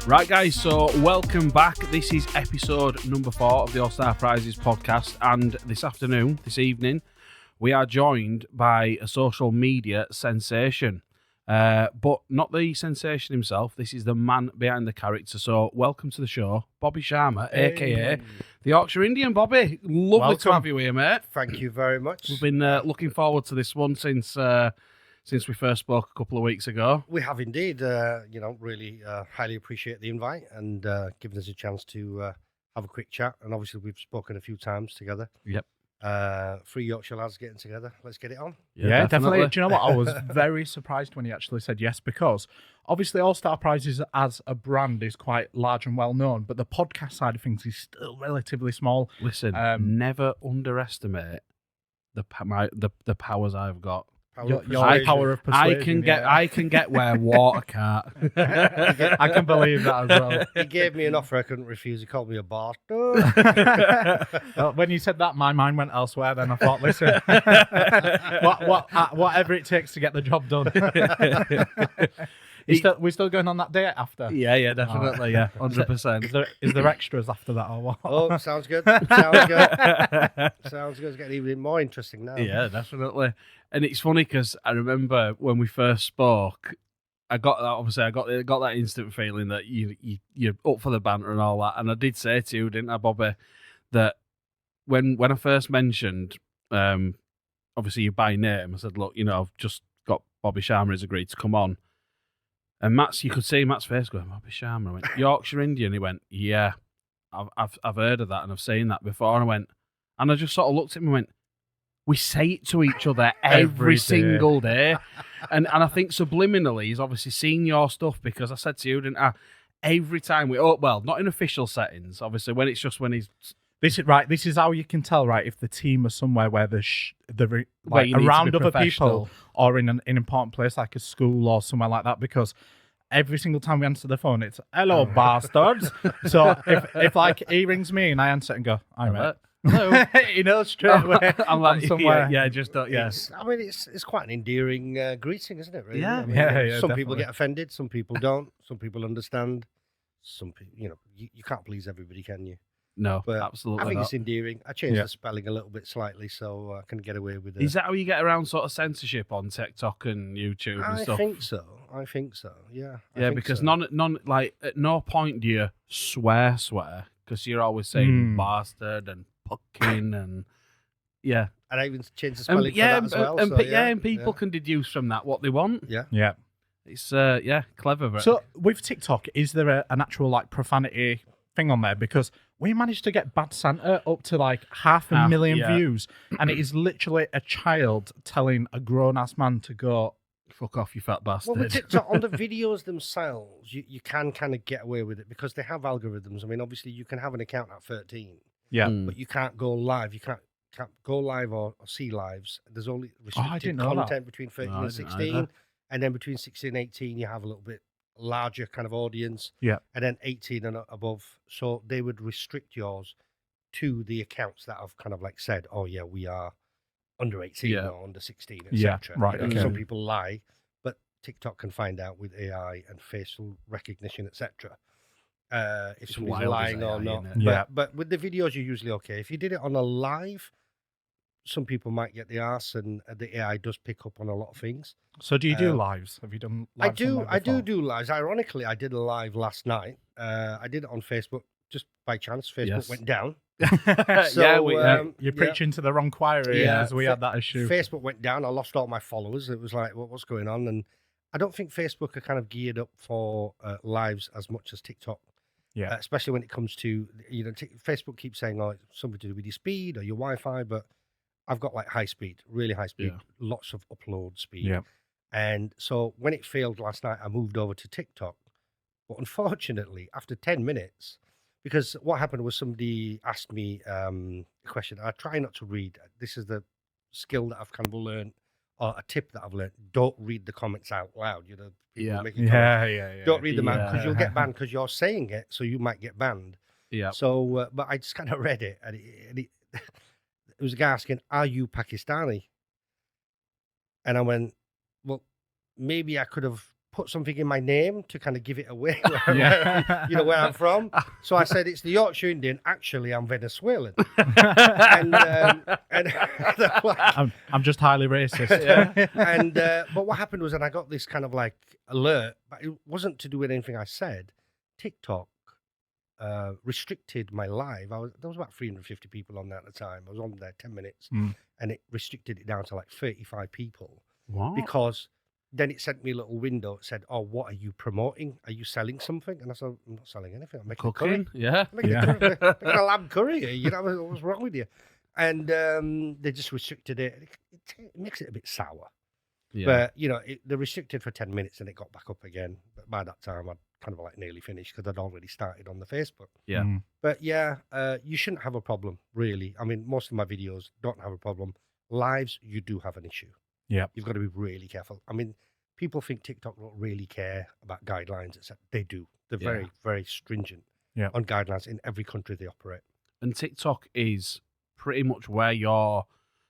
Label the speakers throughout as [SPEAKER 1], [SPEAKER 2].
[SPEAKER 1] Right, guys, so welcome back. This is episode number 4 of the All-Star Prizes podcast, and this evening, we are joined by a social media sensation, but not the sensation himself. This is the man behind the character, so welcome to the show, Bobby Sharma, a.k.a. the Yorkshire Indian. Bobby, lovely to have you here, mate.
[SPEAKER 2] Thank you very much.
[SPEAKER 1] We've been looking forward to this one since we first spoke a couple of weeks ago.
[SPEAKER 2] We have indeed, really highly appreciate the invite and giving us a chance to have a quick chat. And obviously we've spoken a few times together.
[SPEAKER 1] Yep.
[SPEAKER 2] 3 Yorkshire lads getting together. Let's get it on.
[SPEAKER 3] Yeah, definitely. Do you know what? I was very surprised when he actually said yes, because obviously All-Star Prizes as a brand is quite large and well known, but the podcast side of things is still relatively small.
[SPEAKER 1] Listen, never underestimate the powers I've got.
[SPEAKER 3] Your power of persuasion.
[SPEAKER 1] I can get where water can't.
[SPEAKER 3] I can believe that as well.
[SPEAKER 2] He gave me an offer I couldn't refuse. He called me a bastard.
[SPEAKER 3] When you said that, my mind went elsewhere. Then I thought, listen, whatever it takes to get the job done. We're still going on that date after?
[SPEAKER 1] Yeah, definitely. Yeah, 100%.
[SPEAKER 3] Is there extras after that or what?
[SPEAKER 2] Oh, sounds good. Sounds good. It's getting even more interesting now.
[SPEAKER 1] Yeah, definitely. And it's funny because I remember when we first spoke, I got that instant feeling that you're up for the banter and all that. And I did say to you, didn't I, Bobby, that when I first mentioned, obviously you by name, I said, look, I've just got Bobby Sharma has agreed to come on. And you could see Matt's face going, Bobby Sharma. I went, Yorkshire Indian. He went, yeah, I've heard of that and I've seen that before. And I just sort of looked at him and went, we say it to each other every single day. And I think subliminally he's obviously seen your stuff, because I said to you, didn't I, every time not in official settings, obviously, when he's...
[SPEAKER 3] This is how you can tell, right, if the team are somewhere where they're around other people or in an important place like a school or somewhere like that, because every single time we answer the phone, it's, hello, bastards. So if like he rings me and I answer and go, hi, mate.
[SPEAKER 1] Hello.
[SPEAKER 3] He knows straight away.
[SPEAKER 1] I'm like,
[SPEAKER 3] somewhere.
[SPEAKER 1] Yeah, just don't, yeah.
[SPEAKER 2] It's quite an endearing greeting, isn't it? Really?
[SPEAKER 1] Yeah.
[SPEAKER 2] I mean,
[SPEAKER 3] Yeah,
[SPEAKER 2] some people get offended, some people don't, some people understand. Some people, you can't please everybody, can you?
[SPEAKER 1] No,
[SPEAKER 2] but
[SPEAKER 1] absolutely
[SPEAKER 2] I think
[SPEAKER 1] not.
[SPEAKER 2] it's endearing. I changed the spelling a little bit slightly so I can get away with it.
[SPEAKER 1] Is that how you get around sort of censorship on TikTok and YouTube and stuff?
[SPEAKER 2] I think so. Yeah.
[SPEAKER 1] Yeah, because none like at no point do you swear, because you're always saying bastard and fucking and yeah.
[SPEAKER 2] And I even changed the spelling for that as well.
[SPEAKER 1] And people can deduce from that what they want.
[SPEAKER 3] Yeah.
[SPEAKER 1] It's clever. But...
[SPEAKER 3] So with TikTok, is there an actual like profanity thing on there? Because we managed to get Bad Santa up to like 500,000 views, and it is literally a child telling a grown-ass man to go, fuck off, you fat bastard.
[SPEAKER 2] Well, with TikTok, on the videos themselves, you can kind of get away with it because they have algorithms. I mean, obviously, you can have an account at 13, but you can't go live. You can't go live or see lives. There's only restricted content between 13 and 16, and then between 16 and 18, you have a little bit larger kind of audience, and then 18 and above, so they would restrict yours to the accounts that have kind of like said, oh yeah, we are under 18 or under 16, etc.
[SPEAKER 3] Right. Okay.
[SPEAKER 2] Some people lie, but TikTok can find out with AI and facial recognition, etc. If somebody's lying or not. But with the videos, you're usually okay. If you did it on a live, some people might get the arse, and the AI does pick up on a lot of things.
[SPEAKER 3] So do you do lives? Have you done lives?
[SPEAKER 2] I do lives. Ironically, I did a live last night. I did it on Facebook just by chance. Facebook went down.
[SPEAKER 3] So, you're preaching to the wrong choir because we had that issue.
[SPEAKER 2] Facebook went down. I lost all my followers. It was like, what's going on? And I don't think Facebook are kind of geared up for lives as much as TikTok.
[SPEAKER 3] Yeah.
[SPEAKER 2] Especially when it comes to, Facebook keeps saying, oh, it's something to do with your speed or your Wi-Fi, but I've got like high speed, really high speed, lots of upload speed. Yeah. And so when it failed last night, I moved over to TikTok. But unfortunately, after 10 minutes, because what happened was somebody asked me a question. I try not to read. This is the skill that I've kind of learned, or a tip that I've learned. Don't read the comments out loud. People making comments. Don't read them out because you'll get banned because you're saying it, so you might get banned.
[SPEAKER 1] Yeah.
[SPEAKER 2] So, but I just kind of read it, and it was a guy asking, "Are you Pakistani?" And I went, "Well, maybe I could have put something in my name to kind of give it away, where I'm from. So I said, it's the Yorkshire Indian. Actually, I'm Venezuelan. and
[SPEAKER 3] I'm just highly racist.
[SPEAKER 2] And but what happened was that I got this kind of like alert, but it wasn't to do with anything I said. TikTok restricted my live. There was about 350 people on there at the time. I was on there 10 minutes, and it restricted it down to like 35 people.
[SPEAKER 1] What?
[SPEAKER 2] Because then it sent me a little window. It said, "Oh, what are you promoting? Are you selling something?" And I said, "I'm not selling anything. I'm making
[SPEAKER 1] Cooking,
[SPEAKER 2] curry.
[SPEAKER 1] yeah.
[SPEAKER 2] I'm making a lamb curry here. You know, what's wrong with you?" And they just restricted it. It makes it a bit sour.
[SPEAKER 1] Yeah.
[SPEAKER 2] But they restricted for 10 minutes and it got back up again. But by that time, I'd kind of like nearly finished because I'd already started on the Facebook.
[SPEAKER 1] Yeah.
[SPEAKER 2] But yeah, you shouldn't have a problem, really. I mean, most of my videos don't have a problem. Lives, you do have an issue.
[SPEAKER 3] Yeah.
[SPEAKER 2] You've got to be really careful. I mean, people think TikTok don't really care about guidelines, etc. They do. They're very, very stringent on guidelines in every country they operate.
[SPEAKER 1] And TikTok is pretty much where your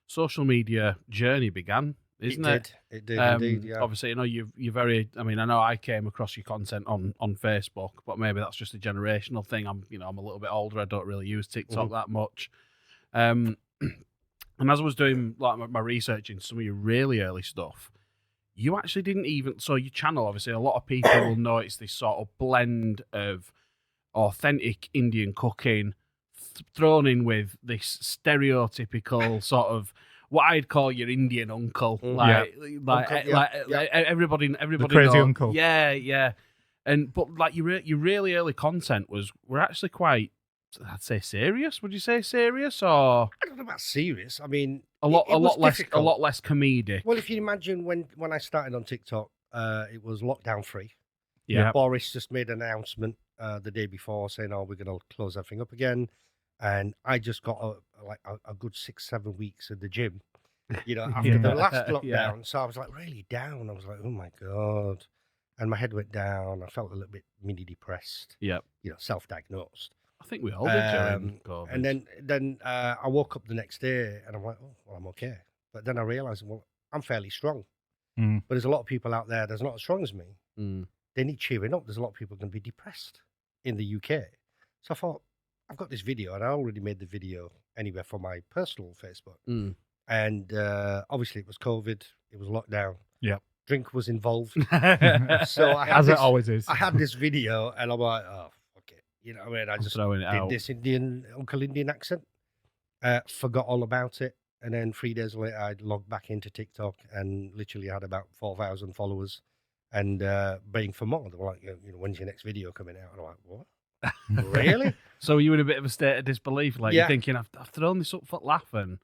[SPEAKER 1] social media journey began, isn't it?
[SPEAKER 2] It did indeed, yeah.
[SPEAKER 1] Obviously, you're very. I mean, I know I came across your content on Facebook, but maybe that's just a generational thing. I'm a little bit older. I don't really use TikTok that much. And as I was doing like my research into some of your really early stuff, you actually didn't even. So your channel, obviously, a lot of people will know it's this sort of blend of authentic Indian cooking thrown in with this stereotypical sort of what I'd call your Indian uncle, everybody
[SPEAKER 3] the crazy
[SPEAKER 1] knows.
[SPEAKER 3] uncle.
[SPEAKER 1] Yeah. But like your really early content were actually quite, I'd say, serious. Would you say serious, or
[SPEAKER 2] I don't know about serious? I mean,
[SPEAKER 1] a lot less
[SPEAKER 2] difficult.
[SPEAKER 1] comedic?
[SPEAKER 2] Well, if you imagine when I started on TikTok, it was lockdown free.
[SPEAKER 1] Yeah.
[SPEAKER 2] Boris just made an announcement the day before saying, "Oh, we're going to close everything up again," and I just got a good 6-7 weeks at the gym. After the last lockdown, so I was like really down. I was like, "Oh my god," and my head went down. I felt a little bit mini depressed.
[SPEAKER 1] Yeah.
[SPEAKER 2] Self-diagnosed.
[SPEAKER 1] I think we all did during COVID.
[SPEAKER 2] And then I woke up the next day and I'm like, "Oh, well, I'm okay." But then I realized, well, I'm fairly strong. But there's a lot of people out there that's not as strong as me. They need cheering up. There's a lot of people going to be depressed in the UK. So I thought, I've got this video, and I already made the video anyway for my personal Facebook. And obviously it was COVID. It was lockdown.
[SPEAKER 3] Yeah.
[SPEAKER 2] Drink was involved. So
[SPEAKER 3] it always is.
[SPEAKER 2] I had this video and I'm like, oh, fuck it. You know what I mean? I just did this Uncle Indian accent, forgot all about it. And then 3 days later, I logged back into TikTok and literally had about 4,000 followers and begging for more. They were like, when's your next video coming out? And I'm like, what? Really?
[SPEAKER 1] So you were in a bit of a state of disbelief, like you're thinking, I've thrown this up for laughing.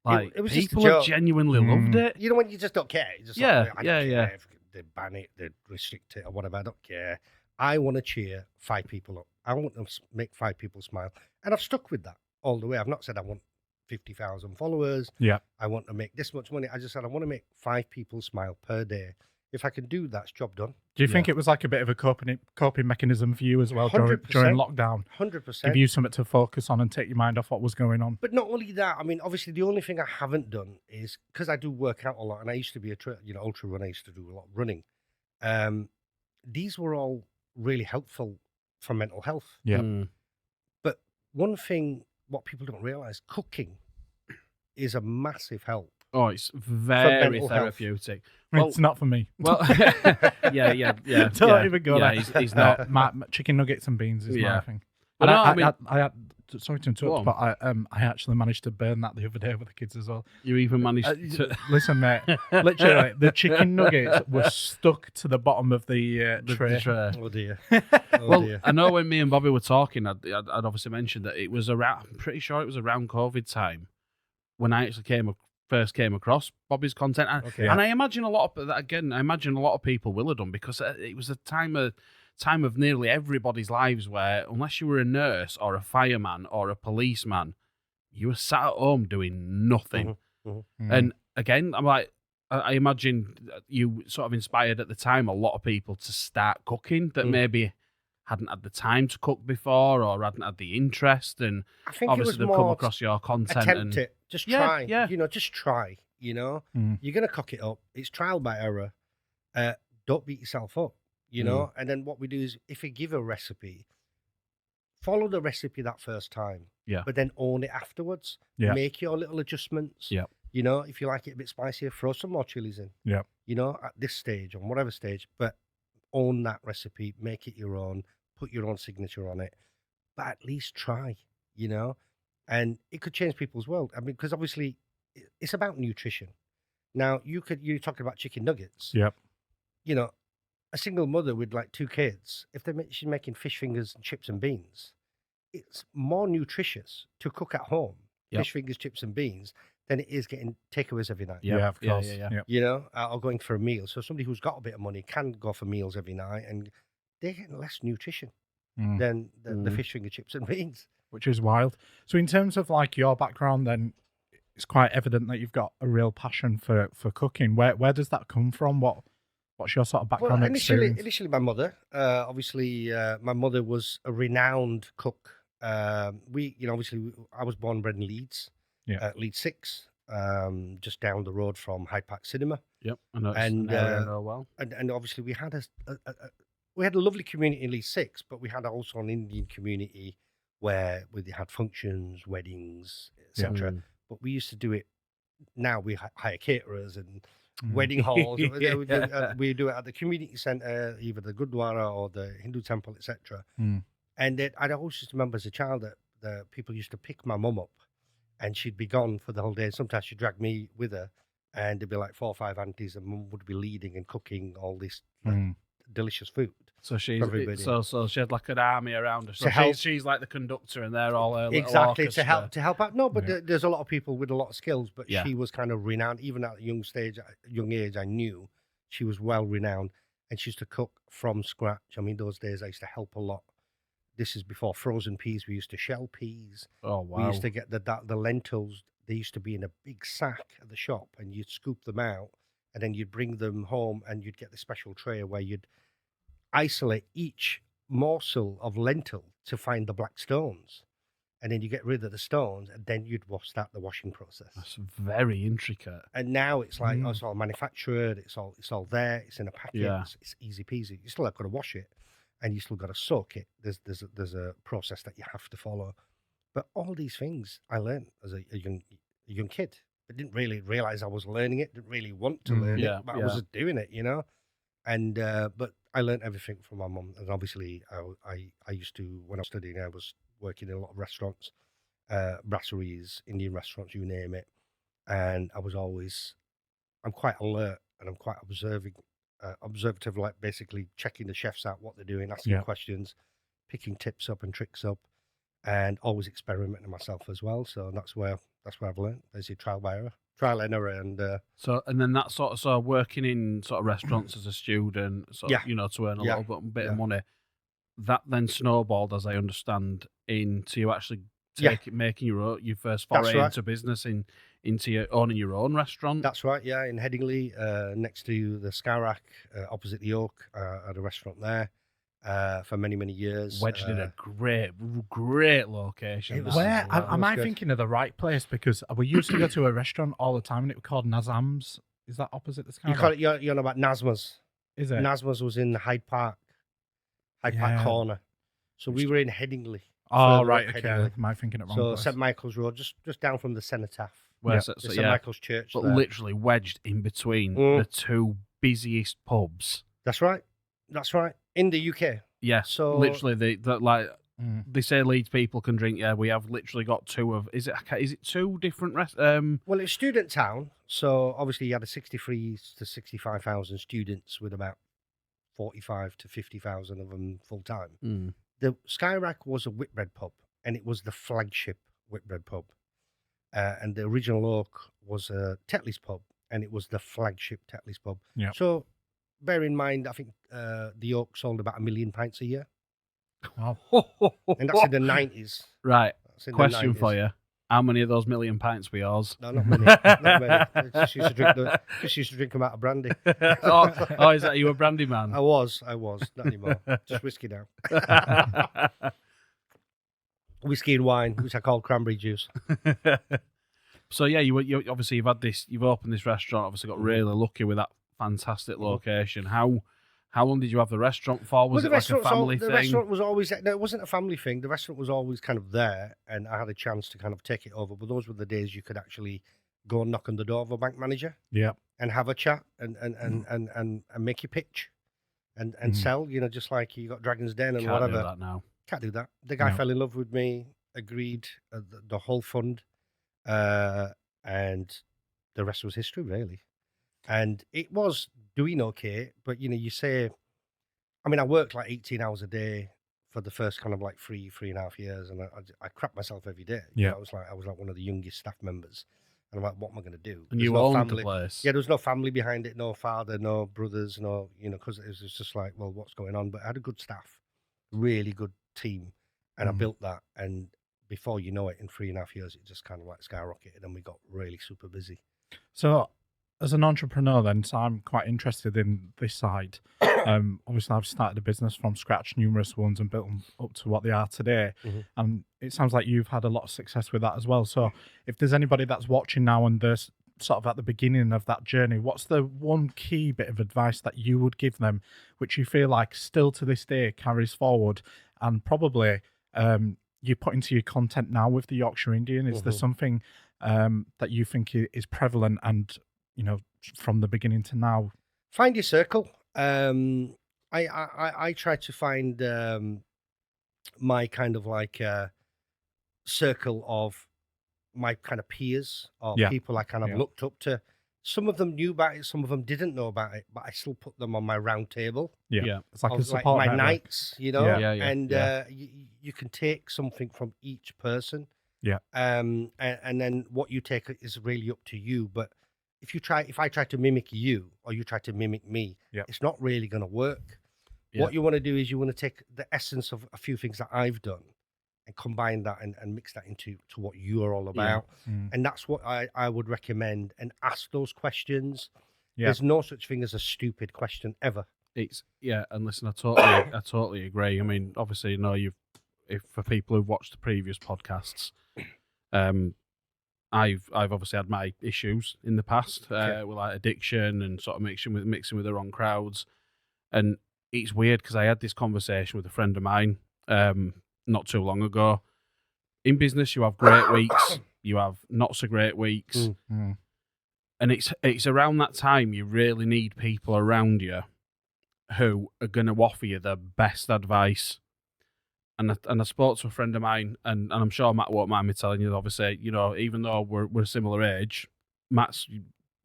[SPEAKER 1] Like,
[SPEAKER 2] it was
[SPEAKER 1] people
[SPEAKER 2] just a
[SPEAKER 1] have
[SPEAKER 2] joke.
[SPEAKER 1] genuinely loved it.
[SPEAKER 2] You know, when you just don't care. You're just
[SPEAKER 1] Yeah,
[SPEAKER 2] like, I don't care if they ban it, they restrict it or whatever. I don't care. I want to cheer 5 people up. I want to make 5 people smile. And I've stuck with that all the way. I've not said I want 50,000 followers.
[SPEAKER 3] Yeah.
[SPEAKER 2] I want to make this much money. I just said I want to make 5 people smile per day. If I can do that, it's job done.
[SPEAKER 3] Do you think it was like a bit of a coping mechanism for you as well during lockdown?
[SPEAKER 2] 100%.
[SPEAKER 3] Give you something to focus on and take your mind off what was going on.
[SPEAKER 2] But not only that, I mean, obviously the only thing I haven't done is, because I do work out a lot, and I used to be ultra runner, I used to do a lot of running. These were all really helpful for mental health.
[SPEAKER 3] Yeah.
[SPEAKER 2] But one thing, what people don't realize, cooking is a massive help.
[SPEAKER 1] Oh, it's very therapeutic.
[SPEAKER 3] Well, it's not for me.
[SPEAKER 1] Well, yeah.
[SPEAKER 3] Don't even go there.
[SPEAKER 1] He's not.
[SPEAKER 3] My chicken nuggets and beans is my thing.
[SPEAKER 1] But
[SPEAKER 3] I had, sorry to interrupt, but I actually managed to burn that the other day with the kids as well.
[SPEAKER 1] You even managed to...
[SPEAKER 3] Listen, mate, literally, the chicken nuggets were stuck to the bottom of the tray.
[SPEAKER 2] Oh, dear.
[SPEAKER 1] Dear. I know when me and Bobby were talking, I'd obviously mentioned that it was around, I'm pretty sure it was around COVID time when I actually first came across Bobby's content. And I imagine a lot of people will have done, because it was a time of nearly everybody's lives where, unless you were a nurse or a fireman or a policeman, you were sat at home doing nothing. And again, I'm like, I imagine you sort of inspired at the time a lot of people to start cooking that maybe hadn't had the time to cook before or hadn't had the interest, and
[SPEAKER 2] I think
[SPEAKER 1] obviously they've come across your content.
[SPEAKER 2] Attempt it. Just try.
[SPEAKER 1] Yeah.
[SPEAKER 2] Just try. You're going to cock it up. It's trial by error. don't beat yourself up, you know. And then what we do is, if you give a recipe, follow the recipe that first time, but then own it afterwards. Make your little adjustments. You know, if you like it a bit spicier, throw some more chilies in. You know, at this stage, on whatever stage, but own that recipe, make it your own, put your own signature on it, but at least try, you know. And it could change people's world. I mean, because obviously it's about nutrition. Now, you're talking about chicken nuggets. You know, a single mother with like 2 kids, if she's making fish fingers and chips and beans, it's more nutritious to cook at home, fish fingers, chips and beans, than it is getting takeaways every night.
[SPEAKER 3] Yeah, of course.
[SPEAKER 2] You know, or going for a meal. So somebody who's got a bit of money can go for meals every night, and they're getting less nutrition than the fish finger, chips and beans.
[SPEAKER 3] Which is wild. So in terms of like your background, then it's quite evident that you've got a real passion for cooking. Where does that come from? What's your sort of background experience?
[SPEAKER 2] Initially, my mother. Obviously, my mother was a renowned cook. Obviously, I was born and bred in Leeds, Leeds 6, just down the road from Hyde Park Cinema.
[SPEAKER 1] I know an area I know well.
[SPEAKER 2] And obviously, we had a lovely community in Leeds 6, but we had also an Indian community where we had functions, weddings, etc. But we used to do it. Now we hire caterers and wedding halls. We do it at the community centre, either the Gurdwara or the Hindu temple, etc. And I'd always just remember as a child that the people used to pick my mum up, and she'd be gone for the whole day. And sometimes she'd drag me with her, and there'd be like 4 or 5 aunties, and mum would be leading and cooking all this delicious food.
[SPEAKER 1] So she had like an army around her. So she's like the conductor, and they're all her
[SPEAKER 2] exactly
[SPEAKER 1] orchestra.
[SPEAKER 2] to help out. No, but there's a lot of people with a lot of skills. But she was kind of renowned, even at a young age. I knew she was well renowned, and she used to cook from scratch. I mean, those days I used to help a lot. This is before frozen peas. We used to shell peas.
[SPEAKER 1] Oh wow!
[SPEAKER 2] We used to get the lentils. They used to be in a big sack at the shop, and you'd scoop them out, and then you'd bring them home, and you'd get the special tray where you'd isolate each morsel of lentil to find the black stones, and then you get rid of the stones, and then you'd start the washing process.
[SPEAKER 1] That's very intricate.
[SPEAKER 2] And now it's like it's all manufactured. It's all there. It's in a packet. It's easy peasy. You still have got to wash it, and you still got to soak it. There's a process that you have to follow. But all these things I learned as a young kid. I didn't really realize I was learning it. Didn't really want to learn it, but I was just doing it, you know. And but I learned everything from my mum. And obviously, I used to, when I was studying, I was working in a lot of restaurants, brasseries, Indian restaurants, you name it. And I'm quite alert, and I'm quite observative, like basically checking the chefs out, what they're doing, asking questions, picking tips up and tricks up, and always experimenting myself as well. So that's where I've learned, basically trial and error, and
[SPEAKER 1] and then that sort of working in sort of restaurants as a student, you know, to earn a little bit of money. That then snowballed, as I understand, into you actually making your first foray into business, into owning your own restaurant.
[SPEAKER 2] That's right, yeah, in Headingley, next to the Skyrack, opposite the Oak, at a restaurant there. For many years,
[SPEAKER 1] wedged in a great location.
[SPEAKER 3] Am I thinking of the right place? Because we used to go to a restaurant all the time, and it was called Nazam's. Is that opposite the Sky?
[SPEAKER 2] You're know about Nazma's.
[SPEAKER 3] Is it?
[SPEAKER 2] Nazma's was in the Hyde Park corner. So we were in Headingley.
[SPEAKER 3] Oh right, okay. Am I thinking it wrong?
[SPEAKER 2] So St Michael's Road, just down from the cenotaph. St Michael's Church.
[SPEAKER 1] But literally wedged in between the 2 busiest pubs.
[SPEAKER 2] That's right. In the UK.
[SPEAKER 1] Yeah. So literally, they say Leeds people can drink. Yeah, we have literally got 2 of. Is it 2 different
[SPEAKER 2] Well, it's student town, so obviously you had a 63 to 65,000 students with about 45 to 50,000 of them full time. The Skyrack was a Whitbread pub, and it was the flagship Whitbread pub. And the original Oak was a Tetley's pub, and it was the flagship Tetley's pub.
[SPEAKER 3] Yeah.
[SPEAKER 2] So bear in mind, I think the Oak sold about 1 million pints a year.
[SPEAKER 3] Wow.
[SPEAKER 2] And that's in the 90s.
[SPEAKER 1] Right. Question for you. How many of those 1 million pints were yours?
[SPEAKER 2] No, not many. Not many. Just used to drink them out of brandy.
[SPEAKER 1] oh, is that you a brandy man?
[SPEAKER 2] I was. Not anymore. Just whiskey now. Whiskey and wine, which I call cranberry juice.
[SPEAKER 1] So yeah, you obviously you've opened this restaurant. Obviously got really lucky with that fantastic location. How How long did you have the restaurant for? Was it like a family thing?
[SPEAKER 2] The restaurant was always, no, it wasn't a family thing. The restaurant was always kind of there, and I had a chance to kind of take it over. But those were the days you could actually go and knock on the door of a bank manager, and have a chat and make your pitch, and sell. Just like you got Dragon's Den and whatever.
[SPEAKER 1] Can't do that now.
[SPEAKER 2] Can't do that. The guy fell in love with me, agreed, the whole fund, and the rest was history, really. And it was doing okay, but you say, I mean, I worked like 18 hours a day for the first kind of like 3.5 years, and I crap myself every day. I was like one of the youngest staff members, and I'm like, what am I going to do?
[SPEAKER 1] And you owned the place.
[SPEAKER 2] Yeah, there was no family behind it, no father, no brothers, no, because it was just like, well, what's going on? But I had a good staff, really good team, and I built that, and before you know it, in 3.5 years, it just kind of like skyrocketed, and we got really super busy.
[SPEAKER 3] So, as an entrepreneur, then, so I'm quite interested in this side. Obviously, I've started a business from scratch, numerous ones, and built them up to what they are today. And it sounds like you've had a lot of success with that as well. So, if there's anybody that's watching now and they're sort of at the beginning of that journey, what's the one key bit of advice that you would give them, which you feel like still to this day carries forward, and probably you put into your content now with the Yorkshire Indian? Is there something that you think is prevalent and from the beginning to now?
[SPEAKER 2] Find your circle. I try to find my kind of like circle of my kind of peers or people I kind of looked up to. Some of them knew about it, some of them didn't know about it, but I still put them on my round table.
[SPEAKER 3] It's like a support
[SPEAKER 2] my
[SPEAKER 3] network.
[SPEAKER 2] Nights, and you can take something from each person. And then what you take is really up to you. But if I try to mimic you or you try to mimic me, it's not really going to work. What you want to do is you want to take the essence of a few things that I've done and combine that and mix that into what you're all about. And that's what I would recommend, and ask those questions. There's no such thing as a stupid question ever.
[SPEAKER 1] And listen, I totally agree. I mean, obviously, if for people who've watched the previous podcasts, I've obviously had my issues in the past with like addiction and sort of mixing with the wrong crowds, and it's weird because I had this conversation with a friend of mine not too long ago. In business, you have great weeks, you have not so great weeks, and it's around that time you really need people around you who are going to offer you the best advice. And I spoke to a friend of mine, and I'm sure Matt won't mind me telling you. Obviously, even though we're a similar age, Matt's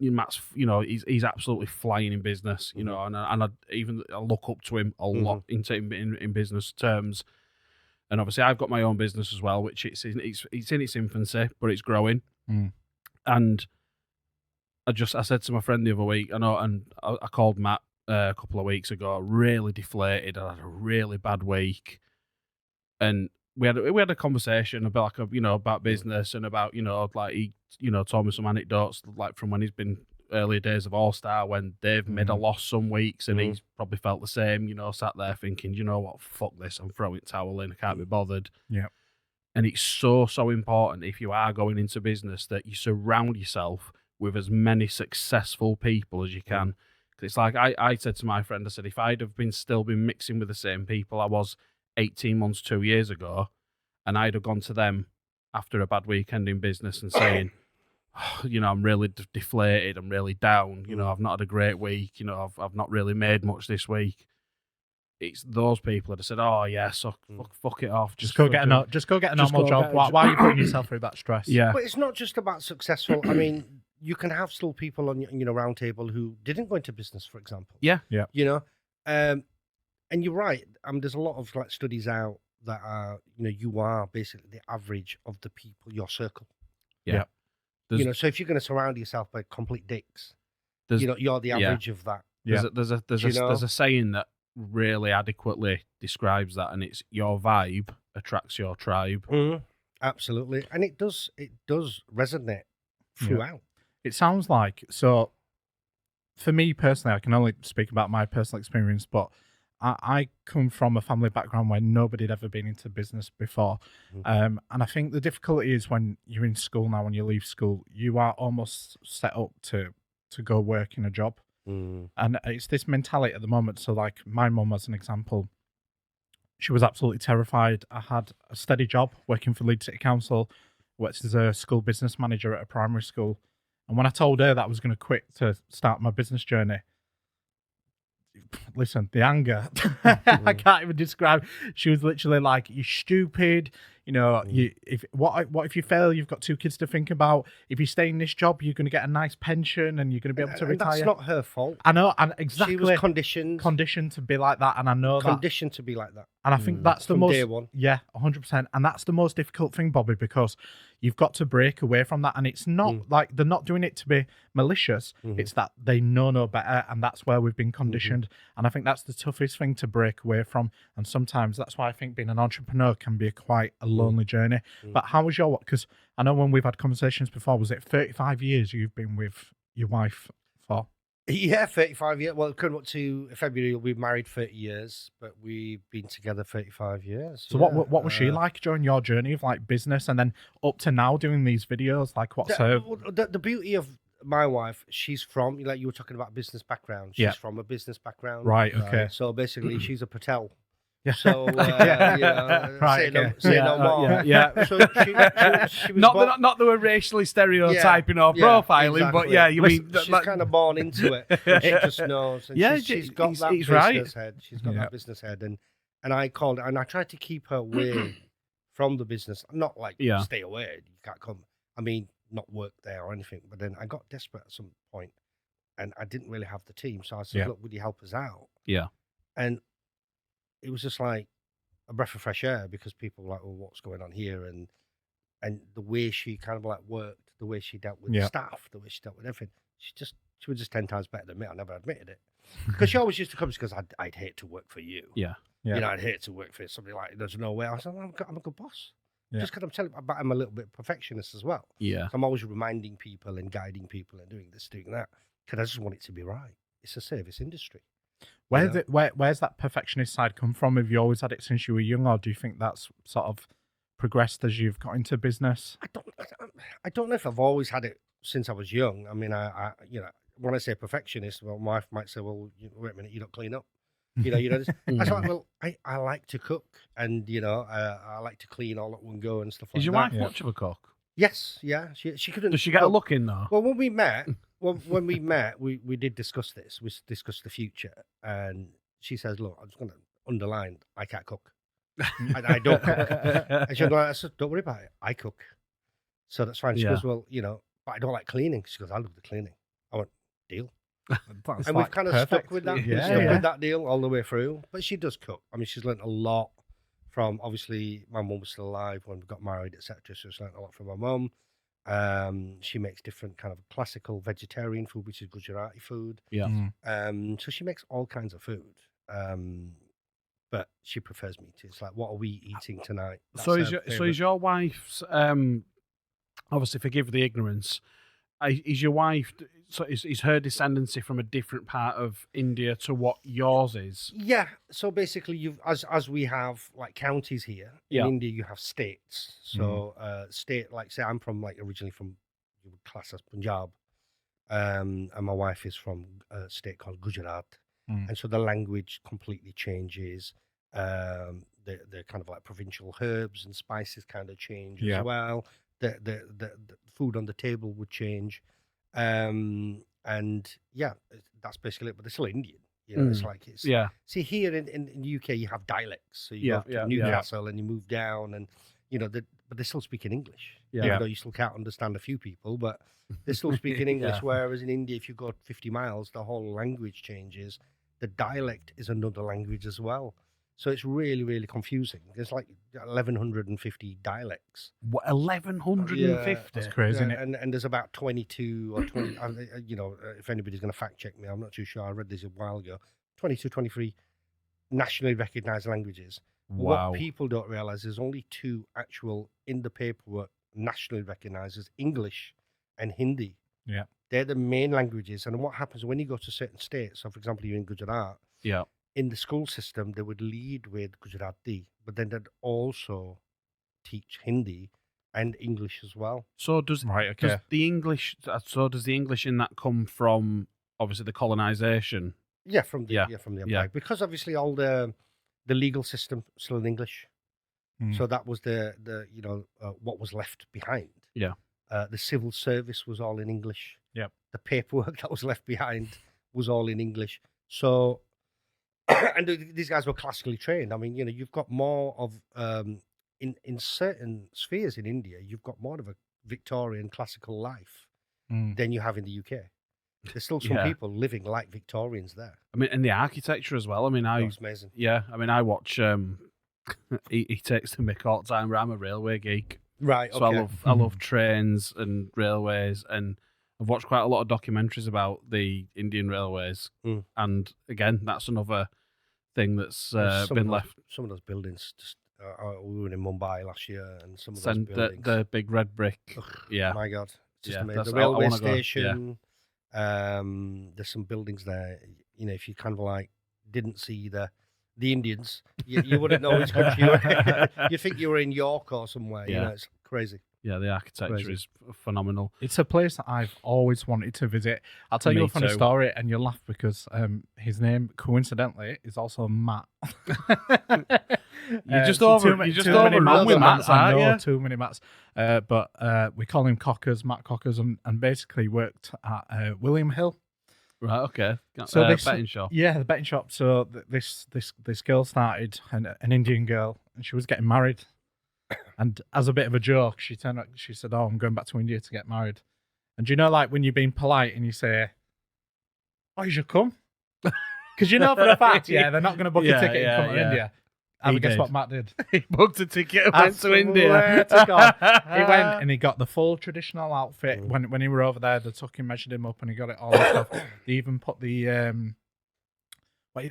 [SPEAKER 1] he's absolutely flying in business. And I look up to him a lot in business terms. And obviously, I've got my own business as well, which it's in its infancy, but it's growing. And I said to my friend the other week, I called Matt a couple of weeks ago, really deflated. I had a really bad week. And we had a conversation about about business and about like he told me some anecdotes like from when he's been early days of All Star when they've made a loss some weeks, and he's probably felt the same. Sat there thinking, you know what, fuck this, I'm throwing towel in, I can't be bothered. And it's so important if you are going into business that you surround yourself with as many successful people as you can. Because it's like I said to my friend, I said if I'd have still been mixing with the same people I was 18 months, 2 years ago, and I'd have gone to them after a bad weekend in business and saying, I'm really deflated, I'm really down, I've not had a great week, I've not really made much this week. It's those people that have said, oh yeah, so fuck it off. Just go get a
[SPEAKER 3] normal job. Why are you putting yourself through that stress?
[SPEAKER 2] But it's not just about successful. I mean, you can have still people on your round table who didn't go into business, for example. And you're right. There's a lot of like studies out that are, you are basically the average of the people, your circle. So if you're going to surround yourself by complete dicks, you're the average of that.
[SPEAKER 1] There's a saying that really adequately describes that, and it's your vibe attracts your tribe.
[SPEAKER 2] Absolutely, and it does resonate throughout.
[SPEAKER 3] It sounds like, so for me personally, I can only speak about my personal experience, but I come from a family background where nobody had ever been into business before. And I think the difficulty is when you're in school now, when you leave school, you are almost set up to go work in a job. And it's this mentality at the moment. So like my mum, as an example, she was absolutely terrified. I had a steady job working for Leeds City Council, worked as a school business manager at a primary school. And when I told her that I was going to quit to start my business journey, listen, the anger, I can't even describe. She was literally like, "You're stupid. You know, what if you fail? You've got 2 kids to think about. If you stay in this job, you're going to get a nice pension and you're going to be able to retire."
[SPEAKER 2] That's not her fault.
[SPEAKER 3] I know, and exactly.
[SPEAKER 2] She was conditioned
[SPEAKER 3] to be like that, and I know
[SPEAKER 2] conditioned to be like that.
[SPEAKER 3] And I think that's the
[SPEAKER 2] From
[SPEAKER 3] most,
[SPEAKER 2] day one.
[SPEAKER 3] yeah, 100%. And that's the most difficult thing, Bobby, because you've got to break away from that. And it's not like they're not doing it to be malicious. It's that they know no better. And that's where we've been conditioned. And I think that's the toughest thing to break away from. And sometimes that's why I think being an entrepreneur can be quite a lonely journey. But how was your, because I know when we've had conversations before, was it 35 years you've been with your wife for?
[SPEAKER 2] Yeah, 35 years. Well, coming up to February, we've married 30 years, but we've been together 35 years.
[SPEAKER 3] So what was she like during your journey of like business and then up to now doing these videos? Like what's her...
[SPEAKER 2] The beauty of my wife, she's from, like you were talking about business background. She's from a business background.
[SPEAKER 3] Right, okay.
[SPEAKER 2] So basically she's a Patel.
[SPEAKER 3] Yeah.
[SPEAKER 2] So, you know,
[SPEAKER 3] right,
[SPEAKER 2] say no more.
[SPEAKER 1] Yeah.
[SPEAKER 2] So she was
[SPEAKER 1] not that we're racially stereotyping or profiling,
[SPEAKER 2] exactly.
[SPEAKER 1] but yeah, you mean...
[SPEAKER 2] She's kind of born into it. She just knows. And she's got that business head. She's got that business head. And I called it, and I tried to keep her away from the business. Not like, stay away, you can't come. I mean, not work there or anything. But then I got desperate at some point, and I didn't really have the team. So I said, look, would you help us out?
[SPEAKER 1] Yeah.
[SPEAKER 2] And it was just like a breath of fresh air, because people were like, well, what's going on here? And the way she kind of like worked, the way she dealt with staff, the way she dealt with everything, she was just 10 times better than me. I never admitted it, because she always used to come because I'd hate to work for you.
[SPEAKER 1] Yeah.
[SPEAKER 2] You know, I'd hate to work for somebody like, there's no way. I said, I'm a good boss. Just because I'm telling you, but I'm a little bit perfectionist as well.
[SPEAKER 1] Yeah.
[SPEAKER 2] So I'm always reminding people and guiding people and doing this, doing that, because I just want it to be right. It's a service industry.
[SPEAKER 3] Where's that perfectionist side come from? Have you always had it since you were young, or do you think that's sort of progressed as you've got into business?
[SPEAKER 2] I don't know if I've always had it since I was young. I mean, I you know, when I say perfectionist, well, my wife might say, well, wait a minute, you don't clean up. You know, I was like, well, I like to cook, and you know, I like to clean all at one go and stuff like that.
[SPEAKER 1] Is your wife much of a cook?
[SPEAKER 2] Yes, yeah. She couldn't.
[SPEAKER 1] Does she get a look in though?
[SPEAKER 2] Well, when we met, we did discuss this. We discussed the future, and she says, "Look, I'm just going to underline, I can't cook. I don't cook." And she goes, I said, "Don't worry about it. I cook, so that's fine." She goes, "Well, you know, but I don't like cleaning." She goes, "I love the cleaning." I went, "Deal." And we've kind of stuck with that. With that deal all the way through. But she does cook. I mean, she's learned a lot from, obviously, my mum was still alive when we got married, etc. So she's learned a lot from my mum. She makes different kind of classical vegetarian food, which is Gujarati food.
[SPEAKER 1] Yeah.
[SPEAKER 2] So she makes all kinds of food. But she prefers me to. It's like, what are we eating tonight?
[SPEAKER 1] So is your wife's, obviously forgive the ignorance, is your wife, so is her descendancy from a different part of India to what yours is? Yeah.
[SPEAKER 2] So basically, you've as we have like counties here in India, you have states. So state, like say I'm from like originally from, you would class as Punjab, and my wife is from a state called Gujarat, and so the language completely changes. The kind of like provincial herbs and spices kind of change as well. The food on the table would change. And yeah, that's basically it. But they're still Indian. You know, it's like See, here in the UK, you have dialects. So you go to Newcastle and you move down, and you know, but they're still speaking English. Even though you still can't understand a few people, but they're still speaking English. Whereas in India, if you go 50 miles, the whole language changes. The dialect is another language as well. So it's really, really confusing. There's like 1,150 dialects.
[SPEAKER 1] What, 1,150?
[SPEAKER 3] That's crazy, isn't it?
[SPEAKER 2] And there's about 22 or 20, you know, if anybody's going to fact check me, I'm not too sure. I read this a while ago. 22, 23 nationally recognized languages.
[SPEAKER 1] Wow.
[SPEAKER 2] What people don't realize, there's only 2 actual in the paperwork nationally recognized as English and Hindi.
[SPEAKER 3] Yeah.
[SPEAKER 2] They're the main languages. And what happens when you go to certain states, so for example, you're in Gujarat.
[SPEAKER 1] Yeah.
[SPEAKER 2] In the school system, they would lead with Gujarati, but then they'd also teach Hindi and English as well.
[SPEAKER 1] So does the English? So does the English in that come from obviously the colonization.
[SPEAKER 2] Yeah, from the Empire.
[SPEAKER 1] Yeah.
[SPEAKER 2] Because obviously all the legal system still in English.
[SPEAKER 3] Mm.
[SPEAKER 2] So that was the what was left behind.
[SPEAKER 1] Yeah.
[SPEAKER 2] The civil service was all in English.
[SPEAKER 3] Yep.
[SPEAKER 2] The paperwork that was left behind was all in English. So, and these guys were classically trained. I mean, you've got more of in certain spheres in India, you've got more of a Victorian classical life than you have in the UK. There's still some people living like Victorians there.
[SPEAKER 1] I mean, and the architecture as well. I mean,
[SPEAKER 2] That's amazing.
[SPEAKER 1] Yeah, I mean, I watch. He takes the mick all the time. But I'm a railway geek,
[SPEAKER 2] right?
[SPEAKER 1] So I love trains and railways, and I've watched quite a lot of documentaries about the Indian railways. And again, that's another thing that's been left.
[SPEAKER 2] Some of those buildings just. We were in Mumbai last year, and some of those buildings,
[SPEAKER 1] the big red brick.
[SPEAKER 2] My God, just amazing. The railway station. There's some buildings there. If you kind of like didn't see the Indians, you wouldn't know which country you were. You'd think you were in York or somewhere. It's crazy.
[SPEAKER 1] Yeah, the architecture is phenomenal.
[SPEAKER 3] It's a place that I've always wanted to visit. I'll tell you a funny story, and you'll laugh because his name, coincidentally, is also Matt.
[SPEAKER 1] You're just overrun with Matts, aren't you?
[SPEAKER 3] Too many Matts. But we call him Cockers, Matt Cockers, and basically worked at William Hill.
[SPEAKER 1] Right, okay.
[SPEAKER 3] So this
[SPEAKER 1] betting shop.
[SPEAKER 3] Yeah, the betting shop. So this girl started, an Indian girl, and she was getting married. And as a bit of a joke, she said, "Oh, I'm going back to India to get married." And do you know, like when you're being polite and you say, "Oh, you should come," because you know for a fact, they're not going to book a ticket and come to India. And guess what Matt did?
[SPEAKER 1] He booked a ticket and went to India.
[SPEAKER 3] To God. He went and he got the full traditional outfit. When he were over there, they took him, measured him up, and he got it all and stuff. They even put the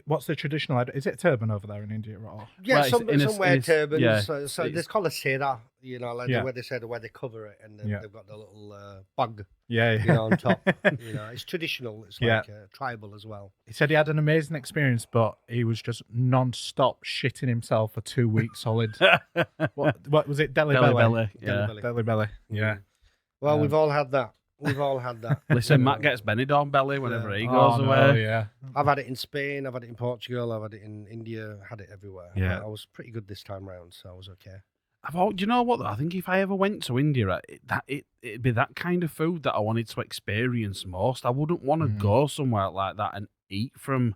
[SPEAKER 3] what's the traditional? Is it turban over there in India at all?
[SPEAKER 2] Yeah, some wear turbans. Yeah, so it's called a sera, where they say where they cover it, and they've got the little bug. On top. It's traditional. It's like tribal as well.
[SPEAKER 3] He said he had an amazing experience, but he was just non-stop shitting himself for 2 weeks solid. What was it? Delhi belly. Delhi belly. Yeah.
[SPEAKER 2] Well, we've all had that.
[SPEAKER 1] Listen, Matt gets Benidorm belly whenever he goes away.
[SPEAKER 2] I've had it in Spain, I've had it in Portugal, I've had it in India, had it everywhere.
[SPEAKER 3] Yeah.
[SPEAKER 2] I was pretty good this time round, so I was okay.
[SPEAKER 1] Do you know what? I think if I ever went to India, it'd be that kind of food that I wanted to experience most. I wouldn't want to go somewhere like that and eat from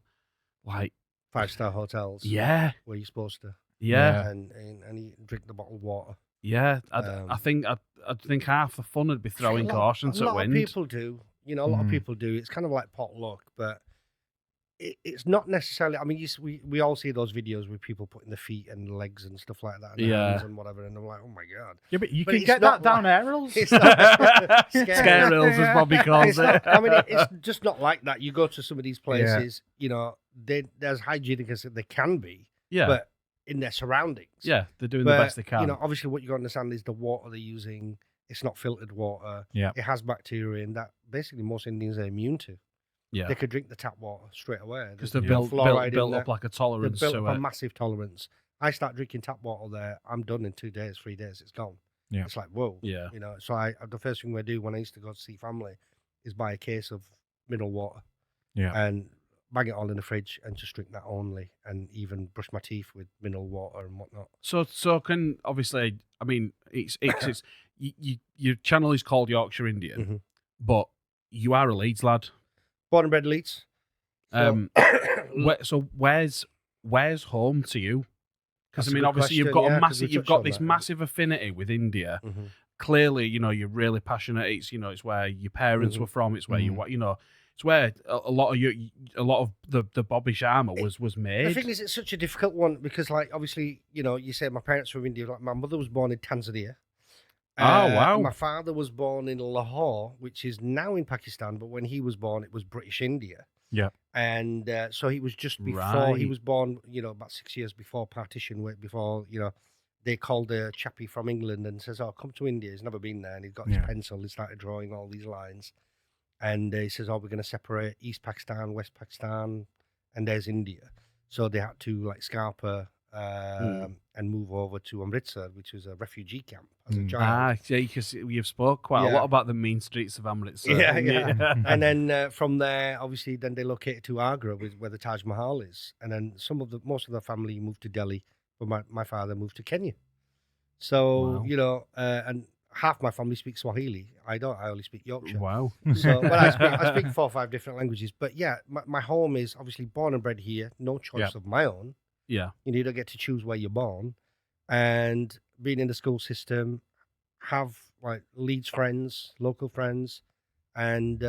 [SPEAKER 1] like
[SPEAKER 2] 5-star hotels.
[SPEAKER 1] Yeah,
[SPEAKER 2] where you're supposed to.
[SPEAKER 1] Yeah,
[SPEAKER 2] and drink the bottled water.
[SPEAKER 1] Yeah, I think half the fun would be throwing caution to wind.
[SPEAKER 2] A lot of people do. A lot of people do. It's kind of like potluck, but it's not necessarily. I mean, we all see those videos with people putting their feet and legs and stuff like that, and hands and whatever, and I'm like, oh my God.
[SPEAKER 3] Yeah, but you can get that down air rails.
[SPEAKER 1] Scare rails, as Bobby calls it.
[SPEAKER 2] I mean, it's just not like that. You go to some of these places, they're as hygienic as they can be.
[SPEAKER 1] Yeah.
[SPEAKER 2] But in their surroundings.
[SPEAKER 1] Yeah, they're doing the best they can.
[SPEAKER 2] Obviously what you got to understand is the water they're using, it's not filtered water.
[SPEAKER 3] Yeah.
[SPEAKER 2] It has bacteria in that basically most Indians are immune to.
[SPEAKER 1] Yeah.
[SPEAKER 2] They could drink the tap water straight away.
[SPEAKER 1] Because they're built up like a tolerance
[SPEAKER 2] to it.
[SPEAKER 1] A
[SPEAKER 2] massive tolerance. I start drinking tap water there, I'm done in 2 days, 3 days, it's gone.
[SPEAKER 3] Yeah.
[SPEAKER 2] It's like, whoa.
[SPEAKER 1] Yeah.
[SPEAKER 2] So the first thing I do when I used to go to see family is buy a case of mineral water.
[SPEAKER 3] Yeah.
[SPEAKER 2] And bang it all in the fridge and just drink that only, and even brush my teeth with mineral water and whatnot.
[SPEAKER 1] So can obviously, I mean, it's your channel is called Yorkshire Indian, but you are a Leeds lad,
[SPEAKER 2] born and bred Leeds.
[SPEAKER 1] So where's home to you? Because I mean, obviously you've got this massive affinity with India. Clearly, you're really passionate. It's where your parents were from. It's where it's where a lot of the Bobby Sharma was made.
[SPEAKER 2] The thing is, it's such a difficult one because, like, obviously, you say my parents were from India. Like, my mother was born in Tanzania.
[SPEAKER 1] Oh, wow.
[SPEAKER 2] My father was born in Lahore, which is now in Pakistan, but when he was born, it was British India.
[SPEAKER 3] Yeah.
[SPEAKER 2] And so he was just before, he was born, about 6 years before partition, before, they called a chappie from England and says, oh, come to India. He's never been there. And he's got his pencil. He started drawing all these lines. And he says, oh, we're going to separate East Pakistan, West Pakistan, and there's India. So they had to, like, scarper and move over to Amritsar, which was a refugee camp as a child.
[SPEAKER 1] Yeah, because you've spoke quite a lot about the mean streets of Amritsar.
[SPEAKER 2] Yeah. And then from there, obviously, then they located to Agra, where the Taj Mahal is. And then most of the family moved to Delhi, but my father moved to Kenya. So, and half my family speaks Swahili. I don't. I only speak Yorkshire.
[SPEAKER 1] Wow.
[SPEAKER 2] So, but I speak 4 or 5 different languages. But yeah, my home is obviously born and bred here. No choice of my own.
[SPEAKER 1] Yeah.
[SPEAKER 2] You don't get to choose where you're born. And being in the school system, have like Leeds friends, local friends, and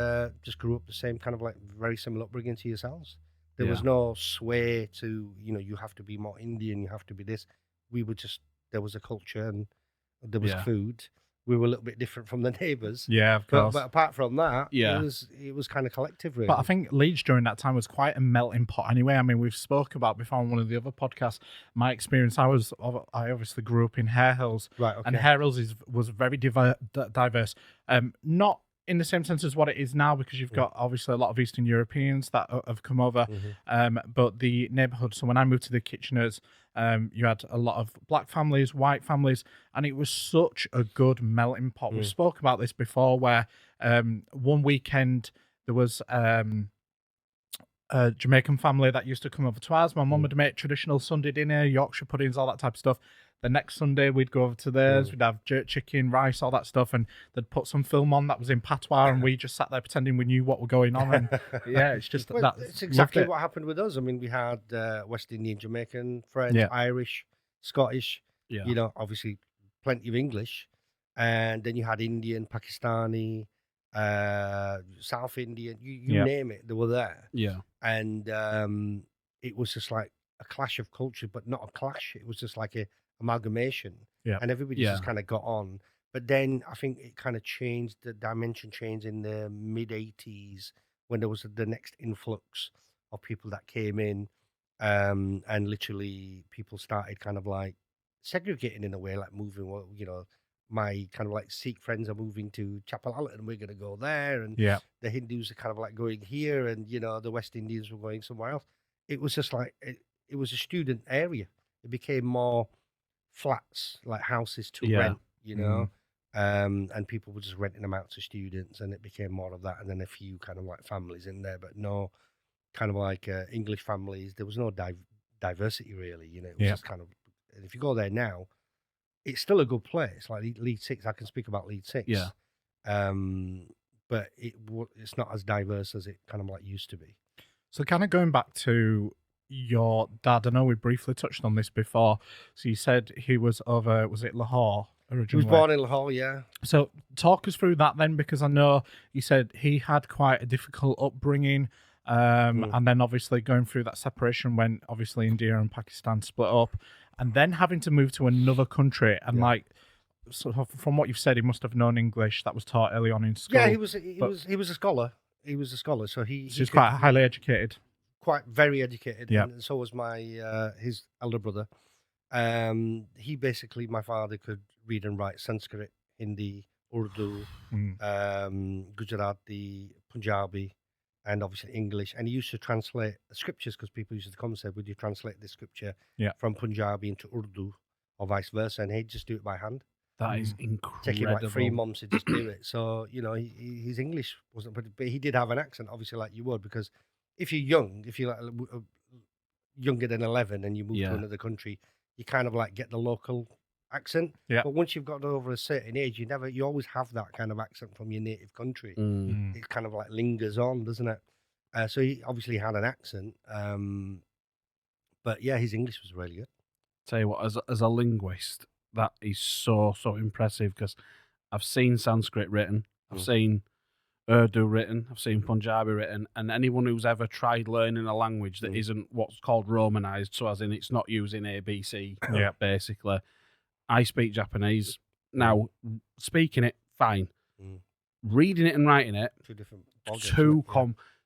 [SPEAKER 2] just grew up the same kind of like very similar upbringing to yourselves. There was no sway to, you have to be more Indian, you have to be this. We were just, there was a culture and there was food. We were a little bit different from the neighbours.
[SPEAKER 3] Yeah, of course.
[SPEAKER 2] But apart from that, it was kind of collective, really.
[SPEAKER 3] But I think Leeds during that time was quite a melting pot anyway. I mean, we've spoke about before on one of the other podcasts, my experience. I obviously grew up in Hare Hills.
[SPEAKER 2] Right, okay.
[SPEAKER 3] And Hare Hills was very diverse. Not in the same sense as what it is now, because you've got obviously a lot of Eastern Europeans that have come over. But the neighbourhood, so when I moved to the Kitcheners, you had a lot of black families, white families, and it was such a good melting pot. We spoke about this before, where one weekend there was a Jamaican family that used to come over to ours. My mum would make traditional Sunday dinner, Yorkshire puddings, all that type of stuff. The next Sunday, we'd go over to theirs. We'd have jerk chicken, rice, all that stuff, and they'd put some film on that was in patois, and we just sat there pretending we knew what was going on. And it's just
[SPEAKER 2] well, it's exactly what happened with us. I mean, we had West Indian, Jamaican, French, Irish, Scottish. Obviously plenty of English, and then you had Indian, Pakistani, South Indian. You name it, they were there.
[SPEAKER 1] Yeah,
[SPEAKER 2] and it was just like a clash of culture, but not a clash. It was just like a amalgamation, and everybody just kind of got on. But then I think it kind of changed, the dimension changed in the mid-80s when there was the next influx of people that came in, and literally people started kind of like segregating in a way, like moving, my kind of like Sikh friends are moving to Chapel Allerton, and we're going to go there, and the Hindus are kind of like going here, and the West Indians were going somewhere else. It was just like it was a student area. It became more flats, like houses to rent, and people were just renting them out to students, and it became more of that. And then a few kind of like families in there, but no kind of like English families. There was no diversity really, it was just kind of, and if you go there now, it's still a good place. Like Leeds 6, I can speak about Leeds 6.
[SPEAKER 1] Yeah.
[SPEAKER 2] But it's not as diverse as it kind of like used to be.
[SPEAKER 3] So kind of going back to your dad, I know we briefly touched on this before. So you said he was over, was it Lahore originally?
[SPEAKER 2] He was born in Lahore, yeah.
[SPEAKER 3] So talk us through that then, because I know you said he had quite a difficult upbringing, and then obviously going through that separation when obviously India and Pakistan split up, and then having to move to another country, and like, so from what you've said, he must have known English that was taught early on in school.
[SPEAKER 2] Yeah, he was a scholar. He was a scholar, so
[SPEAKER 3] he's quite highly educated.
[SPEAKER 2] Quite very educated,
[SPEAKER 3] yeah.
[SPEAKER 2] And so was my his elder brother. He basically, my father could read and write Sanskrit, Hindi, Urdu, Gujarati, Punjabi, and obviously English. And he used to translate the scriptures, because people used to come and say, "Would you translate this scripture from Punjabi into Urdu, or vice versa?" And he'd just do it by hand.
[SPEAKER 1] That is incredible.
[SPEAKER 2] Take him like 3 months to just do it. So his English wasn't pretty, but he did have an accent, obviously, like you would, because if you're young, if you're like younger than 11 and you move to another country, you kind of like get the local accent.
[SPEAKER 3] Yeah.
[SPEAKER 2] But once you've got over a certain age, you always have that kind of accent from your native country. It kind of like lingers on, doesn't it? So he obviously had an accent. But yeah, his English was really good.
[SPEAKER 1] Tell you what, as a linguist, that is so impressive, because I've seen Sanskrit written, I've seen Urdu written, I've seen Punjabi written, and anyone who's ever tried learning a language that isn't what's called Romanized, so as in it's not using ABC, basically. I speak Japanese. Now, speaking it, fine. Reading it and writing it,
[SPEAKER 2] two different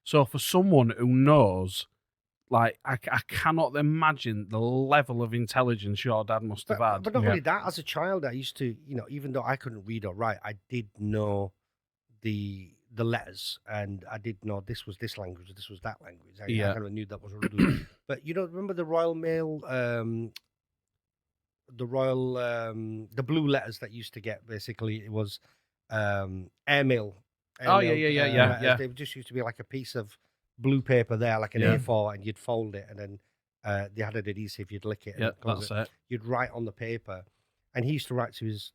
[SPEAKER 1] So for someone who knows, like, I cannot imagine the level of intelligence your dad must have had.
[SPEAKER 2] But not only that, as a child, I used to, even though I couldn't read or write, I did know the letters, and I did know this was this language, this was that language. I kind of knew that was Urdu. But remember the Royal Mail the royal, the blue letters that used to get. Basically, it was airmail.
[SPEAKER 1] Oh yeah.
[SPEAKER 2] They just used to be like a piece of blue paper there, like an A4, and you'd fold it, and then they had an adhesive. You'd lick it. And
[SPEAKER 1] that's it.
[SPEAKER 2] You'd write on the paper, and he used to write to his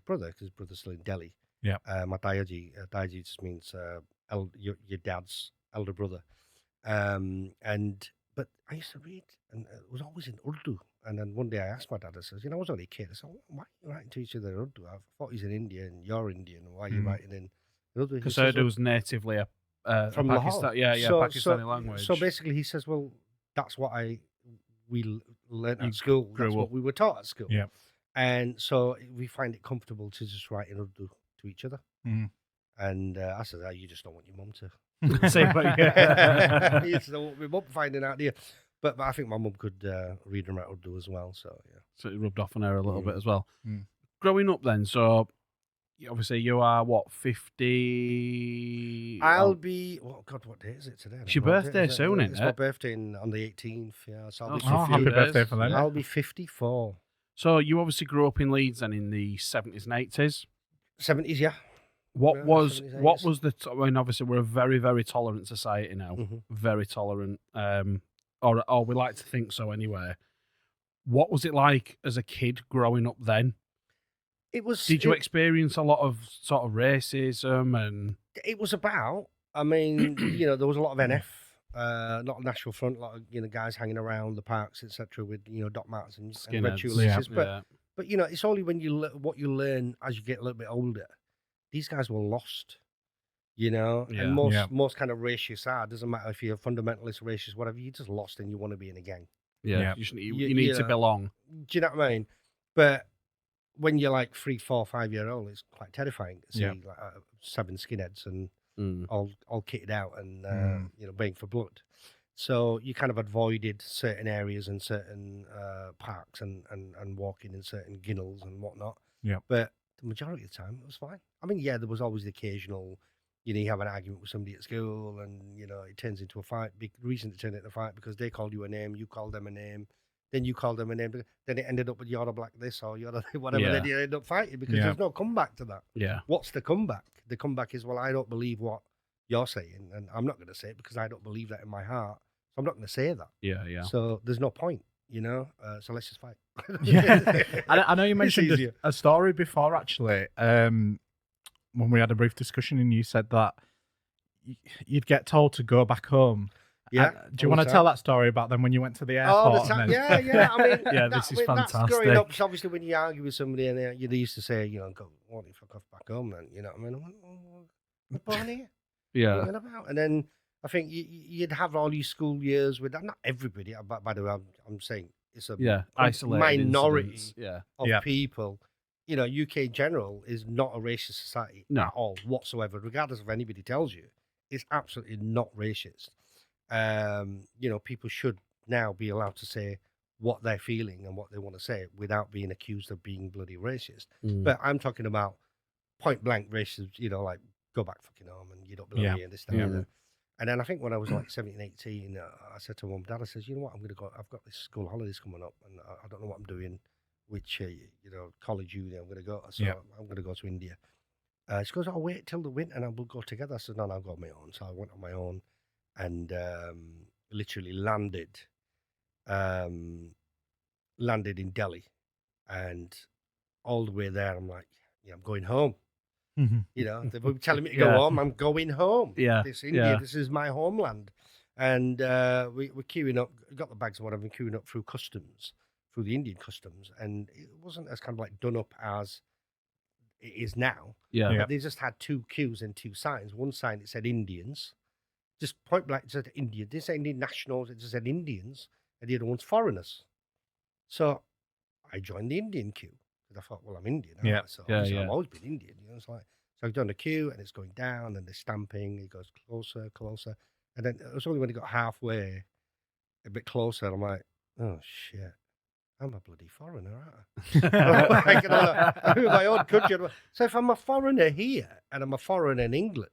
[SPEAKER 2] brother, because his brother's still in Delhi.
[SPEAKER 3] Yeah.
[SPEAKER 2] My dayaji just means your dad's elder brother. But I used to read, and it was always in Urdu. And then one day I asked my dad, I says, I was only a kid. I said, why are you writing to each other in Urdu? I thought he's in India and you're Indian. Why are you writing in Urdu?
[SPEAKER 1] Because Urdu was natively from Pakistan, Pakistani language.
[SPEAKER 2] So basically he says, well, that's what we learned at school. That's what we were taught at school.
[SPEAKER 3] Yeah.
[SPEAKER 2] And so we find it comfortable to just write in Urdu to each other.
[SPEAKER 3] Mm.
[SPEAKER 2] And I said, you just don't want your mum to.
[SPEAKER 1] Same, but
[SPEAKER 2] You just don't want my mum finding out, do you? But I think my mum could read and write Urdu as well. So, yeah.
[SPEAKER 1] So it rubbed off on her a little bit as well.
[SPEAKER 3] Mm.
[SPEAKER 1] Growing up then, so obviously you are, 50?
[SPEAKER 2] I'll be, what day is it today?
[SPEAKER 1] It's your birthday soon, isn't it?
[SPEAKER 2] It's my birthday on the 18th, yeah. So I'll be 50.
[SPEAKER 3] Happy birthday for them.
[SPEAKER 2] I'll be 54.
[SPEAKER 1] So you obviously grew up in Leeds and in the 70s and 80s.
[SPEAKER 2] 70s, yeah.
[SPEAKER 1] What was
[SPEAKER 2] 70s,
[SPEAKER 1] what was the? I mean, obviously we're a very, very tolerant society now.
[SPEAKER 2] Mm-hmm.
[SPEAKER 1] Very tolerant, or we like to think so anyway. What was it like as a kid growing up then? Did you experience a lot of sort of racism and?
[SPEAKER 2] It was about. I mean, there was a lot of NF, a lot of National Front, a lot of guys hanging around the parks, etc., with Doc Martens and red shoelaces. But it's only when what you learn as you get a little bit older. These guys were lost, and most kind of racists are. Doesn't matter if you're a fundamentalist, racist, whatever. You're just lost and you want to be in a gang.
[SPEAKER 1] Yeah. You need to belong.
[SPEAKER 2] Do you know what I mean? But when you're like 3, 4, 5 year old, it's quite terrifying to see like 7 skinheads and all kitted out and baying for blood. So you kind of avoided certain areas and certain parks and walking in certain ginnels and whatnot.
[SPEAKER 3] Yeah.
[SPEAKER 2] But the majority of the time, it was fine. I mean, there was always the occasional, you have an argument with somebody at school and, it turns into a fight. Big reason to turn it into a fight because they called you a name, you called them a name, then you called them a name. Then it ended up with you're a black this or you're a whatever.
[SPEAKER 1] Yeah.
[SPEAKER 2] Then you end up fighting because there's no comeback to that.
[SPEAKER 1] Yeah.
[SPEAKER 2] What's the comeback? The comeback is, well, I don't believe what you're saying and I'm not going to say it because I don't believe that in my heart. So I'm not going to say that.
[SPEAKER 1] Yeah.
[SPEAKER 2] So there's no point. So let's just fight.
[SPEAKER 3] Yeah, I know you mentioned a story before, actually, when we had a brief discussion, and you said that you'd get told to go back home.
[SPEAKER 2] Yeah.
[SPEAKER 3] Do you want to tell that story about them when you went to the airport?
[SPEAKER 2] Oh, yeah. I mean,
[SPEAKER 1] this is fantastic.
[SPEAKER 2] That's growing up. So obviously, when you argue with somebody, and they used to say, go, why don't you fuck off back home then? You know what I mean? We're born here.
[SPEAKER 1] Yeah.
[SPEAKER 2] What about? And then I think you'd have all these school years with not everybody. By the way, I'm saying it's a
[SPEAKER 1] isolated
[SPEAKER 2] minority
[SPEAKER 1] of
[SPEAKER 2] people. UK in general is not a racist society at all whatsoever, regardless of anybody tells you. It's absolutely not racist. People should now be allowed to say what they're feeling and what they want to say without being accused of being bloody racist. But I'm talking about point blank racism, like go back fucking home and you don't belong here and this, that, and that. And then I think when I was like 17, 18, I said to Mum, Dad, I says, you know what, I'm going to go, I've got this school holidays coming up and I don't know what I'm doing, which, college, uni I'm going to go. So I'm going to go to India. She goes, I'll wait till the winter and we'll go together. I said, no, I'll go on my own. So I went on my own and literally landed in Delhi. And all the way there, I'm like, I'm going home.
[SPEAKER 3] Mm-hmm.
[SPEAKER 2] They were telling me to go home. I'm going home.
[SPEAKER 1] Yeah.
[SPEAKER 2] This India, this is my homeland. And we're queuing up, got the bags and whatever, queuing up through customs, through the Indian customs. And it wasn't as kind of like done up as it is now.
[SPEAKER 1] Yeah.
[SPEAKER 2] But they just had 2 queues and 2 signs. One sign that said Indians, just point blank, it said India. They didn't say Indian nationals, it just said Indians. And the other one's foreigners. So I joined the Indian queue. I thought, well, I'm Indian. So I've always been Indian. It's like, so I've done the queue and it's going down and they're stamping. It goes closer, closer. And then it was only when it got halfway, a bit closer, I'm like, oh, shit. I'm a bloody foreigner, aren't I? I'm in my own country. So if I'm a foreigner here and I'm a foreigner in England,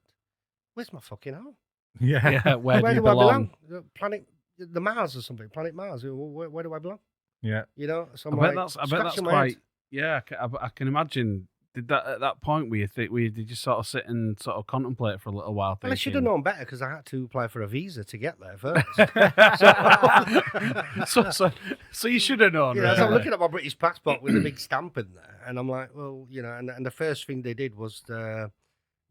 [SPEAKER 2] where's my fucking home?
[SPEAKER 1] Yeah. Where do you
[SPEAKER 2] I
[SPEAKER 1] belong?
[SPEAKER 2] belong? The Mars or something. Planet Mars. Where do I belong?
[SPEAKER 3] Yeah.
[SPEAKER 2] You know, so
[SPEAKER 1] I bet that's
[SPEAKER 2] scratching my
[SPEAKER 1] quite.
[SPEAKER 2] head.
[SPEAKER 1] Yeah, I can imagine. Did that at that point where did you sort of sit and sort of contemplate for a little while?
[SPEAKER 2] Well, I should have known better because I had to apply for a visa to get there first.
[SPEAKER 1] So you should have known.
[SPEAKER 2] So
[SPEAKER 1] Really.
[SPEAKER 2] I'm looking at my British passport with a big stamp in there, and I'm like, well, and the first thing they did was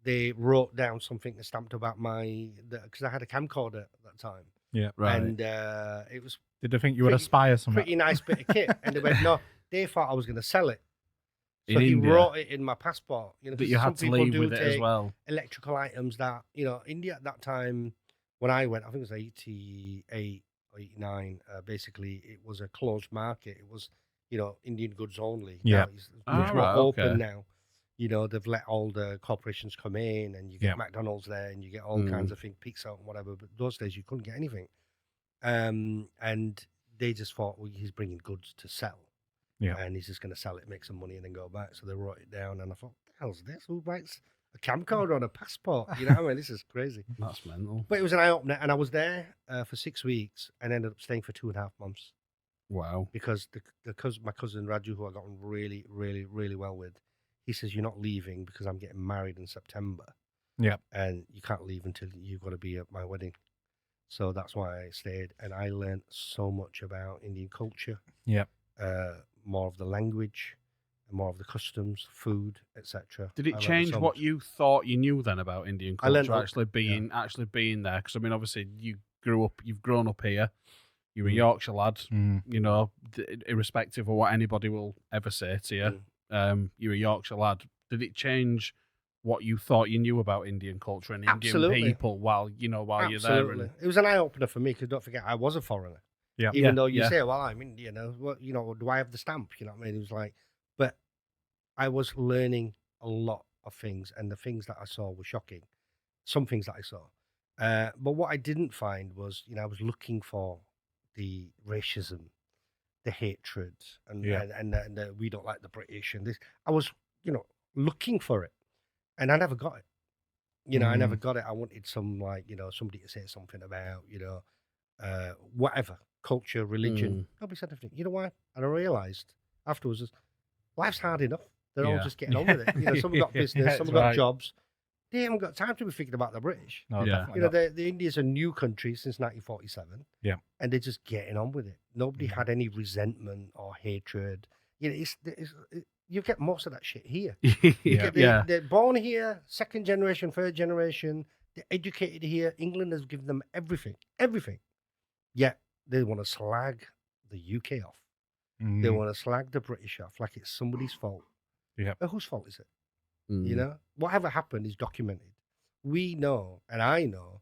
[SPEAKER 2] they wrote down something they stamped about because I had a camcorder at that time.
[SPEAKER 3] Yeah,
[SPEAKER 1] right.
[SPEAKER 2] And it was.
[SPEAKER 3] Did they think you would aspire something?
[SPEAKER 2] Pretty nice bit of kit, and they went, no, they thought I was going to sell it. So
[SPEAKER 1] In
[SPEAKER 2] he
[SPEAKER 1] India,
[SPEAKER 2] wrote it in my passport.
[SPEAKER 1] that you had to leave with it as well.
[SPEAKER 2] Electrical items that, India at that time, when I went, I think it was 88 or 89, basically, it was a closed market. It was, Indian goods only.
[SPEAKER 3] Yeah.
[SPEAKER 2] Now it's much more
[SPEAKER 1] right,
[SPEAKER 2] open
[SPEAKER 1] okay.
[SPEAKER 2] now. They've let all the corporations come in, and you get McDonald's there, and you get all kinds of things, pizza and whatever. But those days, you couldn't get anything. And they just thought, well, he's bringing goods to sell.
[SPEAKER 3] Yeah.
[SPEAKER 2] And he's just going to sell it, make some money, and then go back. So they wrote it down, and I thought, the hell's this? Who writes a camcorder on a passport? You know what I mean? This is crazy.
[SPEAKER 1] That's mental.
[SPEAKER 2] But it was an eye-opener, and I was there for 6 weeks and ended up staying for 2.5 months
[SPEAKER 1] Wow.
[SPEAKER 2] because my cousin Raju, who I got on really, really, really well with, he says, you're not leaving because I'm getting married in September.
[SPEAKER 3] Yeah.
[SPEAKER 2] And you can't leave until you've got to be at my wedding. So that's why I stayed, and I learned so much about Indian culture.
[SPEAKER 3] Yeah.
[SPEAKER 2] More of the language, more of the customs, food, etc.
[SPEAKER 1] Did it change what you thought you knew then about Indian
[SPEAKER 2] I learned
[SPEAKER 1] culture? Actually being there, because I mean, obviously you've grown up here. You're a Yorkshire lad, irrespective of what anybody will ever say to you. You're a Yorkshire lad. Did it change what you thought you knew about Indian culture and Indian people while you're there? And...
[SPEAKER 2] It was an eye opener for me because don't forget I was a foreigner.
[SPEAKER 3] Yeah.
[SPEAKER 2] Even though you say, well, I'm Indian, do I have the stamp? You know what I mean? It was like, but I was learning a lot of things, and the things that I saw were shocking. Some things that I saw. But what I didn't find was, I was looking for the racism, the hatred, and the we don't like the British and this. I was, looking for it, and I never got it. I never got it. I wanted somebody to say something about, whatever. Culture, religion. Nobody said anything. You know why? And I realised afterwards, life's hard enough. They're all just getting on with it. Some have got business, some have got jobs. They haven't got time to be thinking about the British.
[SPEAKER 3] No, definitely
[SPEAKER 2] the India's a new country since 1947.
[SPEAKER 3] Yeah. And
[SPEAKER 2] they're just getting on with it. Nobody had any resentment or hatred. You get most of that shit here. They're born here, second generation, third generation. They're educated here. England has given them everything. Yet they want to slag the UK off. They want to slag the British off like it's somebody's fault.
[SPEAKER 3] Yeah.
[SPEAKER 2] But whose fault is it? Whatever happened is documented. We know, and I know,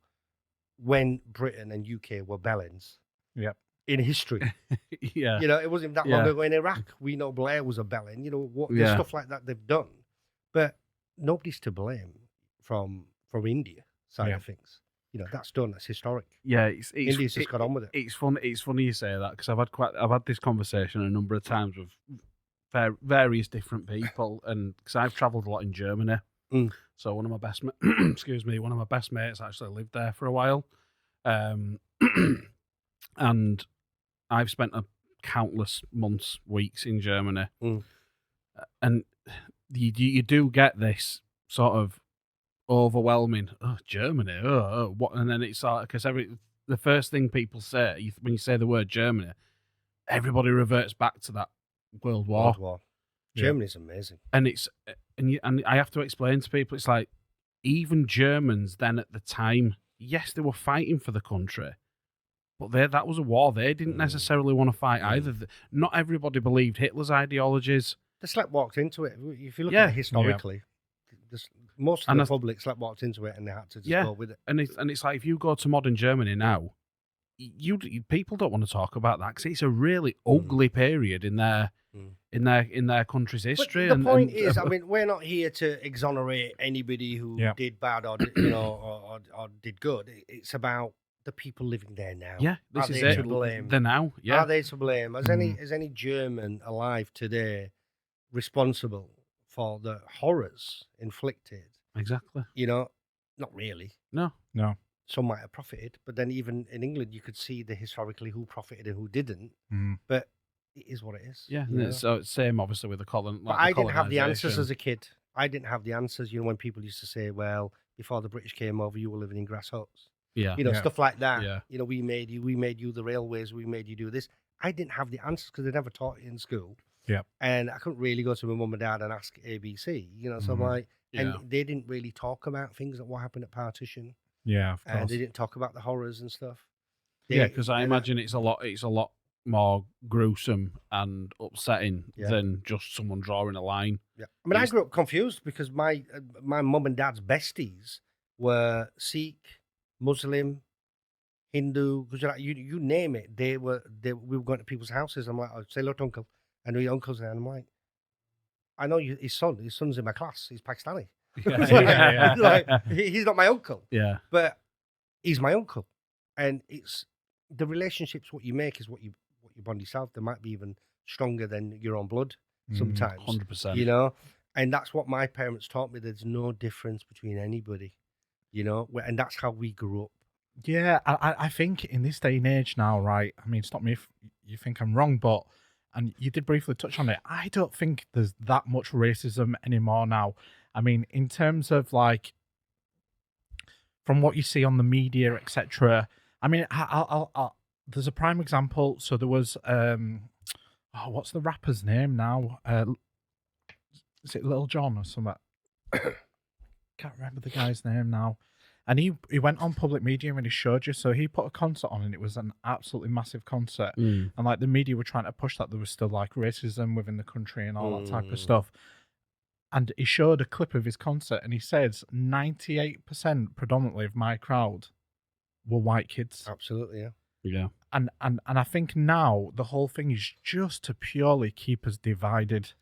[SPEAKER 2] when Britain and UK were bellends.
[SPEAKER 3] Yep.
[SPEAKER 2] In history. It wasn't that long ago in Iraq. We know Blair was a bellend. There's stuff like that they've done. But nobody's to blame from India side of things. That's done. That's historic.
[SPEAKER 1] Yeah,
[SPEAKER 2] India's just got on with it.
[SPEAKER 1] It's funny you say that because I've had this conversation a number of times with various different people, and because I've travelled a lot in Germany. So one of my best mates actually lived there for a while, and I've spent countless months, weeks in Germany, and you do get this sort of overwhelming, Germany, what? And then it's like, because the first thing people say when you say the word Germany, everybody reverts back to that World War.
[SPEAKER 2] Germany's amazing,
[SPEAKER 1] and and I have to explain to people, it's like even Germans then at the time, yes, they were fighting for the country, but that was a war they didn't necessarily want to fight either. Not everybody believed Hitler's ideologies.
[SPEAKER 2] They sleptwalked into it. If you look at it historically. Most of the public sleptwalked into it, and they had to just go with it.
[SPEAKER 1] And it's like if you go to modern Germany now, people don't want to talk about that because it's a really ugly period in their country's history.
[SPEAKER 2] But the point is, I mean, we're not here to exonerate anybody who did bad or did good. It's about the people living there now.
[SPEAKER 1] Yeah, this is it.
[SPEAKER 2] To blame?
[SPEAKER 1] They're now. Yeah,
[SPEAKER 2] are they to blame? Is any German alive today responsible for the horrors inflicted?
[SPEAKER 1] Exactly.
[SPEAKER 2] Not really.
[SPEAKER 1] No.
[SPEAKER 2] Some might have profited, but then even in England, you could see historically who profited and who didn't. But it is what it is.
[SPEAKER 1] Yeah,
[SPEAKER 2] you know?
[SPEAKER 1] so it's same obviously with the colon.
[SPEAKER 2] But I didn't have the answers as a kid. I didn't have the answers. When people used to say, "Well, before the British came over, you were living in grass huts."
[SPEAKER 1] Yeah,
[SPEAKER 2] Stuff like that.
[SPEAKER 1] Yeah.
[SPEAKER 2] We made you the railways. We made you do this. I didn't have the answers because they never taught it in school.
[SPEAKER 3] Yeah.
[SPEAKER 2] And I couldn't really go to my mum and dad and ask ABC. So I'm like, and they didn't really talk about things like what happened at partition.
[SPEAKER 3] Yeah, of course.
[SPEAKER 2] And they didn't talk about the horrors and stuff.
[SPEAKER 1] Because I imagine it's a lot more gruesome and upsetting than just someone drawing a line.
[SPEAKER 2] Yeah, I mean, I grew up confused because my mum and dad's besties were Sikh, Muslim, Hindu, Gujarati, you name it. We were going to people's houses. I'm like, say hello to uncle, and your uncle's there, and I'm like, I know his son's in my class. He's Pakistani. He's not my uncle.
[SPEAKER 1] Yeah,
[SPEAKER 2] but he's my uncle, and it's the relationships. What you make is what you bond yourself. They might be even stronger than your own blood sometimes.
[SPEAKER 1] 100%.
[SPEAKER 2] And that's what my parents taught me. There's no difference between anybody, and that's how we grew up.
[SPEAKER 3] Yeah, I think in this day and age now, right? I mean, stop me if you think I'm wrong, but and you did briefly touch on it. I don't think there's that much racism anymore now. I mean, in terms of like from what you see on the media, etc. I mean, I'll there's a prime example. So there was what's the rapper's name now? Is it Little John or something? Can't remember the guy's name now. And he went on public media and he showed you. So he put a concert on and it was an absolutely massive concert. And like the media were trying to push that there was still like racism within the country and all that type of stuff. And he showed a clip of his concert and he says 98% predominantly of my crowd were white kids.
[SPEAKER 2] Absolutely, yeah.
[SPEAKER 1] Yeah.
[SPEAKER 3] And I think now the whole thing is just to purely keep us divided.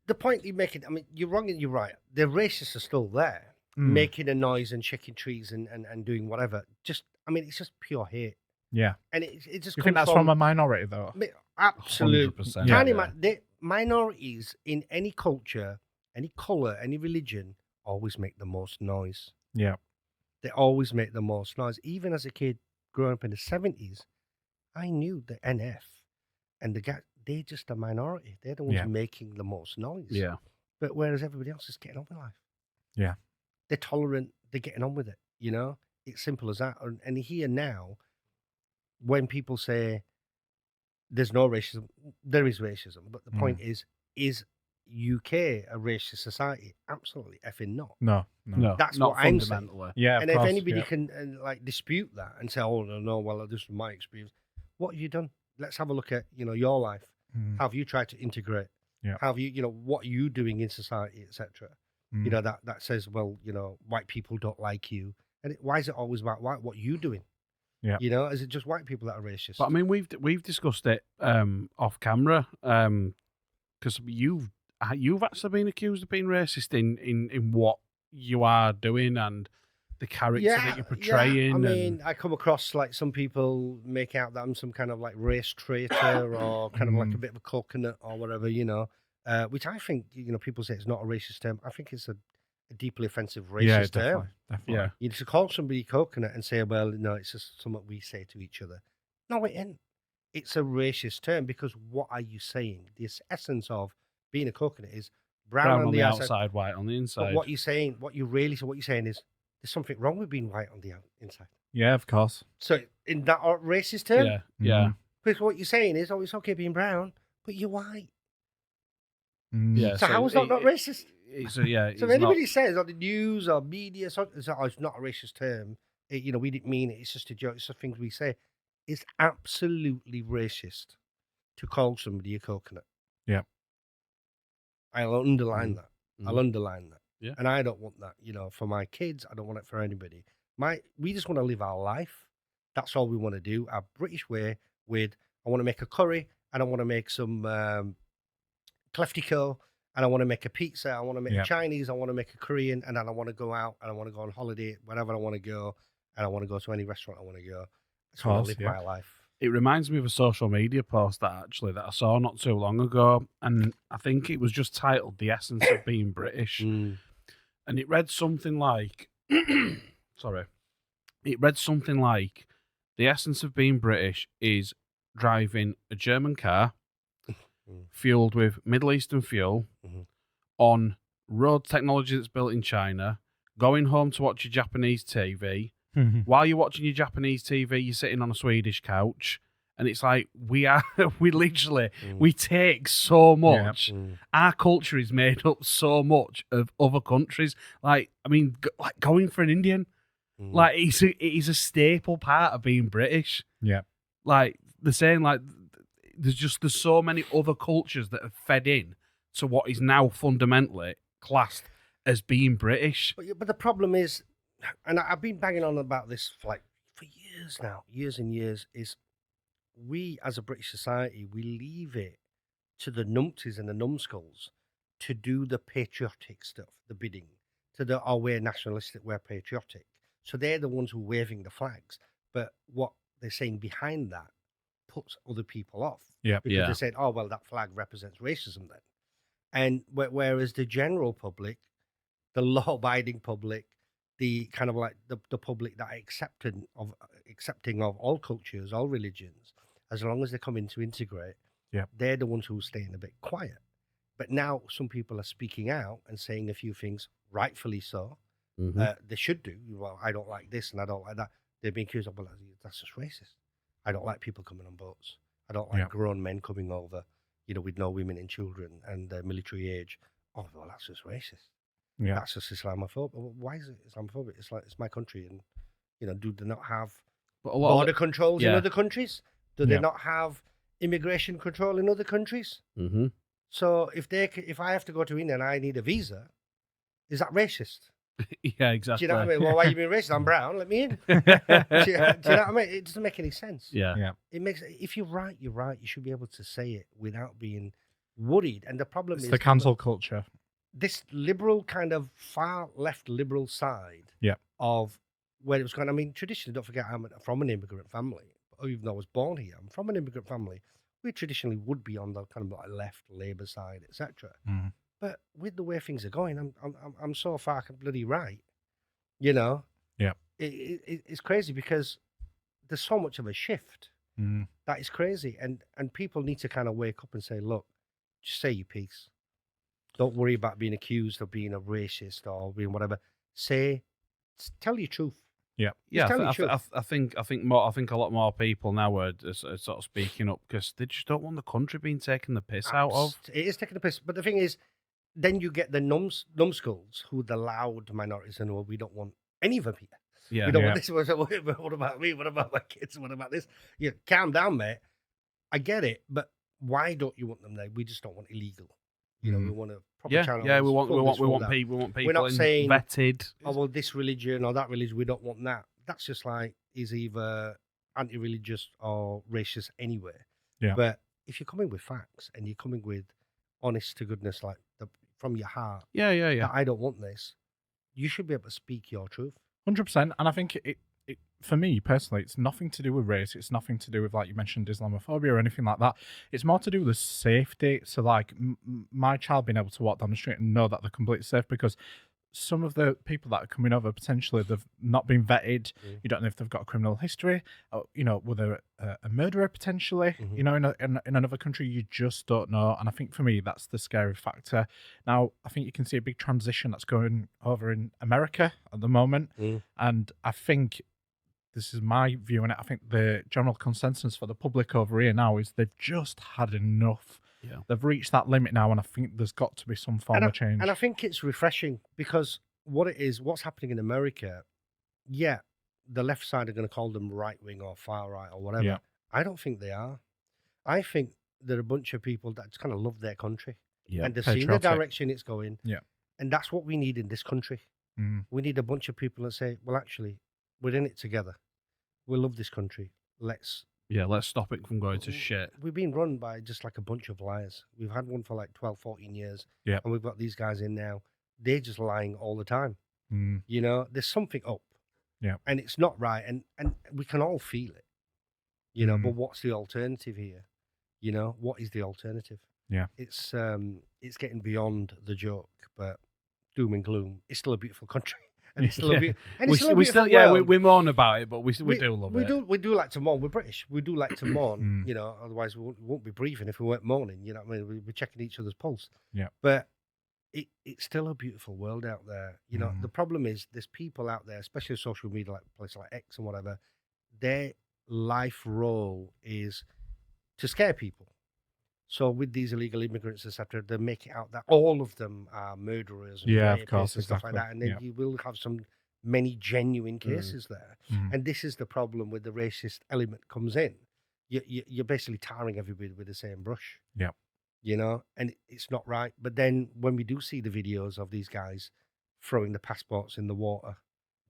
[SPEAKER 2] The point you're making, I mean, you're wrong and you're right. The racists are still there. Making a noise and shaking trees and doing whatever. It's just pure hate.
[SPEAKER 3] Yeah.
[SPEAKER 2] And it just
[SPEAKER 3] You think that's from a minority, though?
[SPEAKER 2] Absolutely.
[SPEAKER 1] 100%.
[SPEAKER 2] Tiny minorities in any culture, any colour, any religion, always make the most noise.
[SPEAKER 3] Yeah.
[SPEAKER 2] They always make the most noise. Even as a kid growing up in the 70s, I knew the NF and the guy, they're just a minority. They're the ones making the most noise.
[SPEAKER 1] Yeah.
[SPEAKER 2] But whereas everybody else is getting on with life.
[SPEAKER 3] Yeah.
[SPEAKER 2] They're tolerant. They're getting on with it. It's simple as that. And here now, when people say there's no racism, there is racism. But the point is UK a racist society? Absolutely effing not.
[SPEAKER 3] No.
[SPEAKER 2] That's
[SPEAKER 1] not
[SPEAKER 2] what I'm saying.
[SPEAKER 3] Yeah,
[SPEAKER 2] and if anybody can dispute that and say, "Oh no, well this is my experience," what have you done? Let's have a look at your life. How have you tried to integrate?
[SPEAKER 3] Yeah.
[SPEAKER 2] How have you what are you doing in society, etc. That says, well, white people don't like you. And why is it always about white? What are you doing?
[SPEAKER 3] Yeah.
[SPEAKER 2] Is it just white people that are racist?
[SPEAKER 1] But I mean, we've discussed it off camera because you've actually been accused of being racist in what you are doing and the character that you're portraying.
[SPEAKER 2] Yeah. I mean, I come across like some people make out that I'm some kind of like race traitor or kind of like a bit of a coconut or whatever, which I think, people say it's not a racist term. I think it's a deeply offensive racist term.
[SPEAKER 3] Definitely.
[SPEAKER 1] Yeah.
[SPEAKER 2] You to call somebody coconut and say, well, no, it's just something we say to each other. No, it ain't. It's a racist term because what are you saying? The essence of being a coconut is brown on the
[SPEAKER 1] outside, white on the inside.
[SPEAKER 2] But what you're saying, what you're saying is there's something wrong with being white on the inside.
[SPEAKER 3] Yeah, of course.
[SPEAKER 2] So in that racist term,
[SPEAKER 1] yeah.
[SPEAKER 2] Because what you're saying is, it's okay being brown, but you're white.
[SPEAKER 1] Yeah.
[SPEAKER 2] So how is that not racist?
[SPEAKER 1] So if
[SPEAKER 2] anybody says on the news or media, it's not a racist term. We didn't mean it. It's just a joke. It's just things we say. It's absolutely racist to call somebody a coconut.
[SPEAKER 3] Yeah.
[SPEAKER 2] I'll underline that. I'll underline that.
[SPEAKER 1] Yeah.
[SPEAKER 2] And I don't want that, for my kids. I don't want it for anybody. We just want to live our life. That's all we want to do. Our British way I want to make a curry and I want to make some Kleftico and I want to make a pizza. I want to make a Chinese. I want to make a Korean. And then I want to go out and I want to go on holiday, wherever I want to go. And I want to go to any restaurant I want to go. That's how I live my life.
[SPEAKER 1] It reminds me of a social media post that I saw not too long ago, and I think it was just titled "The Essence of Being British," and it read something like, "The essence of being British is driving a German car fueled with Middle Eastern fuel on road technology that's built in China, going home to watch your Japanese TV. While you're watching your Japanese TV, you're sitting on a Swedish couch. And it's like, we literally, we take so much. Our culture is made up so much of other countries. Like, I mean, like going for an Indian, like it is a staple part of being British.
[SPEAKER 3] Yeah.
[SPEAKER 1] Like they're saying, like, there's so many other cultures that have fed in to what is now fundamentally classed as being British.
[SPEAKER 2] But the problem is, and I've been banging on about this for years now, years and years, is we as a British society, we leave it to the numpties and the numbskulls to do the patriotic stuff, the bidding, we're nationalistic, we're patriotic. So they're the ones who are waving the flags. But what they're saying behind that puts other people off.
[SPEAKER 3] Yeah.
[SPEAKER 2] Because they said, oh, well, that flag represents racism then. And whereas the general public, the law-abiding public, the kind of like the public that are accepting of all cultures, all religions, as long as they come in to integrate, they're the ones who are staying a bit quiet. But now some people are speaking out and saying a few things, rightfully so. They should do. Well, I don't like this and I don't like that. They're being accused of, well, that's just racist. I don't like people coming on boats. I don't like grown men coming over, with no women and children and military age. Oh, well, that's just racist.
[SPEAKER 3] Yeah.
[SPEAKER 2] That's just Islamophobic. Well, why is it Islamophobic? It's like, it's my country, and do they not have border controls in other countries? Do they not have immigration control in other countries? So if I have to go to India and I need a visa, is that racist?
[SPEAKER 1] Yeah, exactly.
[SPEAKER 2] Do you know what I mean? Well, why are you being racist? I'm brown. Let me in. do you know what I mean? It doesn't make any sense.
[SPEAKER 1] Yeah.
[SPEAKER 2] It makes. If you're right, you're right. You should be able to say it without being worried. And the problem is
[SPEAKER 3] the cancel culture.
[SPEAKER 2] This liberal kind of far left liberal side of where it was going. I mean, traditionally, don't forget, I'm from an immigrant family. Even though I was born here, I'm from an immigrant family. We traditionally would be on the kind of like left Labour side, etc. But with the way things are going, I'm so far bloody right. Yeah. It's crazy because there's so much of a shift. That is crazy, and people need to kind of wake up and say, look, just say your piece. Don't worry about being accused of being a racist or being whatever. Tell your truth.
[SPEAKER 1] Yeah. I think a lot more people now are sort of speaking up because they just don't want the country being taken the piss out of.
[SPEAKER 2] It is taking the piss, but the thing is, then you get the numbskulls who are the loud minorities and we don't want any of them here.
[SPEAKER 1] Yeah,
[SPEAKER 2] we don't want this. What about me? What about my kids? What about this? Calm down, mate. I get it, but why don't you want them there? We just don't want illegal. We want a proper channel.
[SPEAKER 1] Yeah, we want people
[SPEAKER 2] We're not saying
[SPEAKER 1] vetted.
[SPEAKER 2] Oh well, this religion or that religion, we don't want that. That's just like is either anti-religious or racist anyway.
[SPEAKER 3] Yeah.
[SPEAKER 2] But if you're coming with facts and you're coming with honest to goodness, like from your heart, that I don't want this, you should be able to speak your truth.
[SPEAKER 3] 100%. And I think it for me personally, it's nothing to do with race. It's nothing to do with, like you mentioned, Islamophobia or anything like that. It's more to do with safety. So like my child being able to walk down the street and know that they're completely safe, because some of the people that are coming over, potentially they've not been vetted. You don't know if they've got a criminal history, or, were they a murderer potentially, in another country. You just don't know. And I think for me, that's the scary factor. Now, I think you can see a big transition that's going over in America at the moment. And I think, this is my view on it, I think the general consensus for the public over here now is they've just had enough.
[SPEAKER 1] Yeah.
[SPEAKER 3] They've reached that limit now, and I think there's got to be some form of change.
[SPEAKER 2] And I think it's refreshing because what's happening in America, the left side are going to call them right wing or far right or whatever.
[SPEAKER 3] Yeah.
[SPEAKER 2] I don't think they are. I think they're a bunch of people that just kind of love their country. And they're seeing the direction it's going.
[SPEAKER 3] Yeah.
[SPEAKER 2] And that's what we need in this country. We need a bunch of people that say, well, actually, we're in it together. We love this country. Let's
[SPEAKER 1] stop it from going to shit.
[SPEAKER 2] We've been run by just like a bunch of liars. We've had one for like 12, 14 years.
[SPEAKER 3] Yeah.
[SPEAKER 2] And we've got these guys in now. They're just lying all the time. There's something up.
[SPEAKER 3] Yeah.
[SPEAKER 2] And it's not right. And we can all feel it. But what's the alternative here? What is the alternative?
[SPEAKER 3] Yeah.
[SPEAKER 2] It's getting beyond the joke, but doom and gloom. It's still a beautiful country. and it's still a bit. And
[SPEAKER 1] we
[SPEAKER 2] it's still a
[SPEAKER 1] we
[SPEAKER 2] beautiful
[SPEAKER 1] still yeah
[SPEAKER 2] world.
[SPEAKER 1] we moan about it, but we do love it.
[SPEAKER 2] We do like to mourn. We're British. We do like to mourn. You know, otherwise we won't be breathing if we weren't mourning. You know what I mean? We're checking each other's pulse.
[SPEAKER 3] Yeah.
[SPEAKER 2] But it's still a beautiful world out there. You know, the problem is there's people out there, especially social media, like places like X and whatever. Their life role is to scare people. So with these illegal immigrants, etc., they make it out that all of them are murderers and
[SPEAKER 3] of course,
[SPEAKER 2] and stuff like that. And then you will have many genuine cases there. And this is the problem with the racist element comes in. You're basically tarring everybody with the same brush.
[SPEAKER 3] Yeah.
[SPEAKER 2] You know, and it's not right. But then when we do see the videos of these guys throwing the passports in the water,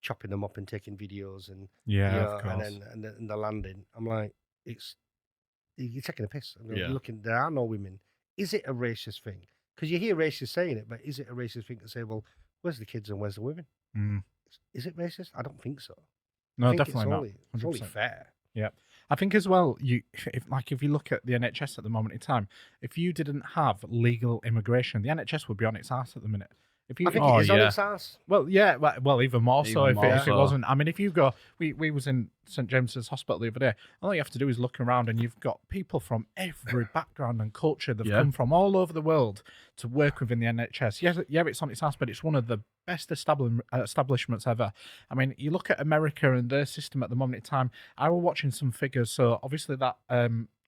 [SPEAKER 2] chopping them up and taking videos and
[SPEAKER 3] of course.
[SPEAKER 2] and then the landing, I'm like, you're taking a piss. You're looking, there are no women. Is it a racist thing? Because you hear racists saying it, but is it a racist thing to say, well, where's the kids and where's the women? Is it racist? I don't think so.
[SPEAKER 3] No, definitely not.
[SPEAKER 2] It's only fair.
[SPEAKER 3] Yeah. I think as well, if you look at the NHS at the moment in time, if you didn't have legal immigration, the NHS would be on its ass at the minute.
[SPEAKER 2] I think it is on its ass.
[SPEAKER 3] Well, yeah, well, even more so if it wasn't. I mean, if you go, we was in St James's Hospital the other day. All you have to do is look around, and you've got people from every background and culture that've come from all over the world to work within the NHS. Yeah, it's on its ass, but it's one of the best establishments ever. I mean, you look at America and their system at the moment in time. I was watching some figures. So obviously that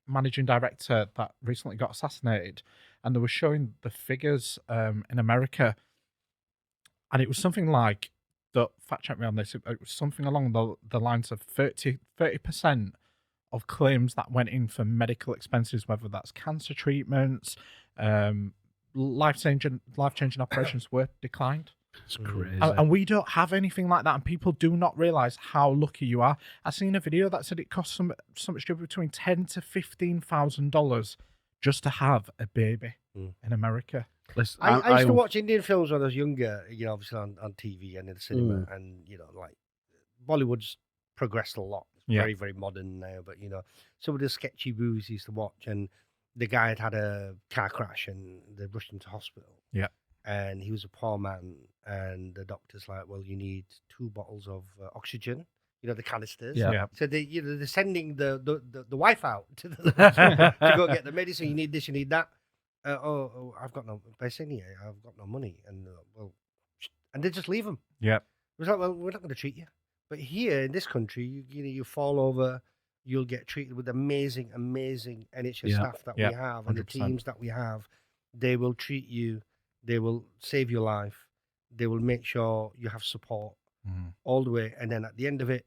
[SPEAKER 3] managing director that recently got assassinated, and they were showing the figures in America. And it was something like, fact check me on this, it was something along the lines of 30% of claims that went in for medical expenses, whether that's cancer treatments, life-changing operations were declined.
[SPEAKER 1] It's crazy.
[SPEAKER 3] And we don't have anything like that, and people do not realise how lucky you are. I seen a video that said it costs something between $10,000 to $15,000 just to have a baby in America.
[SPEAKER 2] Listen, I used to watch Indian films when I was younger, you know, obviously on TV and in the cinema, and, you know, like, Bollywood's progressed a lot. It's very, very modern now, but, you know, some of the sketchy movies I used to watch, and the guy had a car crash, and they rushed him to hospital.
[SPEAKER 3] Yeah.
[SPEAKER 2] And he was a poor man, and the doctor's like, well, you need 2 bottles of oxygen, you know, the canisters.
[SPEAKER 3] Yeah.
[SPEAKER 2] So they're sending the wife out to to go get the medicine. You need this, you need that. I've got no. Basically, I've got no money, and and they just leave them.
[SPEAKER 3] Yeah.
[SPEAKER 2] It was like, well, we're not going to treat you. But here in this country, you fall over, you'll get treated with amazing NHS staff that we have, and 100%. The teams that we have. They will treat you. They will save your life. They will make sure you have support all the way, and then at the end of it,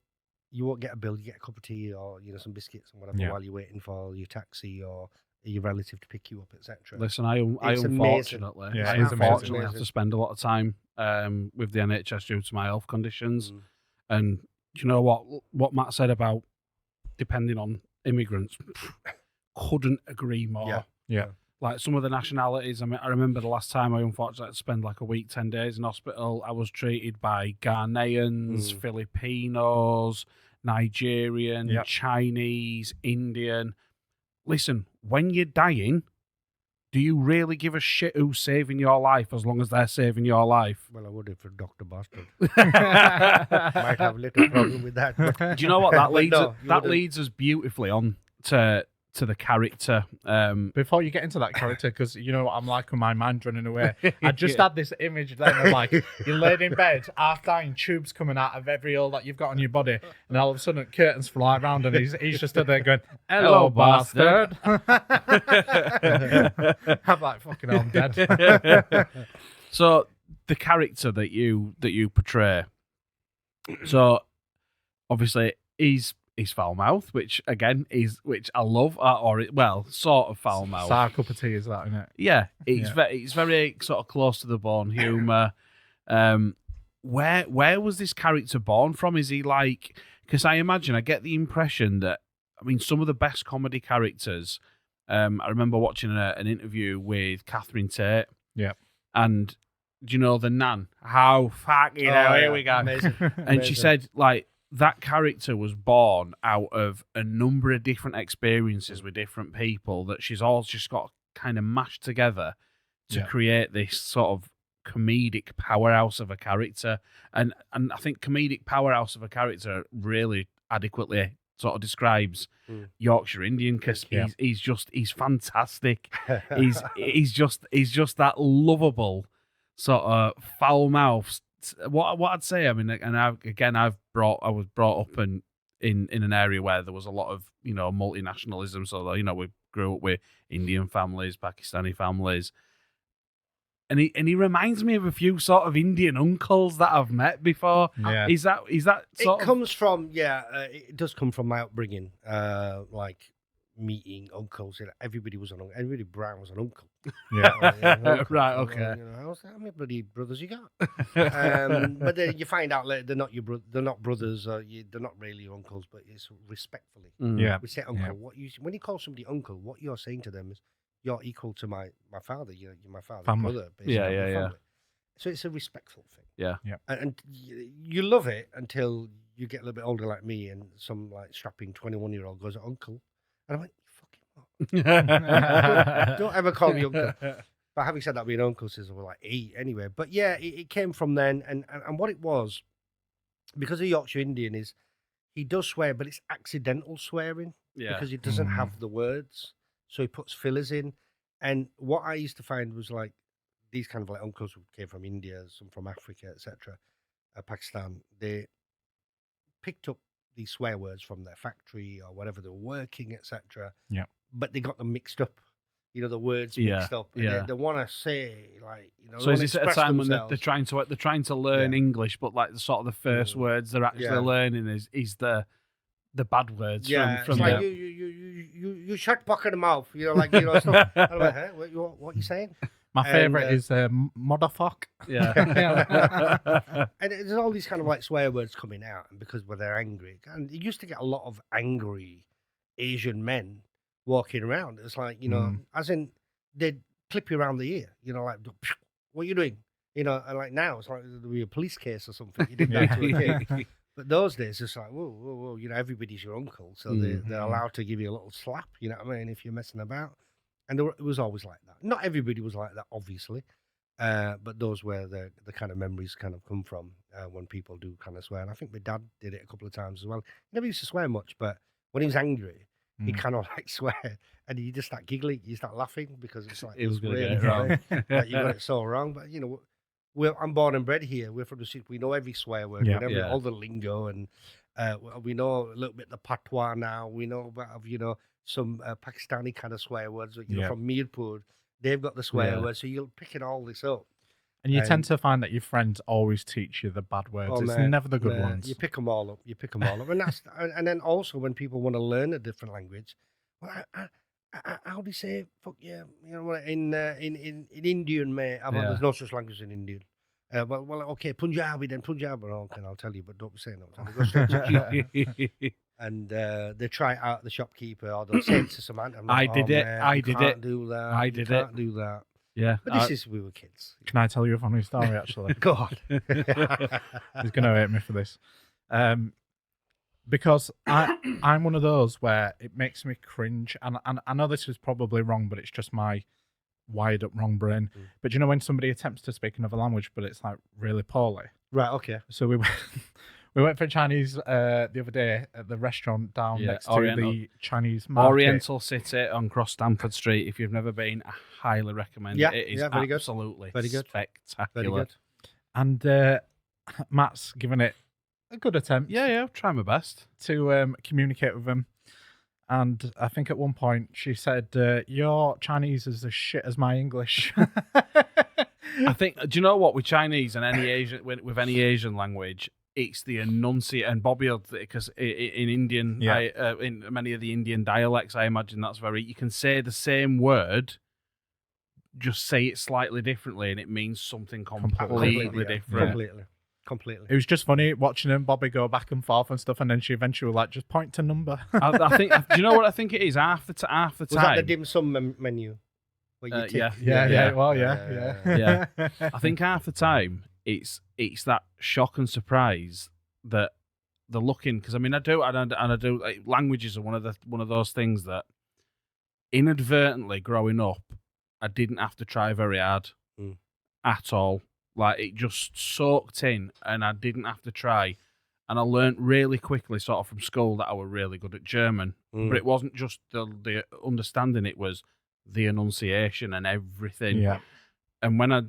[SPEAKER 2] you won't get a bill. You get a cup of tea or some biscuits and whatever while you're waiting for your taxi or your relative to pick you up, etc.
[SPEAKER 1] Listen, I unfortunately have to spend a lot of time with the NHS due to my health conditions. And do you know what Matt said about depending on immigrants? Couldn't agree more.
[SPEAKER 3] Yeah.
[SPEAKER 1] Like some of the nationalities, I mean, I remember the last time I unfortunately had to spend like a week, 10 days in hospital. I was treated by Ghanaians, Filipinos, Nigerian, Chinese, Indian. Listen, when you're dying, do you really give a shit who's saving your life as long as they're saving your life?
[SPEAKER 2] Well, I would if for Dr. Bastard. Might have a little problem with that.
[SPEAKER 1] Do you know what? That leads us beautifully on to the character.
[SPEAKER 3] Before you get into that character, because you know what I'm like with my mind running away. I just had this image then of like you're laid in bed, half dying, tubes coming out of every hole that you've got on your body, and all of a sudden curtains fly around, and he's just stood there going, "Hello, bastard." I'm like, fucking hell, I'm dead.
[SPEAKER 1] So the character that you portray, so obviously he's foul mouth, which again which I love, sort of foul mouth.
[SPEAKER 3] Sour cup of tea is that, isn't it?
[SPEAKER 1] Yeah, it's very sort of close to the bone humour. Where was this character born from? Is he like? Because I get the impression that some of the best comedy characters. I remember watching an interview with Catherine Tate.
[SPEAKER 3] Yeah,
[SPEAKER 1] and do you know the Nan? How fucking here we go.
[SPEAKER 2] Amazing.
[SPEAKER 1] And she said like. That character was born out of a number of different experiences with different people that she's all just got kind of mashed together to create this sort of comedic powerhouse of a character, and I think comedic powerhouse of a character really adequately sort of describes Yorkshire Indian, because he's fantastic. he's just that lovable sort of foul mouthed. What I'd say, I mean, and I was brought up in an area where there was a lot of multinationalism. So we grew up with Indian families, Pakistani families. And he reminds me of a few sort of Indian uncles that I've met before.
[SPEAKER 3] Yeah.
[SPEAKER 1] Is that sort
[SPEAKER 2] it comes from it does come from my upbringing, like meeting uncles. Everybody was an uncle. Everybody Brown was an uncle.
[SPEAKER 3] Yeah.
[SPEAKER 1] Right. Okay.
[SPEAKER 2] How many bloody brothers you got? But then you find out later they're not your they're not brothers. They're not really your uncles, but it's respectfully.
[SPEAKER 3] Yeah.
[SPEAKER 2] We say uncle. When you call somebody uncle, what you're saying to them is, you're equal to my father. You're my father's brother.
[SPEAKER 1] Yeah.
[SPEAKER 2] So it's a respectful thing.
[SPEAKER 1] Yeah.
[SPEAKER 2] And you love it until you get a little bit older like me, and some like strapping 21-year-old goes, uncle. And I went, you fucking what? don't ever call me uncle. But having said that, being uncle says we're like 8 anyway. But yeah, it came from then. And what it was, because of Yorkshire Indian, is he does swear, but it's accidental swearing.
[SPEAKER 1] Yeah.
[SPEAKER 2] Because he doesn't have the words. So he puts fillers in. And what I used to find was like these kind of like uncles who came from India, some from Africa, etc., Pakistan, they picked up these swear words from their factory or whatever they were working, etc.
[SPEAKER 3] Yeah.
[SPEAKER 2] But they got them mixed up. The words mixed up. And they want to say like,
[SPEAKER 1] So is this at a time when they're trying to learn English, but like the sort of the first words they're actually learning is the bad words from
[SPEAKER 2] like you shut fuck in the mouth, like stuff. I'm like, huh? What are you saying?
[SPEAKER 3] My favorite is motherfuck.
[SPEAKER 1] Yeah.
[SPEAKER 2] And there's all these kind of like swear words coming out, and because they're angry, and you used to get a lot of angry Asian men walking around. It's like as in they'd clip you around the ear, like what are you doing? And like now it's like there'll be a police case or something. You did that to a kid. But those days, it's like, whoa, everybody's your uncle. So they're allowed to give you a little slap, you know what I mean, if you're messing about. And it was always like that. Not everybody was like that, obviously. But those were the kind of memories kind of come from when people do kind of swear. And I think my dad did it a couple of times as well. He never used to swear much, but when he was angry, he kind of like swear. And you just start giggling, you start laughing because it's like,
[SPEAKER 1] it was going to
[SPEAKER 2] really
[SPEAKER 1] get it wrong.
[SPEAKER 2] Like you got it so wrong. But, I'm born and bred here. We're from the city. We know every swear word. We know all the lingo, and we know a little bit the patois now. We know about some Pakistani kind of swear words. From Mirpur, they've got the swear words. So you're picking all this up.
[SPEAKER 3] And you tend to find that your friends always teach you the bad words. It's never the good ones.
[SPEAKER 2] You pick them all up. And then also when people want to learn a different language, well, how do you say fuck yeah? In Indian, mate. There's no such language in Indian. Well, okay, Punjabi then Punjabi. Okay, I'll tell you, but don't be saying that. Go straight to and they try it out at the shopkeeper, or they'll say it to someone.
[SPEAKER 1] I did it.
[SPEAKER 2] Can't do that.
[SPEAKER 1] Yeah.
[SPEAKER 2] But we were kids.
[SPEAKER 3] Can I tell you a funny story, actually?
[SPEAKER 2] Go on.
[SPEAKER 3] He's going to hate me for this. Because I'm one of those where it makes me cringe, and I know this is probably wrong, but it's just my wired up wrong brain. But when somebody attempts to speak another language, but it's like really poorly.
[SPEAKER 2] Right. Okay.
[SPEAKER 3] So we went for Chinese the other day at the restaurant down next to the Chinese market.
[SPEAKER 1] Oriental City on Cross Stamford Street. If you've never been, I highly recommend it. It is
[SPEAKER 2] very
[SPEAKER 1] absolutely
[SPEAKER 2] very good.
[SPEAKER 1] Spectacular.
[SPEAKER 2] Very good.
[SPEAKER 3] And Matt's given it a good attempt.
[SPEAKER 1] Yeah, I'll try my best
[SPEAKER 3] to communicate with them. And I think at one point she said, your Chinese is as shit as my English.
[SPEAKER 1] I think, do you know what, with Chinese and any Asian, with any Asian language, it's the enunciate, and Bobby, because in Indian, in many of the Indian dialects, I imagine that's you can say the same word, just say it slightly differently, and it means something completely different.
[SPEAKER 2] Completely.
[SPEAKER 3] It was just funny watching him, Bobby, go back and forth and stuff, and then she eventually like just point to number.
[SPEAKER 1] I think. Do you know what I think it is? Half the time.
[SPEAKER 2] Was that the dim sum menu?
[SPEAKER 3] Yeah.
[SPEAKER 1] I think half the time it's that shock and surprise that they're looking, because I mean I do like, languages are one of those things that inadvertently growing up I didn't have to try very hard at all. Like, it just soaked in, and I didn't have to try. And I learnt really quickly, sort of from school, that I were really good at German. But it wasn't just the understanding; it was the enunciation and everything.
[SPEAKER 3] Yeah.
[SPEAKER 1] And when I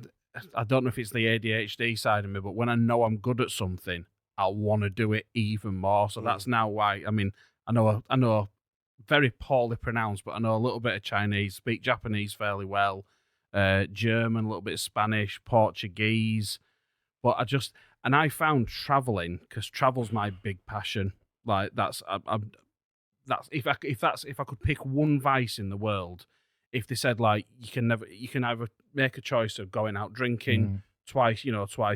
[SPEAKER 1] don't know if it's the ADHD side of me, but when I know I'm good at something, I want to do it even more. So that's now why. I mean, I know very poorly pronounced, but I know a little bit of Chinese, speak Japanese fairly well, German, a little bit of Spanish, Portuguese. But I found traveling, because travel's my big passion. Like, that's if I could pick one vice in the world, if they said, like, you can either make a choice of going out drinking twice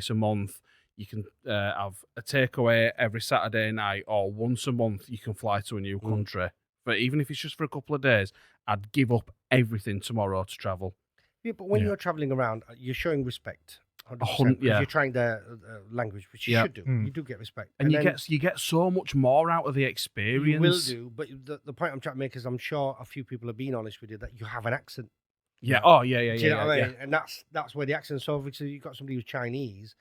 [SPEAKER 1] a month, you can have a takeaway every Saturday night, or once a month you can fly to a new country. But even if it's just for a couple of days, I'd give up everything tomorrow to travel.
[SPEAKER 2] Yeah, but when you're traveling around, you're showing respect.
[SPEAKER 1] 100%,
[SPEAKER 2] because you're trying their language, which you should do. You do get respect,
[SPEAKER 1] and you get so much more out of the experience.
[SPEAKER 2] You will do, but the point I'm trying to make is, I'm sure a few people have been honest with you that you have an accent.
[SPEAKER 1] Yeah. Oh, yeah.
[SPEAKER 2] Do you know what I mean? And that's where the accent. So if you've got somebody who's Chinese,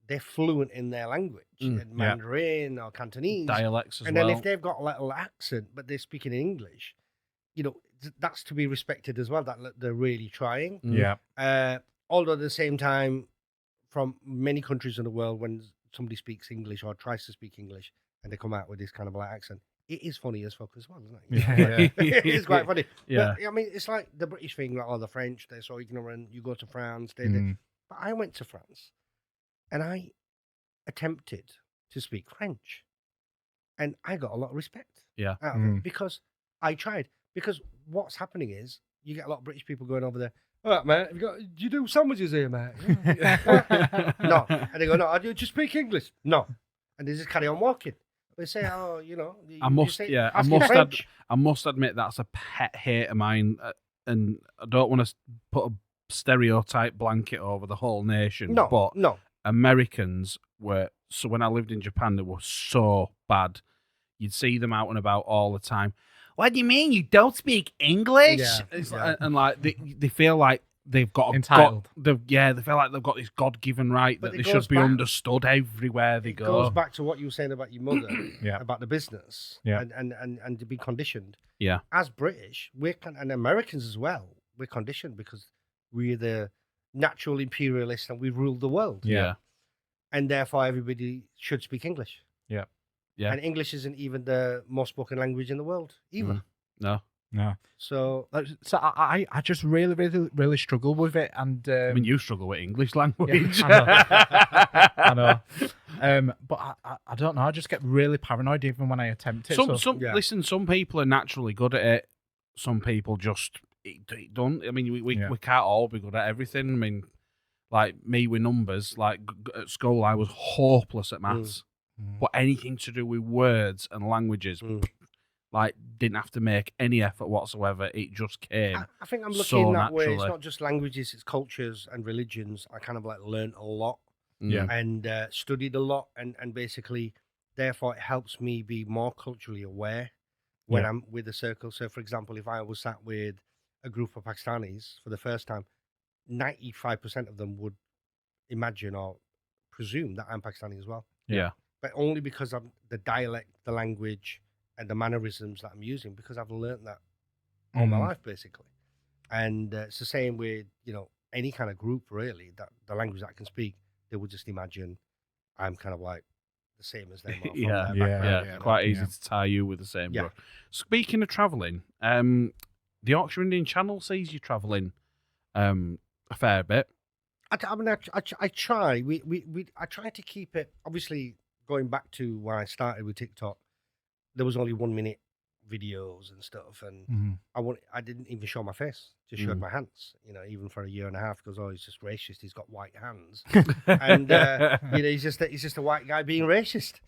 [SPEAKER 2] they're fluent in their language, in Mandarin or Cantonese,
[SPEAKER 1] dialects as
[SPEAKER 2] and
[SPEAKER 1] well.
[SPEAKER 2] then if they've got a little accent but they're speaking in English, that's to be respected as well. That they're really trying.
[SPEAKER 3] Yeah.
[SPEAKER 2] Although at the same time, from many countries in the world, when somebody speaks English or tries to speak English and they come out with this kind of like accent, it is funny as fuck as well, isn't it? It is quite funny.
[SPEAKER 1] Yeah.
[SPEAKER 2] But, I mean, it's like the British thing, like, the French, they're so ignorant. You go to France, but I went to France and I attempted to speak French, and I got a lot of respect out of it, because I tried. Because what's happening is, you get a lot of British people going over there. All right, mate. Do you do sandwiches here, mate? No. And they go, no. Do you just speak English? No. And they just carry on walking. They say, oh,
[SPEAKER 1] I must admit that's a pet hate of mine, and I don't want to put a stereotype blanket over the whole nation.
[SPEAKER 2] No.
[SPEAKER 1] Americans were, so when I lived in Japan, they were so bad. You'd see them out and about all the time. What do you mean you don't speak English? And like they feel like they've got
[SPEAKER 3] entitled.
[SPEAKER 1] They feel like they've got this God-given right that they should be understood everywhere they go.
[SPEAKER 2] It goes back to what you were saying about your mother, about the business, and to be conditioned.
[SPEAKER 1] Yeah.
[SPEAKER 2] As British, and Americans as well, we're conditioned because we're the natural imperialists and we rule the world.
[SPEAKER 1] Yeah.
[SPEAKER 2] And therefore, everybody should speak English.
[SPEAKER 3] Yeah.
[SPEAKER 1] Yeah.
[SPEAKER 2] And English isn't even the most spoken language in the world, either.
[SPEAKER 1] No.
[SPEAKER 2] So
[SPEAKER 3] I just really struggle with it, and
[SPEAKER 1] I mean, you struggle with English language.
[SPEAKER 3] I know. But I don't know. I just get really paranoid even when I attempt it.
[SPEAKER 1] Listen, some people are naturally good at it. Some people just don't. I mean, we can't all be good at everything. I mean, like me with numbers, like at school, I was hopeless at maths. But anything to do with words and languages, like, didn't have to make any effort whatsoever. It just came.
[SPEAKER 2] I think I'm looking that way. It's not just languages; it's cultures and religions. I kind of like learned a lot, and studied a lot, and basically, therefore, it helps me be more culturally aware when I'm with a circle. So, for example, if I was sat with a group of Pakistanis for the first time, 95% of them would imagine or presume that I'm Pakistani as well.
[SPEAKER 1] Yeah.
[SPEAKER 2] But only because of the dialect, the language, and the mannerisms that I'm using, because I've learned that all my life, basically. And it's the same with, any kind of group, really, that the language that I can speak, they would just imagine I'm kind of like the same as them.
[SPEAKER 1] Quite easy to tie you with the same brush. Speaking of travelling, the Yorkshire Indian channel sees you travelling a fair bit.
[SPEAKER 2] I mean, I try. I try to keep it, obviously. Going back to when I started with TikTok, there was only 1 minute videos and stuff, and I didn't even show my face, just showed my hands. Even for a year and a half, because he's just racist. He's got white hands, and he's just a white guy being racist.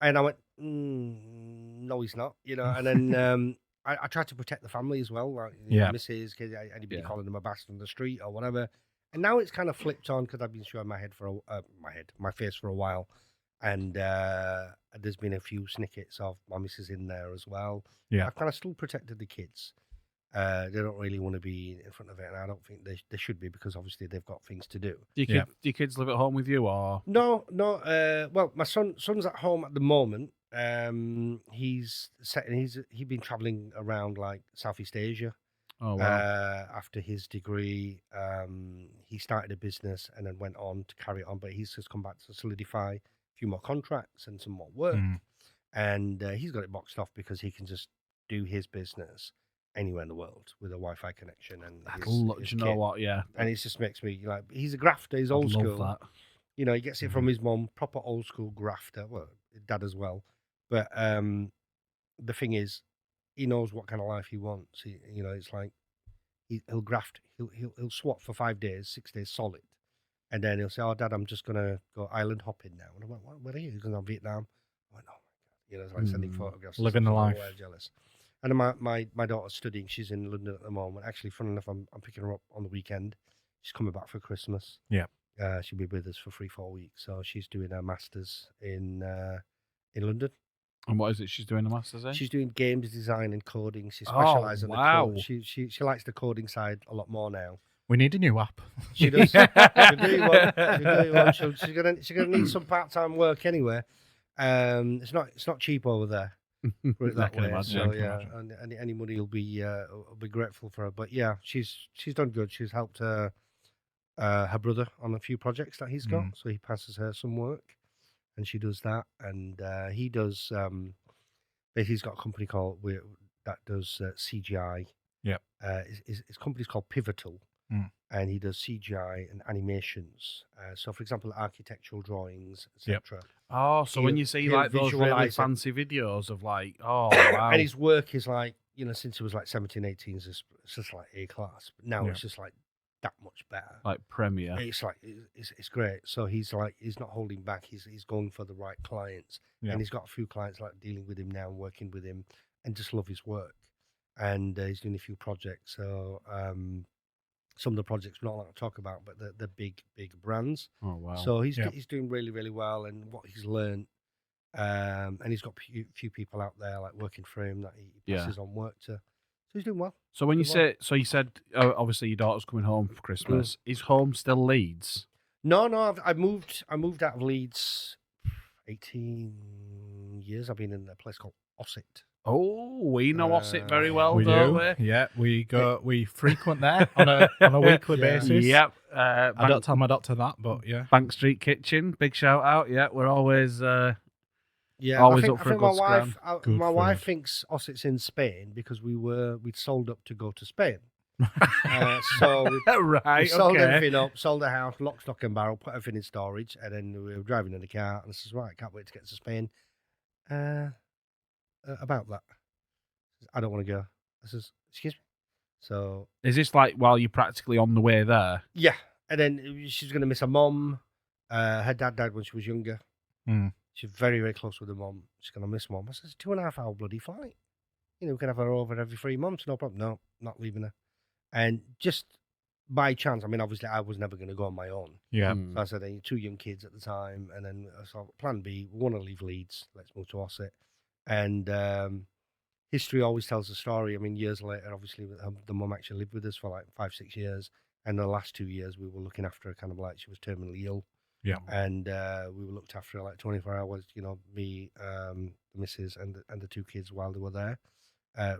[SPEAKER 2] And I went, no, he's not. And then I tried to protect the family as well, like missus, kids, anybody calling them a bastard on the street or whatever. And now it's kind of flipped on because I've been showing my face for a while. And there's been a few snippets of my missus in there as well.
[SPEAKER 3] Yeah.
[SPEAKER 2] I've kind of still protected the kids. They don't really want to be in front of it, and I don't think they should be, because obviously they've got things to do.
[SPEAKER 1] Do your kids live at home with you, or
[SPEAKER 2] No. Well, my son's at home at the moment. He's been traveling around like Southeast Asia.
[SPEAKER 1] oh wow,
[SPEAKER 2] After his degree, he started a business and then went on to carry it on. But he's just come back to solidify a few more contracts and some more work. And he's got it boxed off because he can just do his business anywhere in the world with a Wi-Fi connection. And
[SPEAKER 1] do you know what? Yeah,
[SPEAKER 2] and it just makes me like, he's a grafter. He's old school.
[SPEAKER 1] That.
[SPEAKER 2] You know, he gets it from his mum, proper old school grafter. Well, dad as well. But the thing is, he knows what kind of life he wants. You know, it's like he'll graft. He'll swap for 5 days, 6 days solid, and then he'll say, "Oh, Dad, I'm just gonna go island hopping now." And I went, "Where are you?" He's going to Vietnam. I went, "Oh my God!" You know, it's like sending photographs.
[SPEAKER 3] Living the life.
[SPEAKER 2] Jealous. And then my daughter's studying. She's in London at the moment. Actually, fun enough, I'm picking her up on the weekend. She's coming back for Christmas.
[SPEAKER 3] Yeah.
[SPEAKER 2] She'll be with us for 3-4 weeks. So she's doing her masters in London.
[SPEAKER 1] And what is it she's doing a master's in?
[SPEAKER 2] She's doing games design and coding. She specialises in the code. She likes the coding side a lot more now.
[SPEAKER 3] We need a new app.
[SPEAKER 2] She does. She'll do you one. She's gonna need some part-time work anyway. It's not cheap over there. Put it that way.
[SPEAKER 1] Imagine,
[SPEAKER 2] so yeah, and any money will be grateful for her. But yeah, she's done good. She's helped her brother on a few projects that he's got. So he passes her some work, and she does that. And he does. He's got a company that does CGI.
[SPEAKER 3] Yeah.
[SPEAKER 2] His company's called Pivotal. And he does CGI and animations. So, for example, architectural drawings, etc.
[SPEAKER 1] Oh, so when you see like those really fancy videos of like, oh, wow.
[SPEAKER 2] And his work is like, you know, since he was like 17, 18, it's just like A class. But now it's just like that much better.
[SPEAKER 1] Like Premiere.
[SPEAKER 2] It's like, it's great. So he's not holding back. He's going for the right clients. And he's got a few clients like dealing with him now, working with him, and just love his work. And he's doing a few projects. So, some of the projects we're not allowed to talk about, but the big brands.
[SPEAKER 1] Oh wow!
[SPEAKER 2] So he's doing really, really well, and what he's learned, and he's got a few people out there like working for him that he passes on work to. So he's doing well.
[SPEAKER 1] So when you said obviously your daughter's coming home for Christmas. Is home still Leeds?
[SPEAKER 2] No. I moved out of Leeds 18 years. I've been in a place called Ossett.
[SPEAKER 1] Oh, we know Ossett very well,
[SPEAKER 3] we
[SPEAKER 1] don't
[SPEAKER 3] do.
[SPEAKER 1] we?
[SPEAKER 3] Yeah, we frequent there on a weekly basis.
[SPEAKER 1] Yep.
[SPEAKER 3] I don't tell my doctor that, but yeah.
[SPEAKER 1] Bank Street Kitchen, big shout out. Yeah, we're always
[SPEAKER 2] always
[SPEAKER 1] up for a good scram.
[SPEAKER 2] My wife thinks Ossett's in Spain because we'd sold up to go to Spain. So we sold everything up, sold the house, lock, stock and barrel, put everything in storage, and then we were driving in the car, and I says, right, can't wait to get to Spain. About that, I don't want to go. I says, excuse me. So
[SPEAKER 1] is this like while you're practically on the way there?
[SPEAKER 2] Yeah, and then she's going to miss her mum. Her dad died when she was younger. She's very, very close with her mum. She's going to miss mum. I says, 2.5 hour bloody flight. You know, we can have her over every 3 months, no problem. No, not leaving her. And just by chance, I mean, obviously, I was never going to go on my own.
[SPEAKER 3] Yeah.
[SPEAKER 2] So I said, 2 young kids at the time, and then I saw plan B. We want to leave Leeds. Let's move to Ossett. And history always tells a story. I mean, years later, obviously, the mum actually lived with us for like 5-6 years. And the last 2 years, we were looking after her kind of like she was terminally ill.
[SPEAKER 3] Yeah.
[SPEAKER 2] And we were looked after her like 24 hours, you know, me, the missus, and the 2 kids while they were there.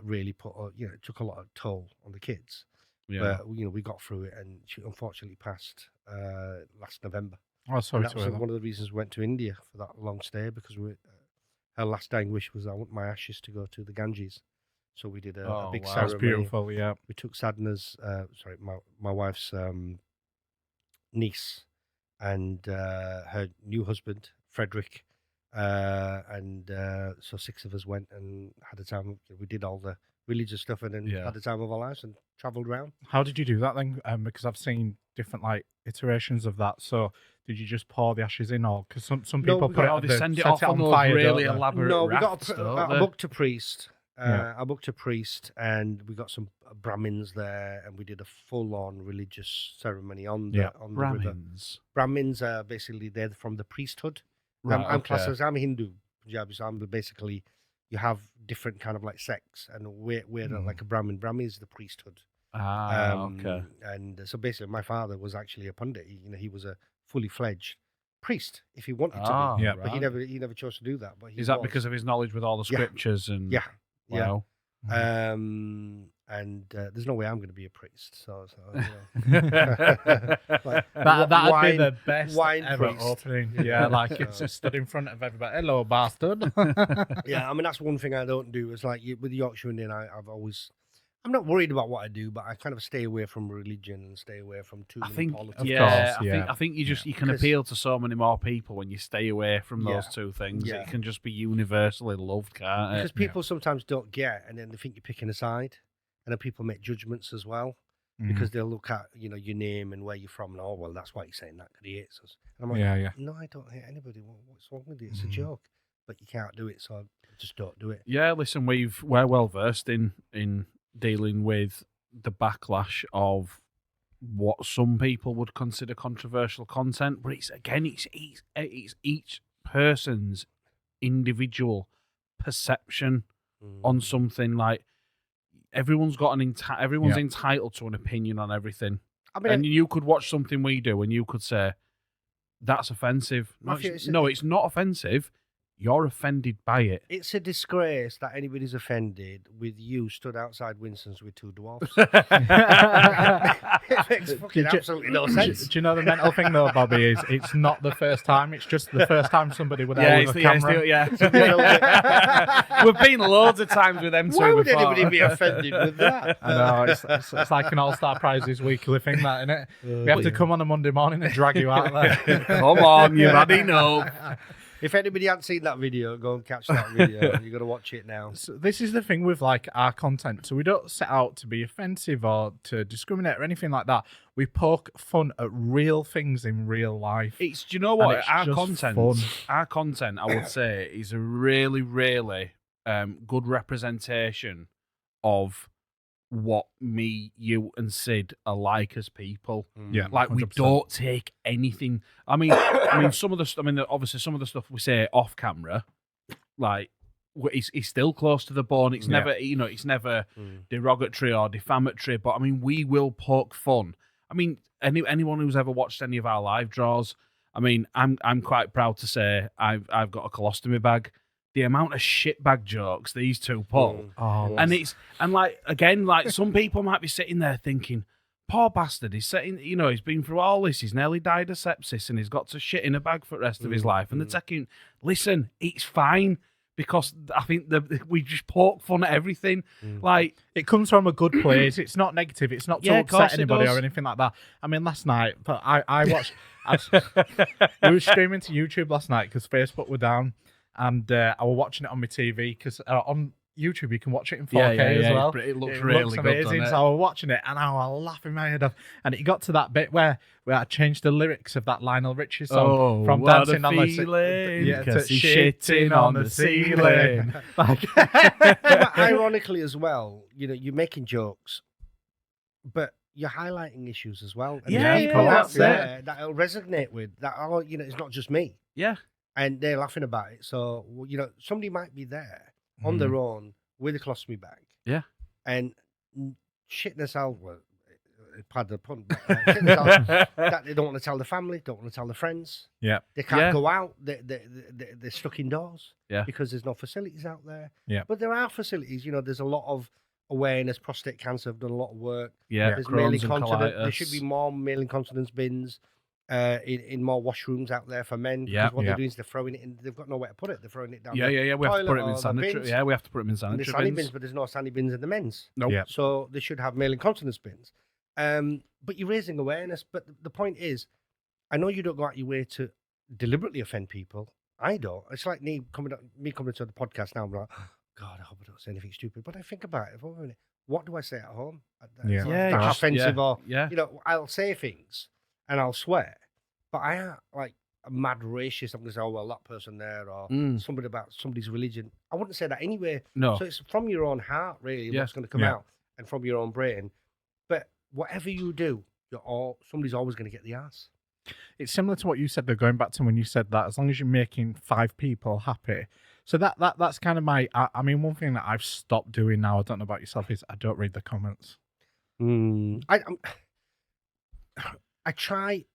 [SPEAKER 2] Really it took a lot of toll on the kids.
[SPEAKER 1] Yeah.
[SPEAKER 2] But, you know, we got through it, and she unfortunately passed last November.
[SPEAKER 3] Oh, sorry
[SPEAKER 2] to hear that. One of the reasons we went to India for that long stay, because her last dying wish was I want my ashes to go to the Ganges. So we did a big ceremony.
[SPEAKER 3] That's beautiful, yeah.
[SPEAKER 2] We took Sadhana's, my wife's niece and her new husband, Frederick. So 6 of us went and had a time. We did all the religious stuff and then had the time of our lives and travelled around.
[SPEAKER 3] How did you do that then? Because I've seen different like iterations of that. So did you just pour the ashes in, or because some people put it,
[SPEAKER 1] they send it off on fire, really elaborate.
[SPEAKER 2] No, we got
[SPEAKER 1] I
[SPEAKER 2] booked a priest. I booked a priest, and we got some Brahmins there, and we did a full-on religious ceremony on the river. Brahmins are basically they're from the priesthood.
[SPEAKER 1] Right,
[SPEAKER 2] I'm classed as I'm a Hindu, Punjabi, so I'm basically, you have different kind of like sects, and we're like a Brahmin. Brahmin is the priesthood.
[SPEAKER 1] Okay.
[SPEAKER 2] And so basically, my father was actually a pundit. He was a fully fledged priest if he wanted to be.
[SPEAKER 3] Yeah.
[SPEAKER 2] But he never chose to do that. But
[SPEAKER 1] is that because of his knowledge with all the scriptures and wow.
[SPEAKER 2] And there's no way I'm going to be a priest. So
[SPEAKER 3] that'd be the best ever
[SPEAKER 2] priest.
[SPEAKER 3] opening. Yeah, like it's stood in front of everybody. Hello, bastard.
[SPEAKER 2] Yeah, I mean that's one thing I don't do. It's like with the Yorkshire Indian, I'm not worried about what I do, but I kind of stay away from religion and stay away from too many politics.
[SPEAKER 1] I think you can appeal to so many more people when you stay away from those two things.
[SPEAKER 2] Yeah.
[SPEAKER 1] It can just be universally loved, can't it?
[SPEAKER 2] Because people sometimes don't get, and then they think you're picking a side, and then people make judgments as well because they'll look at your name and where you're from, and well, that's why he's saying that because he hates us. And I'm like, no, I don't hate anybody. What's wrong with you? It's a joke, but you can't do it, so I just don't do it.
[SPEAKER 1] Yeah, listen, we're well versed in dealing with the backlash of what some people would consider controversial content, but it's each person's individual perception on something. Like everyone's got everyone's entitled to an opinion on everything. I mean, and you could watch something we do, and you could say that's offensive. No, it's not offensive. You're offended by it.
[SPEAKER 2] It's a disgrace that anybody's offended with you stood outside Winston's with two dwarfs. It makes fucking absolutely no sense.
[SPEAKER 3] Do you know the mental thing though, Bobby, is it's not the first time, it's just the first time somebody would have a camera.
[SPEAKER 1] We've been loads of times with them two
[SPEAKER 2] Why would
[SPEAKER 1] before.
[SPEAKER 2] anybody be offended with that?
[SPEAKER 3] I know, it's like an All-Star Prizes weekly thing, that, isn't it? We have to come on a Monday morning and drag you out there.
[SPEAKER 1] Come on, you've had enough.
[SPEAKER 2] If anybody hadn't seen that video, go and catch that video. You've got to watch it now.
[SPEAKER 3] So this is the thing with like our content. So we don't set out to be offensive or to discriminate or anything like that. We poke fun at real things in real life.
[SPEAKER 1] Do you know what? Our content, I would say, is a really, really good representation of what me, you, and Sid are like as people.
[SPEAKER 3] Yeah,
[SPEAKER 1] like 100%. We don't take anything. I mean, some of the. Obviously, some of the stuff we say off camera, like, it's still close to the bone. It's never, it's never derogatory or defamatory. But I mean, we will poke fun. I mean, anyone who's ever watched any of our live draws, I mean, I'm quite proud to say I've got a colostomy bag. The amount of shitbag jokes these two pull, and like some people might be sitting there thinking, "Poor bastard, he's he's been through all this. He's nearly died of sepsis, and he's got to shit in a bag for the rest of his life." And they're taking, listen, it's fine because I think we just poke fun at everything. Like
[SPEAKER 3] it comes from a good place. It's not negative. It's not to upset anybody or anything like that. I mean, last night, but I watched. We were streaming to YouTube last night because Facebook were down. And I was watching it on my TV because on YouTube you can watch it in 4K as well.
[SPEAKER 1] It looks really
[SPEAKER 3] amazing.
[SPEAKER 1] Good.
[SPEAKER 3] So I was watching it and I was laughing my head off. And it got to that bit where I changed the lyrics of that Lionel Richie song from dancing on the ceiling to shitting on the ceiling.
[SPEAKER 2] But ironically as well, you're making jokes, but you're highlighting issues as well. And people out there that'll resonate with that. It's not just me.
[SPEAKER 1] Yeah.
[SPEAKER 2] And they're laughing about it. So, somebody might be there on their own with a colostomy bag.
[SPEAKER 1] Yeah.
[SPEAKER 2] And shitting themselves, pardon the pun, shitting themselves that they don't want to tell the family, don't want to tell the friends.
[SPEAKER 3] Yeah.
[SPEAKER 2] They can't go out. They're stuck indoors.
[SPEAKER 1] Yeah.
[SPEAKER 2] Because there's no facilities out there.
[SPEAKER 3] Yeah.
[SPEAKER 2] But there are facilities. There's a lot of awareness. Prostate cancer have done a lot of work.
[SPEAKER 1] Yeah.
[SPEAKER 2] There's male incontinence. There should be more male incontinence bins. In more washrooms out there for men. Because what they're doing is they're throwing it in. They've got nowhere to put it. They're throwing it down.
[SPEAKER 1] We have to put it in sanitary. Yeah, we have to put them in sanitary
[SPEAKER 2] sandy bins, but there's no sandy bins in the men's.
[SPEAKER 1] Nope.
[SPEAKER 3] Yeah.
[SPEAKER 2] So they should have male incontinence bins. But you're raising awareness. But the point is, I know you don't go out your way to deliberately offend people. I don't. It's like me coming to the podcast now. I'm like, oh, God, I hope I don't say anything stupid. But I think about it. What do I say at home? That's offensive or I'll say things and I'll swear. But I am like a mad racist. I'm going to say, oh, well, that person there or somebody about somebody's religion. I wouldn't say that anyway.
[SPEAKER 1] No.
[SPEAKER 2] So it's from your own heart, really, what's going to come out and from your own brain. But whatever you do, somebody's always going to get the ass.
[SPEAKER 3] It's similar to what you said, though, going back to when you said that, as long as you're making 5 people happy. So that's kind of my. I mean, one thing that I've stopped doing now. I don't know about yourself. Is I don't read the comments.
[SPEAKER 2] I try.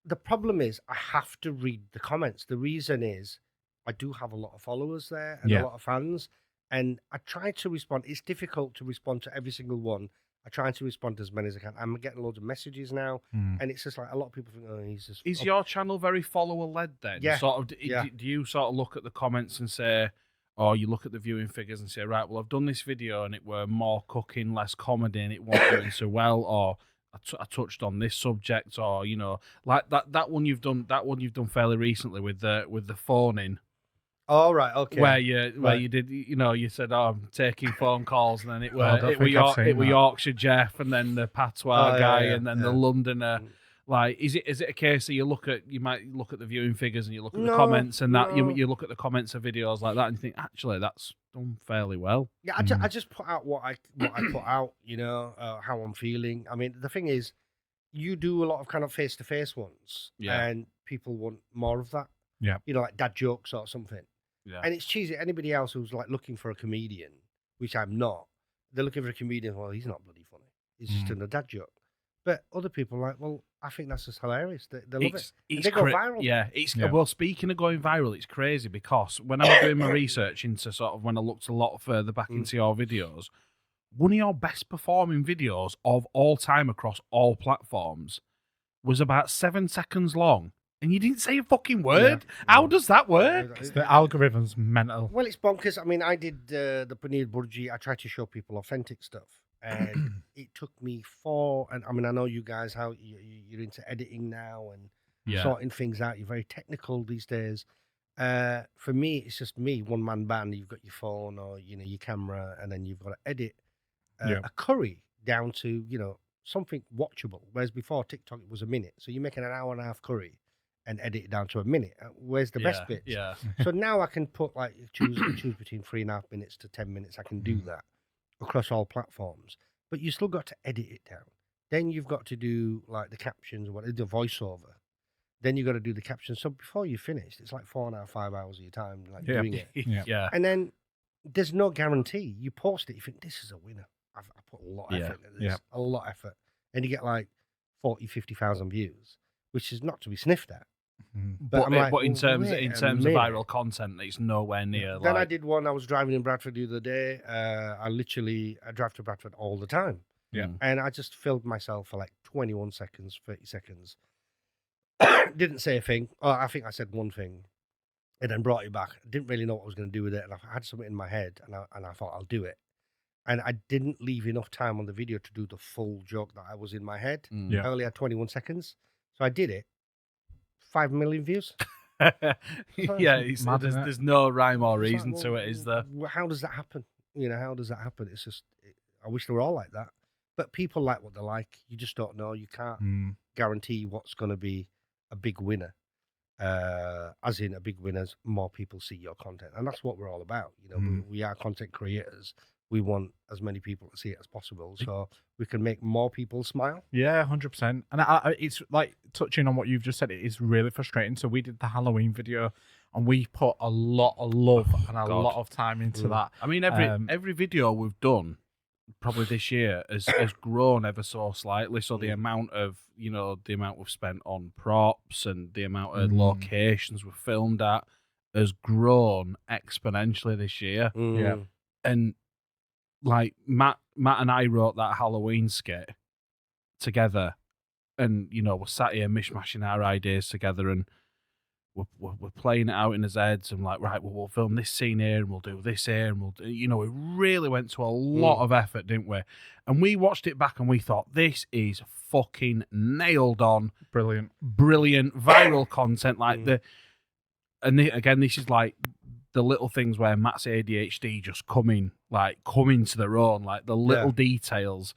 [SPEAKER 2] The problem is I have to read the comments. The reason is I do have a lot of followers there and a lot of fans, and I try to respond. It's difficult to respond to every single one. I try to respond to as many as I can. I'm getting loads of messages now, and it's just like a lot of people think, "Oh, he's just."
[SPEAKER 1] Is your channel very follower led then?
[SPEAKER 2] Yeah.
[SPEAKER 1] Sort of. Do you sort of look at the comments and say, or you look at the viewing figures and say, right, well, I've done this video and it were more cooking, less comedy, and it wasn't doing so well, or I touched on this subject, or like that one you've done fairly recently with the phoning.
[SPEAKER 2] Oh, right, okay.
[SPEAKER 1] Where you did, you said, "Oh, I'm taking phone calls," and then it were Yorkshire Jeff, and then the patois guy, and then the Londoner. Like, is it a case that you might look at the viewing figures and you look at the comments and that you look at the comments of videos like that and you think, actually, that's done fairly well.
[SPEAKER 2] Yeah, I just put out what I put out, how I'm feeling. I mean, the thing is, you do a lot of kind of face-to-face ones, and people want more of that.
[SPEAKER 3] Yeah.
[SPEAKER 2] Like dad jokes or something.
[SPEAKER 1] Yeah.
[SPEAKER 2] And it's cheesy. Anybody else who's like looking for a comedian, which I'm not, they're looking for a comedian. Well, he's not bloody funny. He's just doing a dad joke. But other people are like, well, I think that's just hilarious. They love it. They go viral.
[SPEAKER 1] Yeah, well, speaking of going viral, it's crazy because when I was doing my research into sort of when I looked a lot further back into your videos, one of your best performing videos of all time across all platforms was about 7 seconds long. And you didn't say a fucking word. Yeah. How does that work?
[SPEAKER 3] The algorithm's mental.
[SPEAKER 2] Well, it's bonkers. I mean, I did the Paneer Burji. I tried to show people authentic stuff. And it took me and I mean, I know you guys, how you're into editing now and sorting things out. You're very technical these days. For me, it's just me, one-man band. You've got your phone or, your camera, and then you've got to edit a curry down to, something watchable. Whereas before TikTok, it was a minute. So you're making an hour and a half curry and edit it down to a minute. Where's the best bits?
[SPEAKER 1] Yeah.
[SPEAKER 2] So now I can put choose between 3.5 minutes to 10 minutes. I can do that across all platforms, but you still got to edit it down. Then you've got to do like the captions or the voiceover. Then you got to do the captions. So before you finish, it's like 4.5, 5 hours of your time doing it.
[SPEAKER 1] Yeah.
[SPEAKER 2] And then there's no guarantee. You post it, you think this is a winner. I put a lot of effort into this, a lot of effort, and you get like 40, 50,000 views, which is not to be sniffed at.
[SPEAKER 1] But in terms of viral content, it's nowhere near.
[SPEAKER 2] Then I did one. I was driving in Bradford the other day. I drive to Bradford all the time.
[SPEAKER 3] Yeah,
[SPEAKER 2] and I just filmed myself for like 21 seconds, 30 seconds. Didn't say a thing. Oh, I think I said one thing, and then brought it back. Didn't really know what I was going to do with it, and I had something in my head, and I thought I'll do it. And I didn't leave enough time on the video to do the full joke that I was in my head. I only had 21 seconds, so I did it. 5 million views.
[SPEAKER 1] There's no rhyme or reason to it, is there?
[SPEAKER 2] How does that happen? How does that happen? It's just, I wish they were all like that. But people like what they like. You just don't know. You can't guarantee what's going to be a big winner. As in a big winner's more people see your content. And that's what we're all about. We are content creators. We want as many people to see it as possible, so we can make more people smile.
[SPEAKER 3] Yeah, 100%. And it's like touching on what you've just said. It is really frustrating. So we did the Halloween video, and we put a lot of love and a lot of time into that.
[SPEAKER 1] I mean, every video we've done, probably this year, has grown ever so slightly. So the amount we've spent on props and the amount of locations we've filmed at has grown exponentially this year.
[SPEAKER 3] Yeah,
[SPEAKER 1] and like Matt and I wrote that Halloween skit together, and we're sat here mishmashing our ideas together, and we're playing it out in his heads. And like, right, well, we'll film this scene here, and we'll do this here, and we'll do, we really went to a lot of effort, didn't we? And we watched it back, and we thought, this is fucking nailed on,
[SPEAKER 3] brilliant
[SPEAKER 1] viral content. Like again, this is like the little things where Matt's ADHD just coming to their own, like the little details.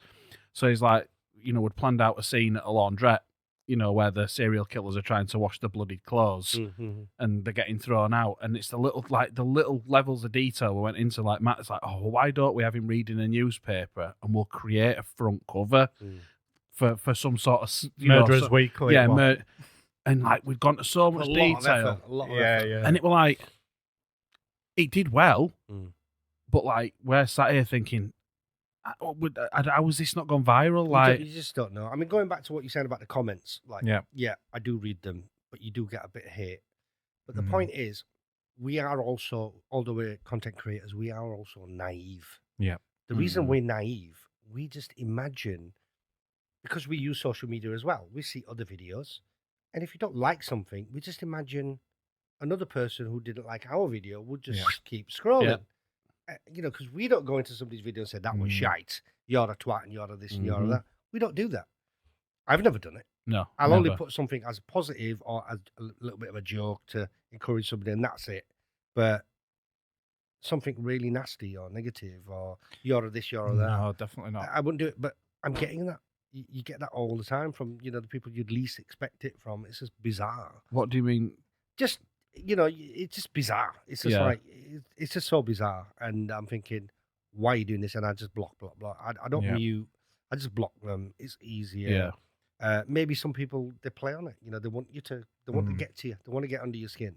[SPEAKER 1] So he's like, we'd planned out a scene at a laundrette, where the serial killers are trying to wash the bloodied clothes and they're getting thrown out. And it's the little levels of detail we went into. Like Matt's like, oh, well, why don't we have him reading a newspaper and we'll create a front cover for some sort of
[SPEAKER 3] Murderers Weekly.
[SPEAKER 1] Yeah, and like we've gone to so much detail.
[SPEAKER 2] A lot of effort.
[SPEAKER 1] And it were like, it did well, but like we're sat here thinking, how has this not gone viral? Like,
[SPEAKER 2] you just don't know. I mean, going back to what you're saying about the comments, like, yeah, I do read them, but you do get a bit of hate. But the point is, we are also, although we're content creators, we are also naive.
[SPEAKER 3] Yeah.
[SPEAKER 2] The reason we're naive, we just imagine, because we use social media as well, we see other videos, and if you don't like something, we just imagine another person who didn't like our video would just keep scrolling. You know, because we don't go into somebody's video and say, that was shite, you're a twat, and you're a this, and you're a that. We don't do that. I've never done it.
[SPEAKER 1] No.
[SPEAKER 2] I'll only put something as positive or as a little bit of a joke to encourage somebody, and that's it. But something really nasty or negative or you're a this, you're a that.
[SPEAKER 3] No, definitely not.
[SPEAKER 2] I wouldn't do it, but I'm getting that. You get that all the time from, you know, the people you'd least expect it from. It's just bizarre.
[SPEAKER 1] What do you mean?
[SPEAKER 2] Just, you know, it's just bizarre. It's just like, it's just so bizarre. And I'm thinking, why are you doing this? And I just block. I don't mute. I just block them. It's easier. Maybe some people, they play on it. You know, they want you to, they want to get to you. They want to get under your skin.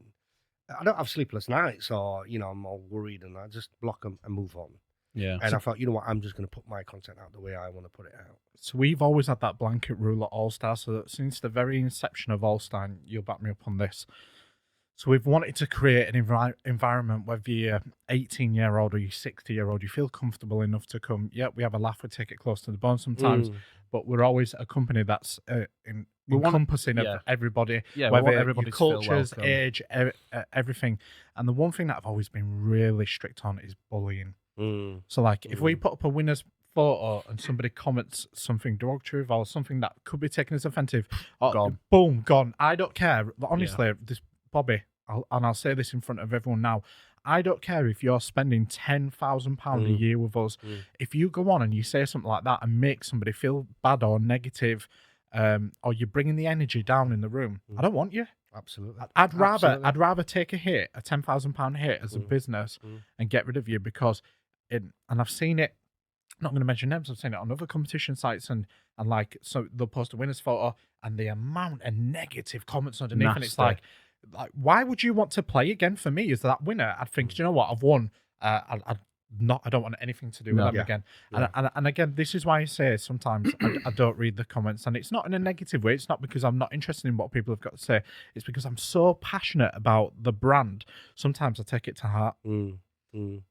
[SPEAKER 2] I don't have sleepless nights or, you know, I'm all worried and I just block them and move on.
[SPEAKER 1] Yeah.
[SPEAKER 2] And I thought, you know what, I'm just going to put my content out the way I want to put it out.
[SPEAKER 3] So we've always had that blanket rule at All Star. So that since the very inception of All Star, you'll back me up on this. So we've wanted to create an environment, whether you're 18-year-old or you're 60-year-old, you feel comfortable enough to come. Yeah, we have a laugh, we take it close to the bone sometimes, but we're always a company that's encompassing of everybody, whether everybody's cultures, age, everything. And the one thing that I've always been really strict on is bullying. So like if we put up a winner's photo and somebody comments something derogatory or something that could be taken as offensive,
[SPEAKER 1] gone.
[SPEAKER 3] Boom, gone. I don't care. Honestly, this Bobby, I'll say this in front of everyone now. I don't care if you're spending £10,000 a year with us. If you go on and you say something like that and make somebody feel bad or negative, or you're bringing the energy down in the room, I don't want you.
[SPEAKER 2] Absolutely.
[SPEAKER 3] I'd rather take a hit, a £10,000 hit as a business, and get rid of you because, and I've seen it. I'm not going to mention names. I've seen it on other competition sites, and like, so they'll post a winner's photo, and the amount of negative comments underneath, and it's like, why would you want to play again for me as that winner? I'd think, do you know what? I've won. I don't want anything to do with them again. And again, this is why I say sometimes I don't read the comments, and it's not in a negative way. It's not because I'm not interested in what people have got to say. It's because I'm so passionate about the brand. Sometimes I take it to heart, and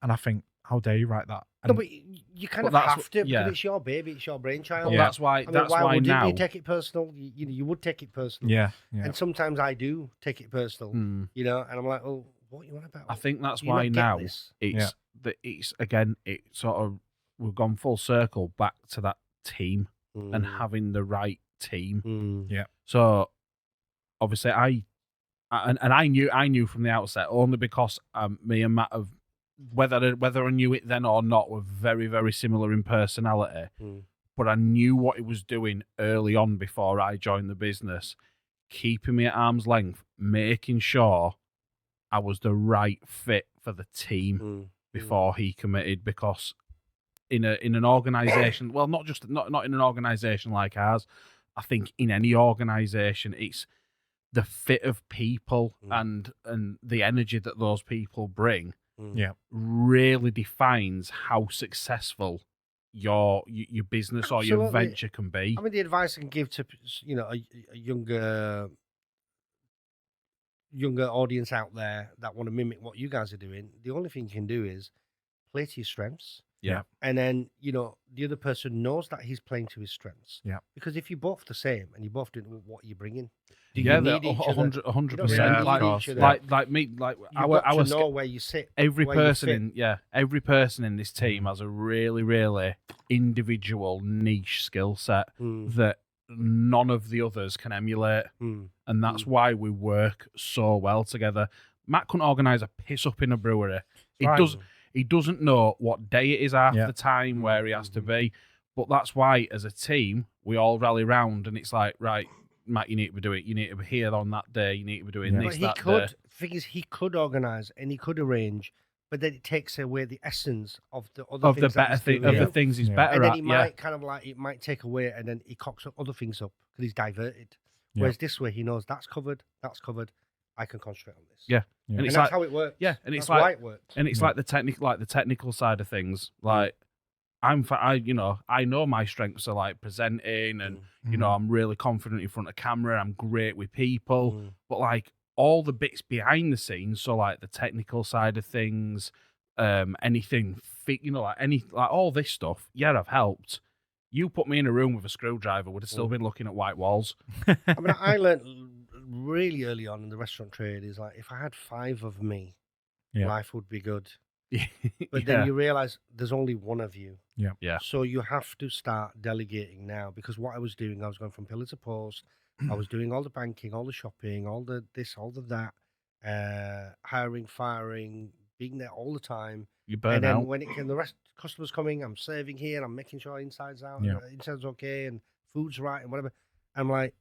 [SPEAKER 3] I think, how dare you write that? And,
[SPEAKER 2] no, but you kind of have to, because it's your baby, it's your brainchild.
[SPEAKER 1] Well, that's why.
[SPEAKER 2] Why would
[SPEAKER 1] now
[SPEAKER 2] you take it personal? You would take it personal.
[SPEAKER 3] Yeah.
[SPEAKER 2] And sometimes I do take it personal. You know, and I'm like, oh, what are you on about?
[SPEAKER 1] I think that's why now it's again, it sort of, we've gone full circle back to that team and having the right team.
[SPEAKER 3] Yeah.
[SPEAKER 1] So obviously I knew from the outset, only because me and Matt have, whether I knew it then or not, were very, very similar in personality. But I knew what he was doing early on before I joined the business, keeping me at arm's length, making sure I was the right fit for the team before he committed. Because in an organisation, well, not in an organisation like ours, I think in any organisation, it's the fit of people and the energy that those people bring. Really defines how successful your business or your venture can be.
[SPEAKER 2] I mean, the advice I can give to, you know, a younger audience out there that want to mimic what you guys are doing, the only thing you can do is play to your strengths.
[SPEAKER 1] Yeah.
[SPEAKER 2] And then, you know, the other person knows that he's playing to his strengths.
[SPEAKER 3] Yeah.
[SPEAKER 2] Because if you're both the same and you're both doing what you're bringing, do
[SPEAKER 1] you
[SPEAKER 2] need each other?
[SPEAKER 1] 100%. Like me, like
[SPEAKER 2] our know where you sit.
[SPEAKER 1] Every person in this team has a really, really individual niche skill set that none of the others can emulate, and that's why we work so well together. Matt couldn't organise a piss up in a brewery. He doesn't know what day it is half the time where he has to be. But that's why, as a team, we all rally round, and it's like, right, Matt, you need to be doing it. You need to be here on that day. You need to be doing this, that day.
[SPEAKER 2] The thing is, he could organise and he could arrange, but then it takes away the essence of the other things.
[SPEAKER 1] The things he's better at.
[SPEAKER 2] And then he might kind of like, it might take away, and then he cocks up other things up because he's diverted. Whereas this way, he knows that's covered, I can concentrate on this.
[SPEAKER 1] Yeah.
[SPEAKER 2] And
[SPEAKER 1] it's
[SPEAKER 2] that's how it works.
[SPEAKER 1] Yeah, and it's
[SPEAKER 2] that's why
[SPEAKER 1] like
[SPEAKER 2] it works.
[SPEAKER 1] And it's like the technical side of things. Like I know my strengths are like presenting, and I'm really confident in front of camera. I'm great with people, but like all the bits behind the scenes, so like the technical side of things, anything fit, like all this stuff. Yeah, I've helped. You put me in a room with a screwdriver, would have still been looking at white walls.
[SPEAKER 2] I mean, I learned really early on in the restaurant trade is like if I had 5 of me, life would be good. But then you realize there's only one of you.
[SPEAKER 1] Yeah.
[SPEAKER 2] So you have to start delegating now, because what I was doing, I was going from pillar to post. I was doing all the banking, all the shopping, all the this, all the that, hiring, firing, being there all the time.
[SPEAKER 1] You burn
[SPEAKER 2] And then
[SPEAKER 1] out.
[SPEAKER 2] when the rest customers coming, I'm serving here, and I'm making sure inside's out, inside's okay, and food's right, and whatever. I'm like,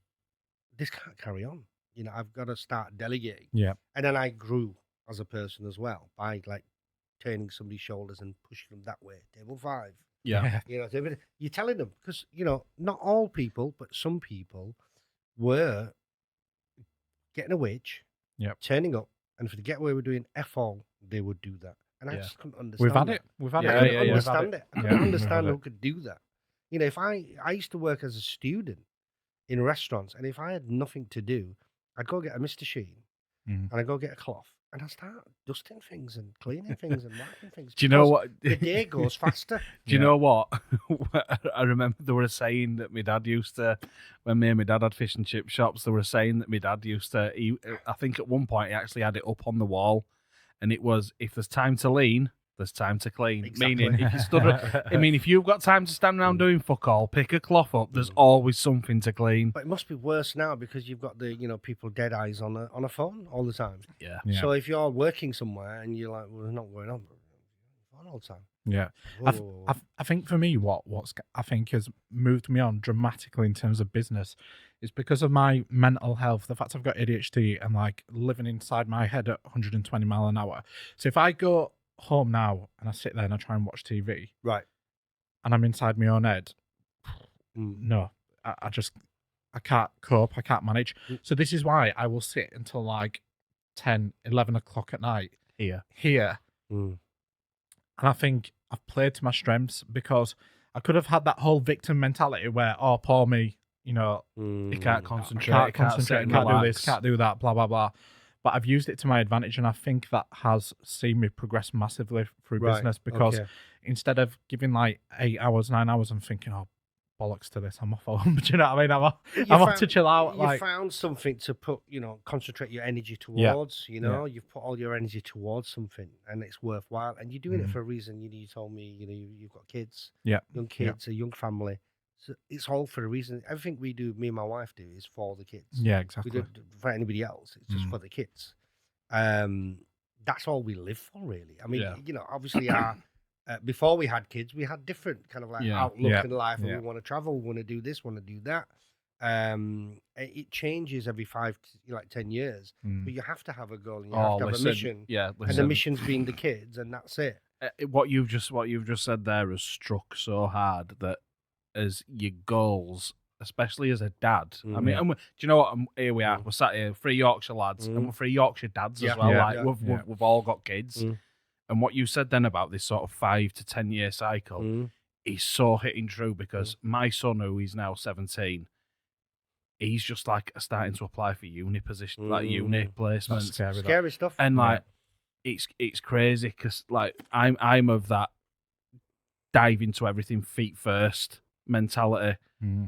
[SPEAKER 2] this can't carry on. I've got to start delegating.
[SPEAKER 3] Yeah.
[SPEAKER 2] And then I grew as a person as well by like turning somebody's shoulders and pushing them that way. Table 5.
[SPEAKER 1] Yeah.
[SPEAKER 2] You're telling them, because not all people, but some people were getting a wage, turning up, and if they get away with doing F all, they would do that. And I just couldn't understand.
[SPEAKER 3] We've had
[SPEAKER 2] it.
[SPEAKER 3] it.
[SPEAKER 2] I couldn't understand it. I couldn't understand
[SPEAKER 3] it.
[SPEAKER 2] who could do that. If I used to work as a student in restaurants, and if I had nothing to do, I'd go get a Mr. Sheen, and I'd go get a cloth, and I'd start dusting things and cleaning things and wiping things.
[SPEAKER 1] Do you know what?
[SPEAKER 2] The day goes faster.
[SPEAKER 1] Do you know what? I remember there were a saying that my dad used to, when me and my dad had fish and chip shops, there were a saying that my dad used to, I think at one point he actually had it up on the wall, and it was, if there's time to lean, there's time to clean.
[SPEAKER 2] Exactly.
[SPEAKER 1] Meaning, if you've got time to stand around doing fuck all, pick a cloth up. There's always something to clean.
[SPEAKER 2] But it must be worse now, because you've got the people dead eyes on a phone all the time.
[SPEAKER 1] Yeah.
[SPEAKER 2] So if you're working somewhere and you're like, well, there's not going on all the time.
[SPEAKER 3] Yeah. I think for me, what's I think has moved me on dramatically in terms of business is because of my mental health. The fact I've got ADHD and like living inside my head at 120 mile an hour. So if I go home now and I sit there and I try and watch TV,
[SPEAKER 2] right,
[SPEAKER 3] and I'm inside my own head, no, I can't cope, I can't manage. So this is why I will sit until like 10, 11 o'clock at night here. And I think I've played to my strengths, because I could have had that whole victim mentality where, oh, poor me,
[SPEAKER 1] You can't concentrate,
[SPEAKER 3] can't do this, can't do that, blah, blah, blah. But I've used it to my advantage, and I think that has seen me progress massively through business, because instead of giving like 8 hours, 9 hours, I'm thinking, oh, bollocks to this, I'm off home. Do you know what I mean? I'm off to chill out.
[SPEAKER 2] You found something to put, concentrate your energy towards, you've put all your energy towards something, and it's worthwhile, and you're doing it for a reason. You told me, you've got kids, young kids, a young family. So it's all for a reason. Everything we do, me and my wife do, is for the kids.
[SPEAKER 3] Yeah, exactly.
[SPEAKER 2] We don't do it for anybody else. It's just for the kids. That's all we live for, really. I mean, obviously, before we had kids, we had different kind of like outlook in life. And we want to travel, we want to do this, want to do that. It changes every 10 years, but you have to have a goal, and you have to have a mission.
[SPEAKER 1] Yeah,
[SPEAKER 2] and the mission's being the kids, and that's it.
[SPEAKER 1] What you've just said there has struck so hard, that as your goals, especially as a dad. I mean, do you know what? Here we are. We're sat here, 3 Yorkshire lads, and we're 3 Yorkshire dads as well. We've all got kids. And what you said then about this sort of 5 to 10 year cycle is so hitting true, because my son, who is now 17, he's just like starting to apply for uni position, like uni placements.
[SPEAKER 2] Scary stuff.
[SPEAKER 1] And like, it's crazy, because like I'm of that dive into everything feet first mentality.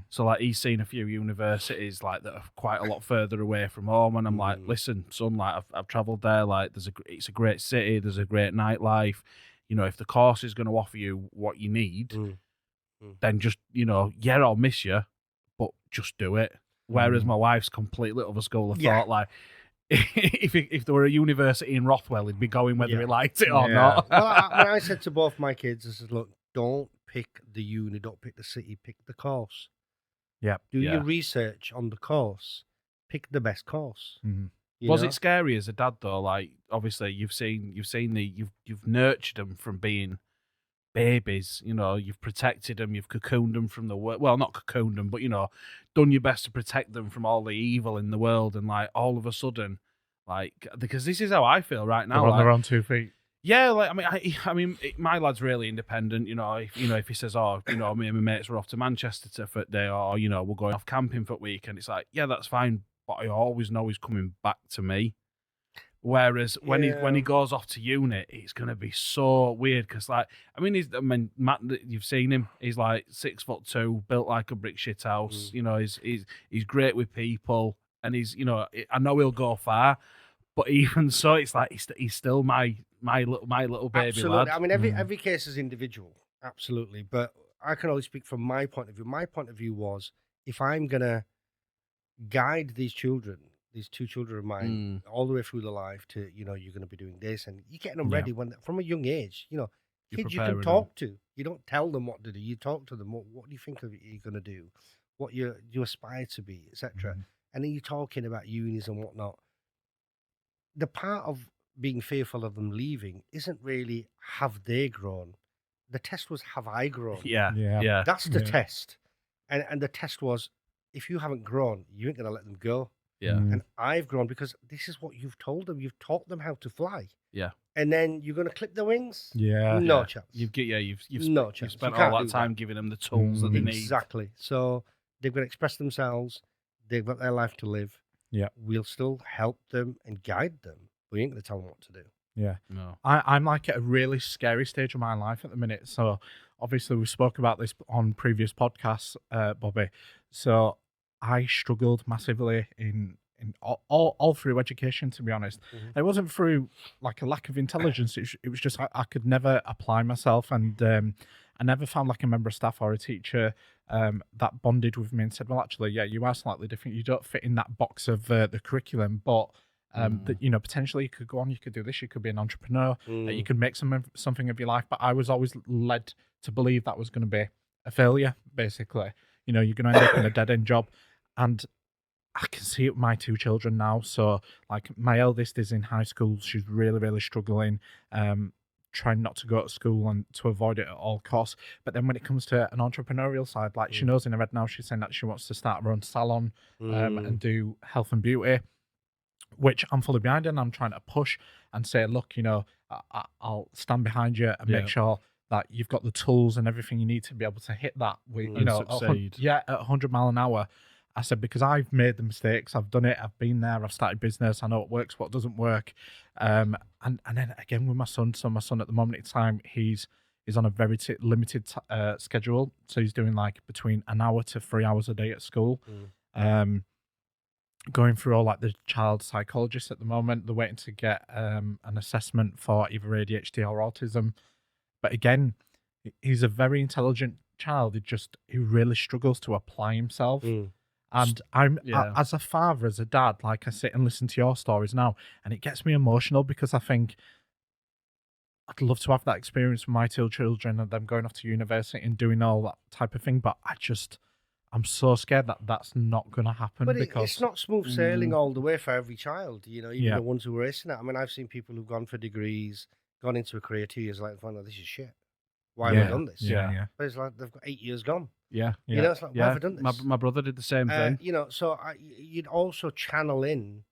[SPEAKER 1] So like, he's seen a few universities like that are quite a lot further away from home, and I'm like, listen, son, like I've travelled there, like it's a great city, there's a great nightlife. If the course is going to offer you what you need, then just I'll miss you, but just do it. Whereas my wife's completely other school of thought, like, if there were a university in Rothwell, he'd be going whether he liked it or not.
[SPEAKER 2] Well, I said to both my kids, I said, look, don't pick the uni, don't pick the city, pick the course. Do your research on the course, pick the best course.
[SPEAKER 1] Was it scary as a dad though? Like, obviously you've nurtured them from being babies, you've protected them, you've cocooned them from the world. Well, not cocooned them, but done your best to protect them from all the evil in the world, and like all of a sudden, Like, because this is how I feel right now.
[SPEAKER 3] They're on their own 2 feet.
[SPEAKER 1] Yeah, like I mean, my lad's really independent. If he says, "Oh, me and my mates were off to Manchester for a day," or we're going off camping for a weekend, it's like, yeah, that's fine, but I always know he's coming back to me. Whereas when he goes off to uni, it's gonna be so weird because, like, Matt, you've seen him. He's like 6'2", built like a brick shit house. He's great with people, and I know he'll go far. But even so, it's like he's still my little baby
[SPEAKER 2] absolutely.
[SPEAKER 1] lad.
[SPEAKER 2] I mean, every case is individual, absolutely. But I can only speak from my point of view. My point of view was, if I'm gonna guide these children, these 2 children of mine, all the way through their life to, you're going to be doing this, and you're getting them ready from a young age. Kids you can talk to. You don't tell them what to do. You talk to them. What do you think of you're going to do? What you aspire to be, etc. And then you're talking about unis and whatnot. The part of being fearful of them leaving isn't really have they grown. The test was, have I grown?
[SPEAKER 1] Yeah.
[SPEAKER 2] That's the test. And the test was, if you haven't grown, you ain't going to let them go.
[SPEAKER 1] Yeah.
[SPEAKER 2] And I've grown because this is what you've told them. You've taught them how to fly.
[SPEAKER 1] Yeah.
[SPEAKER 2] And then you're going to clip their wings?
[SPEAKER 3] Yeah.
[SPEAKER 2] No chance.
[SPEAKER 1] You've
[SPEAKER 2] no chance.
[SPEAKER 1] You've spent all that time giving them the tools that they need.
[SPEAKER 2] Exactly. So they've got to express themselves. They've got their life to live.
[SPEAKER 3] Yeah.
[SPEAKER 2] We'll still help them and guide them. We ain't going to tell them what to do.
[SPEAKER 3] Yeah.
[SPEAKER 1] No.
[SPEAKER 3] I'm like at a really scary stage of my life at the minute. So obviously we spoke about this on previous podcasts, Bobby. So I struggled massively in all through education, to be honest. It wasn't through like a lack of intelligence. It was just I could never apply myself, and I never found like a member of staff or a teacher that bonded with me and said, well, actually, yeah, you are slightly different. You don't fit in that box of the curriculum, but that potentially you could go on, you could do this, you could be an entrepreneur, you could make something of your life. But I was always led to believe that was going to be a failure, basically. You're going to end up in a dead end job. And I can see it with my 2 children now. So like my eldest is in high school. She's really, really struggling, trying not to go to school and to avoid it at all costs. But then when it comes to an entrepreneurial side, like she knows in her head now, she's saying that she wants to start her own salon and do health and beauty, which I'm fully behind in. I'm trying to push and say, look, I'll stand behind you and make sure that you've got the tools and everything you need to be able to hit that with,
[SPEAKER 1] succeed.
[SPEAKER 3] at 100 mile an hour. I said, because I've made the mistakes, I've done it, I've been there, I've started business, I know what works, what doesn't work. And then again with my son, so my son at the moment in time, he's on a very limited schedule. So he's doing like between an hour to 3 hours a day at school. Going through all like the child psychologists at the moment. They're waiting to get an assessment for either ADHD or autism. But again, he's a very intelligent child. He really struggles to apply himself. And as a father, as a dad, like I sit and listen to your stories now, and it gets me emotional because I think I'd love to have that experience with my 2 children and them going off to university and doing all that type of thing. But I'm so scared that that's not going to happen.
[SPEAKER 2] But
[SPEAKER 3] because
[SPEAKER 2] it's not smooth sailing all the way for every child, even the ones who are racing it. I mean, I've seen people who've gone for degrees, gone into a career 2 years later and found out this is shit. Why have I done this?
[SPEAKER 3] Yeah.
[SPEAKER 2] But it's like they've got 8 years gone.
[SPEAKER 1] Yeah.
[SPEAKER 2] It's like, why have I done this?
[SPEAKER 1] My brother did the same thing.
[SPEAKER 2] So you'd also channel in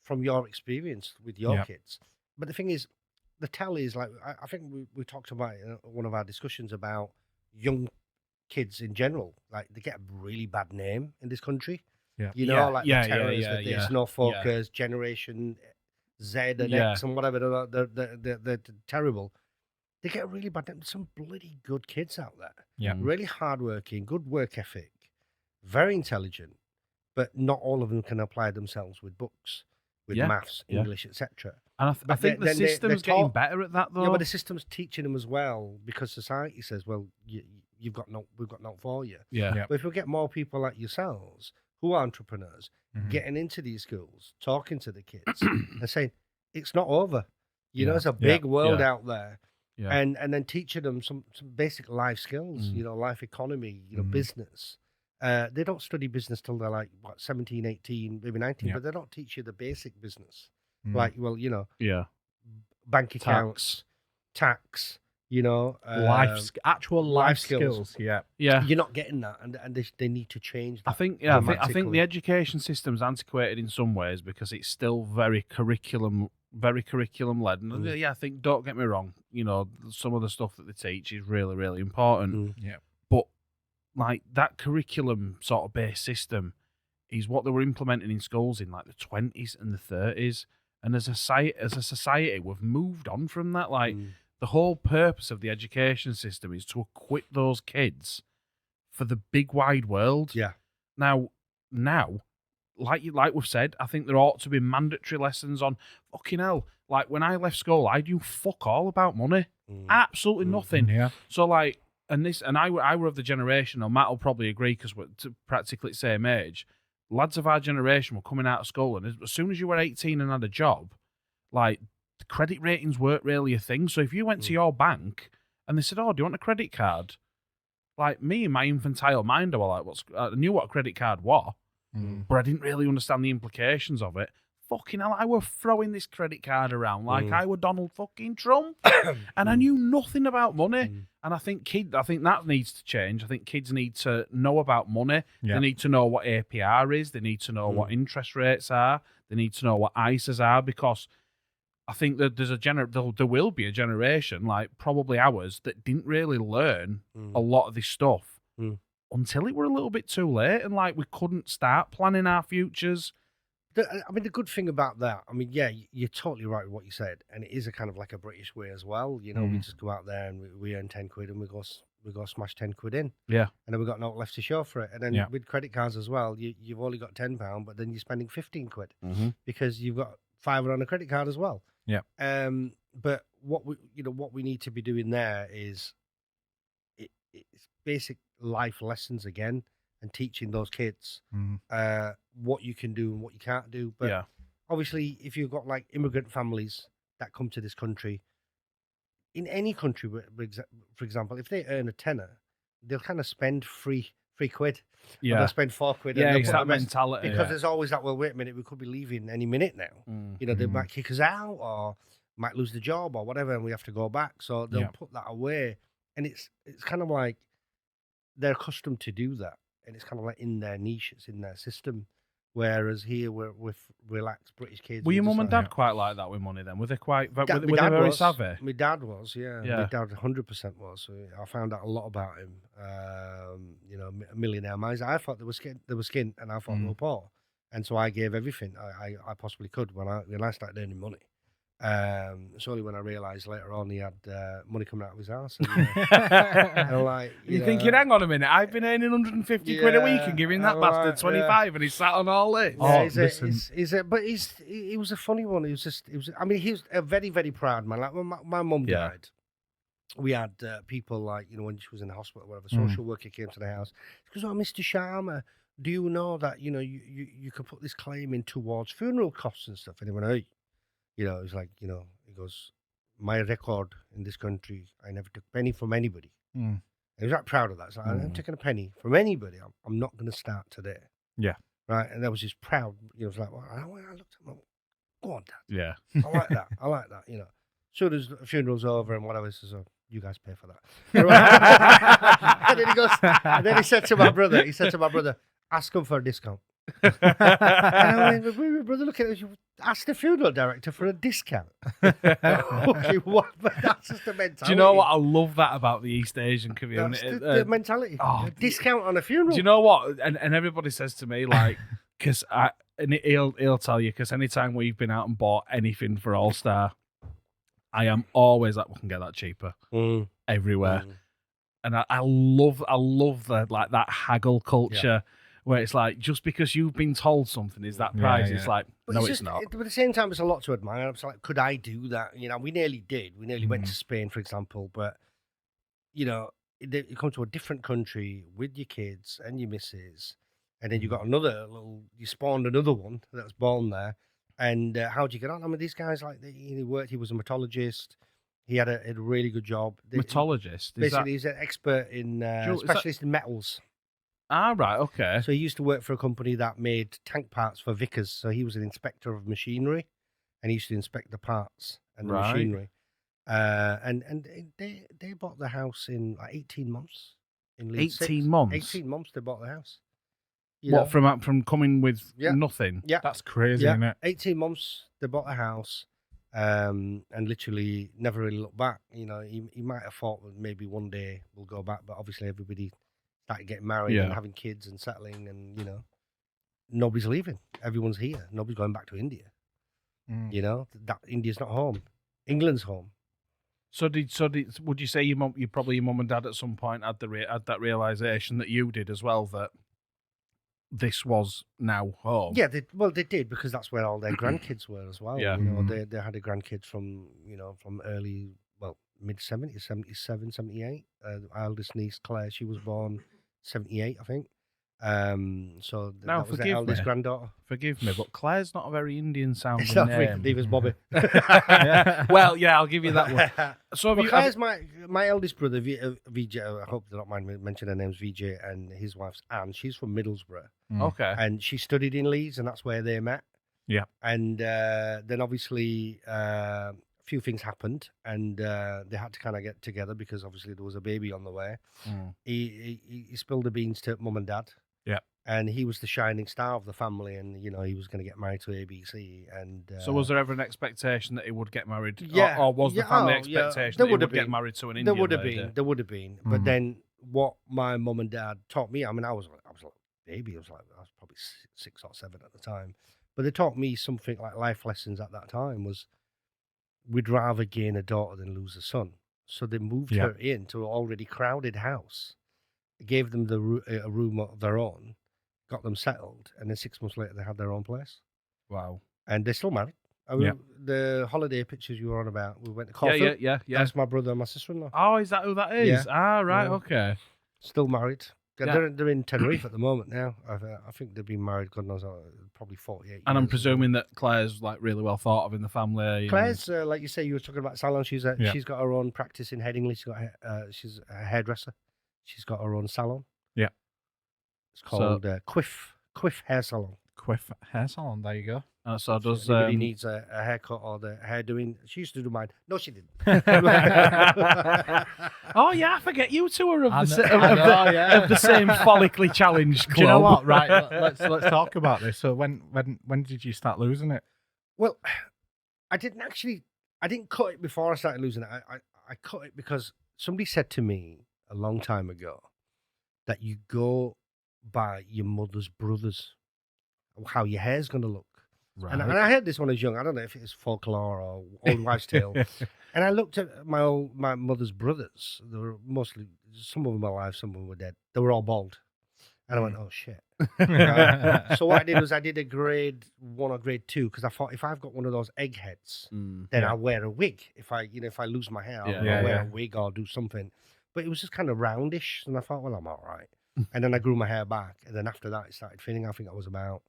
[SPEAKER 2] from your experience with your kids. But the thing is, the tell is like, I think we talked about it in one of our discussions about young kids in general. Like they get a really bad name in this country. The terrorists, the snow focus, Generation Z and X and whatever, they're terrible. They get a really bad name. There's some bloody good kids out there.
[SPEAKER 3] Yeah.
[SPEAKER 2] Really hardworking, good work ethic, very intelligent, but not all of them can apply themselves with books, with maths, English, etc.
[SPEAKER 1] And I think the system's getting better at that, though.
[SPEAKER 2] Yeah, but the system's teaching them as well because society says, well, we've got nothing for you.
[SPEAKER 1] Yeah.
[SPEAKER 2] But if we get more people like yourselves who are entrepreneurs getting into these schools, talking to the kids and saying, it's not over. There's a big world out there.
[SPEAKER 1] Yeah.
[SPEAKER 2] And then teaching them some basic life skills, life economy, business. They don't study business till they're like, 17, 18, maybe 19, but they don't teach you the basic business. Like, bank accounts, tax,
[SPEAKER 3] actual life skills. Yeah.
[SPEAKER 2] You're not getting that, and they need to change that.
[SPEAKER 1] I think the education system's antiquated in some ways because it's still very curriculum led. And I think, don't get me wrong, some of the stuff that they teach is really, really important.
[SPEAKER 3] Yeah.
[SPEAKER 1] But like that curriculum sort of based system is what they were implementing in schools in like the 20s and the 30s. And as a society, we've moved on from that. Like the whole purpose of the education system is to equip those kids for the big wide world.
[SPEAKER 2] Yeah.
[SPEAKER 1] Now, like we've said, I think there ought to be mandatory lessons on fucking hell. Like when I left school, I knew fuck all about money, absolutely nothing.
[SPEAKER 3] Yeah.
[SPEAKER 1] So like, and I were of the generation, and Matt will probably agree because we're practically the same age. Lads of our generation were coming out of school, and as soon as you were 18 and had a job, like the credit ratings weren't really a thing. So if you went to your bank and they said, "Oh, do you want a credit card?" Like me in my infantile mind, I was like, I knew what a credit card was, but I didn't really understand the implications of it. Fucking hell, I were throwing this credit card around like I were Donald fucking Trump, and I knew nothing about money. And I think that needs to change. I think kids need to know about money.
[SPEAKER 3] Yeah.
[SPEAKER 1] They need to know what APR is. They need to know what interest rates are. They need to know what ISAs are, because I think that there will be a generation, like probably ours, that didn't really learn a lot of this stuff until it were a little bit too late, and like we couldn't start planning our futures.
[SPEAKER 2] The good thing about that, you're totally right with what you said, and it is a kind of like a British way as well. We just go out there and we earn 10 quid and we go smash 10 quid in.
[SPEAKER 1] Yeah.
[SPEAKER 2] And then we've got no left to show for it. And then with credit cards as well, you've only got £10, but then you're spending 15 quid because you've got £5 on a credit card as well.
[SPEAKER 3] Yeah.
[SPEAKER 2] But what we need to be doing there is it's basic life lessons again, and teaching those kids what you can do and what you can't do. But obviously, if you've got like immigrant families that come to this country, in any country, for example, if they earn a tenner, they'll kind of spend three quid.
[SPEAKER 1] Yeah.
[SPEAKER 2] Or they'll spend 4 quid.
[SPEAKER 1] Yeah,
[SPEAKER 2] and
[SPEAKER 1] it's that mentality.
[SPEAKER 2] Because there's always that, well, wait a minute, we could be leaving any minute now. They might kick us out or might lose the job or whatever, and we have to go back. So they'll put that away. And it's kind of like they're accustomed to do that. And it's kind of like in their niche, it's in their system. Whereas here, we're with relaxed British kids.
[SPEAKER 1] Were your mum and dad quite like that with money then? Were they quite, were they very savvy?
[SPEAKER 2] My dad was, yeah. My dad 100% was. So I found out a lot about him. A millionaire miser. I thought they were skin, and I thought they were poor. And so I gave everything I possibly could when I started earning money. It's only when I realised later on he had money coming out of his house. And, and like,
[SPEAKER 1] you're thinking, hang on a minute, I've been earning 150 quid a week and giving that bastard 25 and he's sat on all this.
[SPEAKER 2] He was a funny one. He was a very, very proud man. Like when my mum died, we had people like, when she was in the hospital or whatever, social worker came to the house. She goes, "Oh, Mr. Sharma, do you know that, you could put this claim in towards funeral costs and stuff?" And he went, "Hey." It's like, he goes, "My record in this country, I never took a penny from anybody." And he was like proud of that. So I'm not taking a penny from anybody. I'm not going to start today.
[SPEAKER 3] Yeah.
[SPEAKER 2] Right. And I was just proud. It was like, well, I looked at him, go on, Dad.
[SPEAKER 1] Yeah.
[SPEAKER 2] I like that. So as the funeral's over and whatever, he says, "Oh, you guys pay for that." Right? And then he goes, and then he said to my brother, "Ask him for a discount." And I went, "My brother, look at it. Ask the funeral director for a discount." Okay, what? But that's just the mentality.
[SPEAKER 1] Do you know what? I love that about the East Asian community.
[SPEAKER 2] That's the mentality. A discount on a funeral.
[SPEAKER 1] Do you know what? And everybody says to me, like, because he'll tell you, because anytime we've been out and bought anything for All Star, I am always like, we can get that cheaper everywhere. And I love that haggle culture. Where it's like, just because you've been told something is that price. It's like, but no, it's not. But
[SPEAKER 2] at the same time, it's a lot to admire. I'm like, could I do that? We nearly did. We nearly went to Spain, for example. But, you come to a different country with your kids and your missus, and then you got you spawned another one that's born there. And how do you get on? These guys, like, he was a metallurgist. He had a really good job.
[SPEAKER 1] Metallurgist?
[SPEAKER 2] Basically, he's an expert in, specialist in metals.
[SPEAKER 1] Ah, right, okay.
[SPEAKER 2] So he used to work for a company that made tank parts for Vickers. So he was an inspector of machinery, and he used to inspect the parts and the machinery. And they bought the house in like 18 months. In Leeds
[SPEAKER 1] 18 months?
[SPEAKER 2] 18 months they bought the house.
[SPEAKER 1] What, from coming with nothing?
[SPEAKER 2] Yeah.
[SPEAKER 3] That's crazy, isn't it?
[SPEAKER 2] 18 months they bought the house, and literally never really looked back. You know, he might have thought that maybe one day we'll go back, but obviously everybody started getting married and having kids and settling, and you know, nobody's leaving. Everyone's here. Nobody's going back to India. You know, that India's not home. England's home.
[SPEAKER 1] So would you say your mum and dad at some point had that realization that you did as well, that this was now home?
[SPEAKER 2] Yeah, they did, because that's where all their grandkids were as well.
[SPEAKER 1] Yeah.
[SPEAKER 2] You know, they had a grandkid from early, mid-70s, 77, 78. Our eldest niece, Claire, she was born 78, I think. So that was their eldest granddaughter.
[SPEAKER 1] Forgive me, but Claire's not a very Indian sounding
[SPEAKER 2] It's not
[SPEAKER 1] name.
[SPEAKER 2] Neither's Bobby.
[SPEAKER 1] Well, yeah, I'll give you that one. So
[SPEAKER 2] Claire's my eldest brother, Vijay. I hope they don't mind me mentioning their names, Vijay, and his wife's Anne. She's from Middlesbrough.
[SPEAKER 1] Okay.
[SPEAKER 2] And she studied in Leeds, and that's where they met.
[SPEAKER 3] Yeah.
[SPEAKER 2] And then obviously a few things happened, and they had to kind of get together because obviously there was a baby on the way. He spilled the beans to mum and dad.
[SPEAKER 3] Yeah.
[SPEAKER 2] And he was the shining star of the family, and you know, he was going to get married to ABC. And
[SPEAKER 1] so was there ever an expectation that he would get married?
[SPEAKER 2] Yeah.
[SPEAKER 1] Or was the family expectation that he would get married to an Indian lady?
[SPEAKER 2] There would have been. But then what my mum and dad taught me, I mean, I was like a baby. I was probably 6 or 7 at the time. But they taught me something like life lessons at that time was, we'd rather gain a daughter than lose a son. So they moved her into an already crowded house, gave them a room of their own, got them settled, and then 6 months later they had their own place.
[SPEAKER 1] Wow.
[SPEAKER 2] And they're still married. The holiday pictures you were on about, we went to Corfu.
[SPEAKER 1] Yeah.
[SPEAKER 2] That's my brother and my sister-in-law.
[SPEAKER 1] Oh, is that who that is?
[SPEAKER 2] Yeah.
[SPEAKER 1] Right, okay.
[SPEAKER 2] Still married.
[SPEAKER 1] Yeah.
[SPEAKER 2] They're in Tenerife at the moment now. I think they've been married, God knows, probably 48 years.
[SPEAKER 1] And I'm presuming that Claire's like really well thought of in the family.
[SPEAKER 2] Claire's, like you say, you were talking about salon. She's got her own practice in Headingley. She's a hairdresser. She's got her own salon.
[SPEAKER 3] Yeah.
[SPEAKER 2] It's called Quiff Hair Salon.
[SPEAKER 3] Quiff Hair Salon, there you go.
[SPEAKER 1] So does
[SPEAKER 2] anybody needs a haircut or the hair doing? She used to do mine. No, she didn't.
[SPEAKER 1] Oh yeah, I forget you two are of the same follically challenged club.
[SPEAKER 3] Do you know what? Right, let's talk about this. So when did you start losing it?
[SPEAKER 2] Well, I didn't cut it before I started losing it. I cut it because somebody said to me a long time ago that you go by your mother's brothers, how your hair's going to look.
[SPEAKER 1] Right.
[SPEAKER 2] And I heard this when I was young. I don't know if it's folklore or old wives' tale. And I looked at my mother's brothers. They were mostly, some of them are alive, some of them were dead. They were all bald. And I went, oh shit. So what I did was I did a grade 1 or grade 2 because I thought if I've got one of those egg heads, then I'll wear a wig. If I lose my hair, I'll wear a wig or do something. But it was just kind of roundish, and I thought, well, I'm all right. And then I grew my hair back, and then after that, it started thinning. I think I was about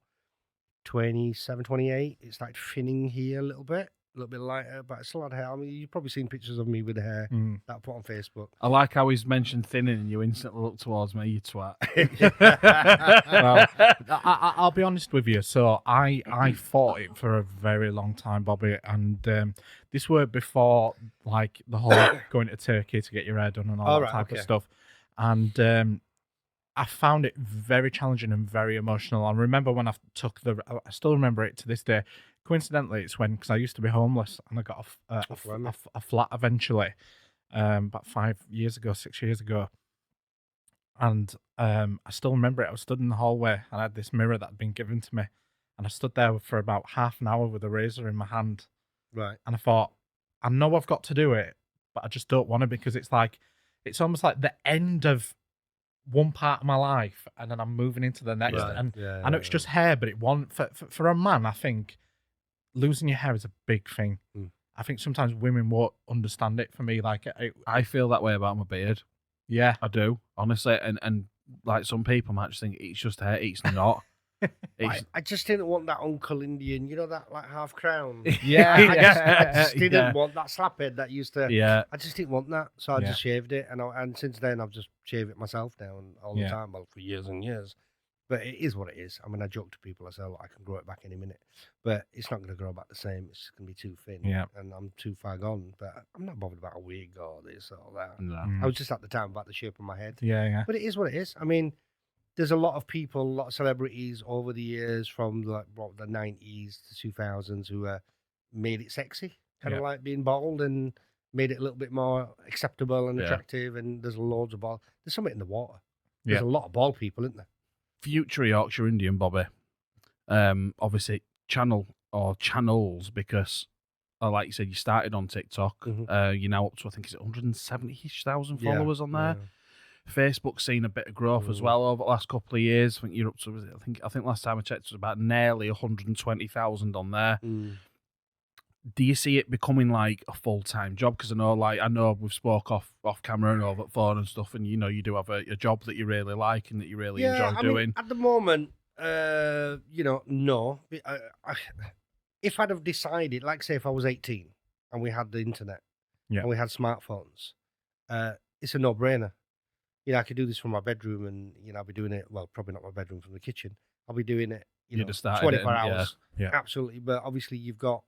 [SPEAKER 2] 27, 28. It started thinning here a little bit lighter, but I still had hair. I mean, you've probably seen pictures of me with the hair that I put on Facebook.
[SPEAKER 1] I like how he's mentioned thinning, and you instantly look towards me, you twat.
[SPEAKER 3] Well, I'll be honest with you. So I fought it for a very long time, Bobby, and this were before like the whole going to Turkey to get your hair done and all that type of stuff. And I found it very challenging and very emotional. I remember when I still remember it to this day. Coincidentally, it's because I used to be homeless and I got a flat eventually, about 6 years ago. And I still remember it. I was stood in the hallway and I had this mirror that had been given to me. And I stood there for about half an hour with a razor in my hand.
[SPEAKER 2] Right.
[SPEAKER 3] And I thought, I know I've got to do it, but I just don't want to because it's almost like the end of one part of my life and then I'm moving into the next.
[SPEAKER 2] Right.
[SPEAKER 3] And I know it's just hair, but it won't. For a man, I think losing your hair is a big thing. I think sometimes women won't understand it. For me, like
[SPEAKER 1] I feel that way about my beard.
[SPEAKER 3] Yeah,
[SPEAKER 1] I do, honestly. And like some people might just think it's just hair. It's not.
[SPEAKER 2] I just didn't want that Uncle Indian, you know, that like half crown.
[SPEAKER 3] Yeah,
[SPEAKER 2] I just didn't want that slap head that used to.
[SPEAKER 1] Yeah,
[SPEAKER 2] I just didn't want that, so I just shaved it, and since then I've just shaved it myself now and all the time, well, for years and years. But it is what it is. I mean, I joke to people, I say, look, I can grow it back any minute, but it's not going to grow back the same. It's going to be too thin, and I'm too far gone. But I'm not bothered about a wig or this or that.
[SPEAKER 1] No.
[SPEAKER 2] I was just at the time about the shape of my head.
[SPEAKER 3] Yeah.
[SPEAKER 2] But it is what it is. I mean, there's a lot of people, a lot of celebrities over the years from the 90s to 2000s who made it sexy, kind of like being bald, and made it a little bit more acceptable and attractive. And there's loads of bald. There's something in the water. There's a lot of bald people, isn't there? Future
[SPEAKER 1] Yorkshire Indian, Bobby. Obviously, channel or channels, because, like you said, you started on TikTok. You're now up to, I think, is it 170,000 followers on there. Facebook's seen a bit of growth as well over the last couple of years. I think you're up to, I think last time I checked, it was about nearly 120,000 on there. Do you see it becoming like a full-time job? Because I know we've spoke off camera and over the phone and stuff, and you do have a job that you really like and that you really enjoy doing.
[SPEAKER 2] Mean, at the moment, no. If I'd have decided, like say if I was 18 and we had the internet and we had smartphones, it's a no-brainer. I could do this from my bedroom, and I'll be doing it. Well, probably not my bedroom, from the kitchen. I'll be doing it. 24 hours.
[SPEAKER 1] Yeah,
[SPEAKER 2] absolutely. But obviously, you've got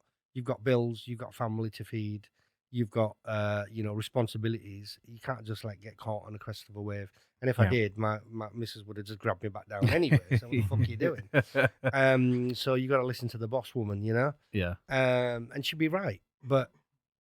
[SPEAKER 2] bills, you've got family to feed, you've got responsibilities. You can't just like get caught on the crest of a wave. And if I did, my missus would have just grabbed me back down anyway. So what the fuck are you doing? So you got to listen to the boss woman,
[SPEAKER 1] Yeah.
[SPEAKER 2] And she'd be right. But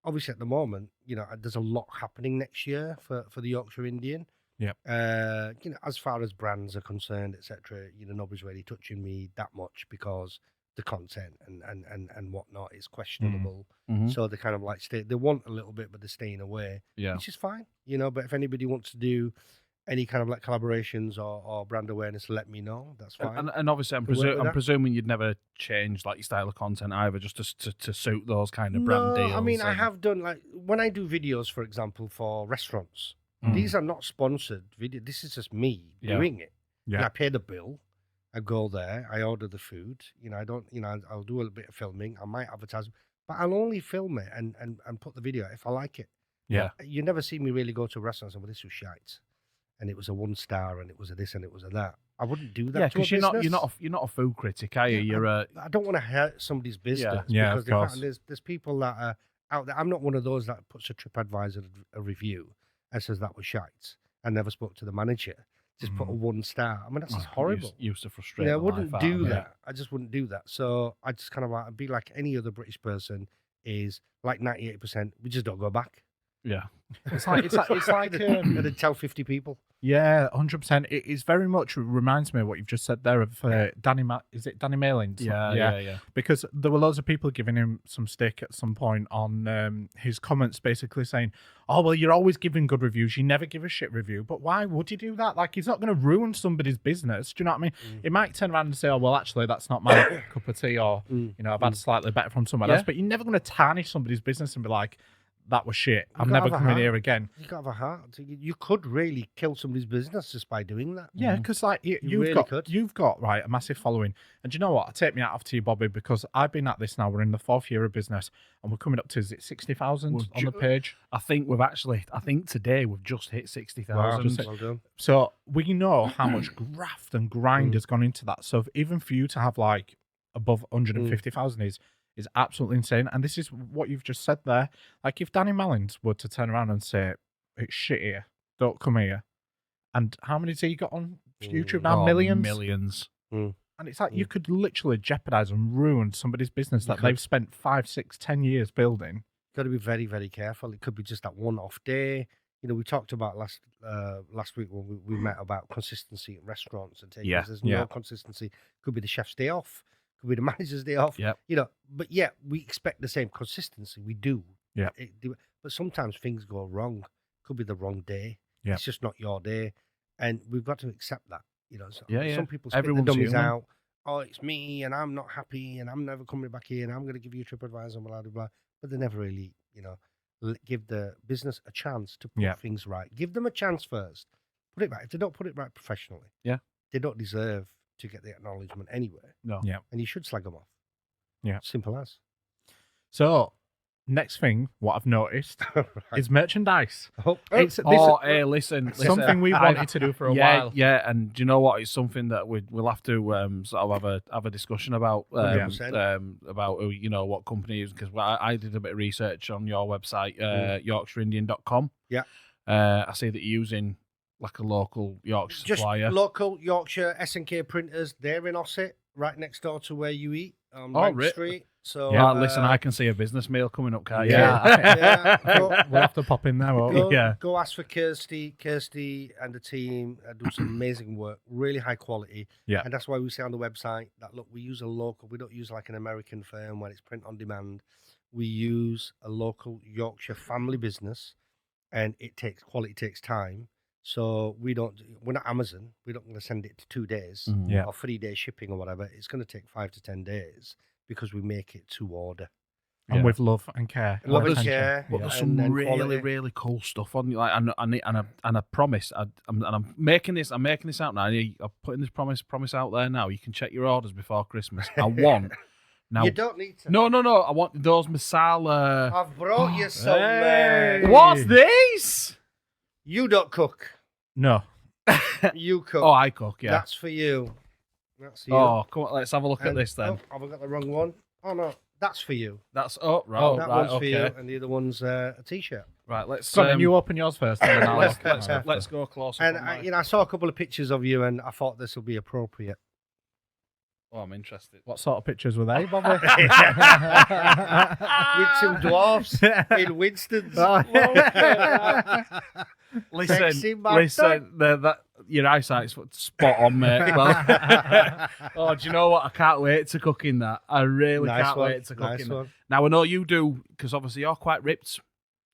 [SPEAKER 2] obviously, at the moment, there's a lot happening next year for the Yorkshire Indian.
[SPEAKER 3] Yeah.
[SPEAKER 2] As far as brands are concerned, etc., nobody's really touching me that much because the content and whatnot is questionable. So they kind of like they want a little bit, but they're staying away.
[SPEAKER 1] Yeah.
[SPEAKER 2] Which is fine, But if anybody wants to do any kind of like collaborations or brand awareness, let me know. That's fine.
[SPEAKER 1] And obviously, I'm presuming you'd never change like your style of content either, just to suit those kind of brand deals.
[SPEAKER 2] I mean, I have done, like, when I do videos, for example, for restaurants. These are not sponsored videos. This is just me doing it.
[SPEAKER 3] Yeah.
[SPEAKER 2] I pay the bill. I go there. I order the food. I don't. I'll do a little bit of filming. I might advertise, but I'll only film it and put the video if I like it.
[SPEAKER 1] Yeah.
[SPEAKER 2] You never see me really go to restaurants and well, this was shite, and it was a 1-star, and it was a this, and it was a that. I wouldn't do that.
[SPEAKER 1] Yeah, because you're not a food critic, are you?
[SPEAKER 2] I don't want to hurt somebody's business.
[SPEAKER 3] Yeah,
[SPEAKER 2] because there's people that are out there. I'm not one of those that puts a TripAdvisor a review and says that was shite. I never spoke to the manager. Just put a 1-star. I mean, that's just horrible.
[SPEAKER 1] Used to frustrate.
[SPEAKER 2] I wouldn't do that. I just wouldn't do that. So I just kind of like, I'd be like any other British person, is like 98%. We just don't go back.
[SPEAKER 1] Yeah.
[SPEAKER 3] It's like
[SPEAKER 2] and then tell 50 people.
[SPEAKER 3] Yeah, 100%. It is very much reminds me of what you've just said there of Danny. Is it Danny Malins?
[SPEAKER 1] Yeah.
[SPEAKER 3] Because there were loads of people giving him some stick at some point on his comments, basically saying, "Oh well, you're always giving good reviews. You never give a shit review." But why would you do that? Like, he's not going to ruin somebody's business. Do you know what I mean? He might turn around and say, "Oh well, actually, that's not my cup of tea," or I've had slightly better from somewhere else. But you're never going to tarnish somebody's business and be like, that was shit. I'm never coming here again.
[SPEAKER 2] You got to have a heart. You could really kill somebody's business just by doing that.
[SPEAKER 3] Yeah, because like you've got right a massive following, and do you know what? I take me out off to you, Bobby, because I've been at this now. We're in the 4th year of business, and we're coming up to 60,000 on the page.
[SPEAKER 1] I think today we've just hit 60,000.
[SPEAKER 2] Well done.
[SPEAKER 3] So we know how much graft and grind has gone into that. So even for you to have like above 150,000 is absolutely insane. And this is what you've just said there. Like, if Danny Malins were to turn around and say, "It's shit here, don't come here," and how many has he got on YouTube now? Millions. And it's like you could literally jeopardize and ruin somebody's business that they've spent 5, 6, 10 years building.
[SPEAKER 2] Got to be very, very careful. It could be just that one-off day. We talked about last week when we met about consistency at restaurants and taking. There's no consistency. Could be the chef's day off. Could be the manager's day off. But we expect the same consistency. We do.
[SPEAKER 3] Yeah.
[SPEAKER 2] But sometimes things go wrong. Could be the wrong day.
[SPEAKER 3] Yeah.
[SPEAKER 2] It's just not your day, and we've got to accept that. Some people spit
[SPEAKER 1] Everyone's
[SPEAKER 2] the dummies
[SPEAKER 1] human.
[SPEAKER 2] out. Oh, it's me, and I'm not happy, and I'm never coming back here, and I'm going to give you a TripAdvisor, blah blah blah. But they never really, give the business a chance to put things right. Give them a chance first. Put it right. If they don't put it right professionally, they don't deserve to get the acknowledgement anyway.
[SPEAKER 1] No.
[SPEAKER 3] Yeah.
[SPEAKER 2] And you should slag them off.
[SPEAKER 3] Yeah.
[SPEAKER 2] Simple as.
[SPEAKER 3] So, next thing, what I've noticed
[SPEAKER 2] Right.
[SPEAKER 3] is merchandise.
[SPEAKER 2] Oh,
[SPEAKER 3] It's
[SPEAKER 1] Hey, listen.
[SPEAKER 3] something we've wanted to do for a while.
[SPEAKER 1] Yeah, and do you know what? It's something that we'll have to sort of have a discussion about
[SPEAKER 2] 100%.
[SPEAKER 1] about what companies, because I did a bit of research on your website, YorkshireIndian.com.
[SPEAKER 2] Yeah.
[SPEAKER 1] I see that you're using like a local Yorkshire
[SPEAKER 2] Just
[SPEAKER 1] supplier.
[SPEAKER 2] local Yorkshire S&K printers. They're in Ossett, right next door to where you eat on
[SPEAKER 1] Oh,
[SPEAKER 2] Bank
[SPEAKER 1] really?
[SPEAKER 2] Street. So
[SPEAKER 1] Yeah, listen, I can see a business meal coming up, can't you?
[SPEAKER 2] Yeah.
[SPEAKER 3] We'll have to pop in there. won't we?
[SPEAKER 2] Go ask for Kirsty and the team do some amazing work, really high quality.
[SPEAKER 3] Yeah.
[SPEAKER 2] And that's why we say on the website that, look, we use a local, we don't use like an American firm where it's print on demand. We use a local Yorkshire family business, and quality takes time. So we're not Amazon. We're not going to send it to 2 days
[SPEAKER 3] Yeah.
[SPEAKER 2] or 3 days shipping or whatever. It's going to take 5 to 10 days because we make it to order.
[SPEAKER 3] And with love and care.
[SPEAKER 2] Love and
[SPEAKER 3] attention.
[SPEAKER 2] care.
[SPEAKER 1] But
[SPEAKER 3] Yeah.
[SPEAKER 1] there's some
[SPEAKER 2] and
[SPEAKER 1] really,
[SPEAKER 2] quality.
[SPEAKER 1] really cool stuff on. Like, and I promise, I'm making this out now. I'm putting this promise out there now. You can check your orders before Christmas. I want now.
[SPEAKER 2] You don't need to.
[SPEAKER 1] No. I want those masala.
[SPEAKER 2] I've brought you some.
[SPEAKER 3] Hey.
[SPEAKER 1] What's this?
[SPEAKER 2] You don't cook.
[SPEAKER 3] No.
[SPEAKER 2] You cook.
[SPEAKER 1] Oh, I cook. Yeah.
[SPEAKER 2] That's for you. That's you.
[SPEAKER 1] Oh, come on. Let's have a look at
[SPEAKER 2] And-
[SPEAKER 1] this then.
[SPEAKER 2] Oh, have I got the wrong one? Oh no, that's for you.
[SPEAKER 1] That's
[SPEAKER 2] that
[SPEAKER 1] right.
[SPEAKER 2] one's for
[SPEAKER 1] Okay.
[SPEAKER 2] you, and the other one's a t-shirt.
[SPEAKER 1] Right. Let's.
[SPEAKER 3] Go on, then you open yours first. And then I'll
[SPEAKER 1] let's,
[SPEAKER 3] look at mine.
[SPEAKER 1] let's go close.
[SPEAKER 2] And I saw a couple of pictures of you, and I thought this will be appropriate.
[SPEAKER 1] Oh, I'm interested.
[SPEAKER 3] What sort of pictures were they, Bobby?
[SPEAKER 2] With some dwarfs in Winston's. Sexy
[SPEAKER 1] Listen. That your eyesight's spot on, mate. Well, oh, do you know what? I can't wait to cook in that. I really can't wait to cook in that. Now I know you do, because obviously you're quite ripped.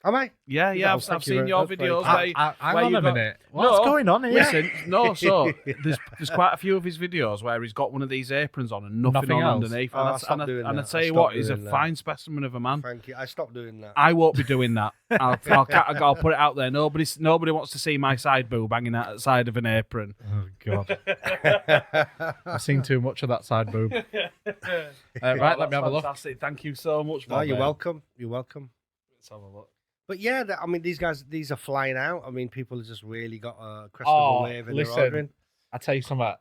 [SPEAKER 2] Am I?
[SPEAKER 1] Yeah.
[SPEAKER 2] Oh,
[SPEAKER 1] I've seen your videos.
[SPEAKER 3] Hang
[SPEAKER 1] where
[SPEAKER 3] on
[SPEAKER 1] you
[SPEAKER 3] a
[SPEAKER 1] got-
[SPEAKER 3] minute. What's going on here?
[SPEAKER 1] Listen, no. So there's quite a few of his videos where he's got one of these aprons on and nothing on
[SPEAKER 3] else.
[SPEAKER 1] underneath.
[SPEAKER 2] Oh, I stopped doing
[SPEAKER 1] And I
[SPEAKER 2] that.
[SPEAKER 1] tell
[SPEAKER 2] I
[SPEAKER 1] you what,
[SPEAKER 2] stopped
[SPEAKER 1] he's a
[SPEAKER 2] doing that.
[SPEAKER 1] fine specimen of a man.
[SPEAKER 2] Thank you. I stopped doing that.
[SPEAKER 1] I won't be doing that. I'll put it out there. Nobody wants to see my side boob hanging out the side of an apron.
[SPEAKER 3] Oh, God. I've seen too much of that side boob. Right, let me have a look.
[SPEAKER 1] Fantastic. Thank you so much,
[SPEAKER 2] No,
[SPEAKER 1] Bob.
[SPEAKER 2] you're welcome. You're welcome.
[SPEAKER 1] Let's have a look.
[SPEAKER 2] But yeah, I mean, these are flying out. I mean, people have just really got a crest of a wave and they're ordering.
[SPEAKER 3] I tell you something.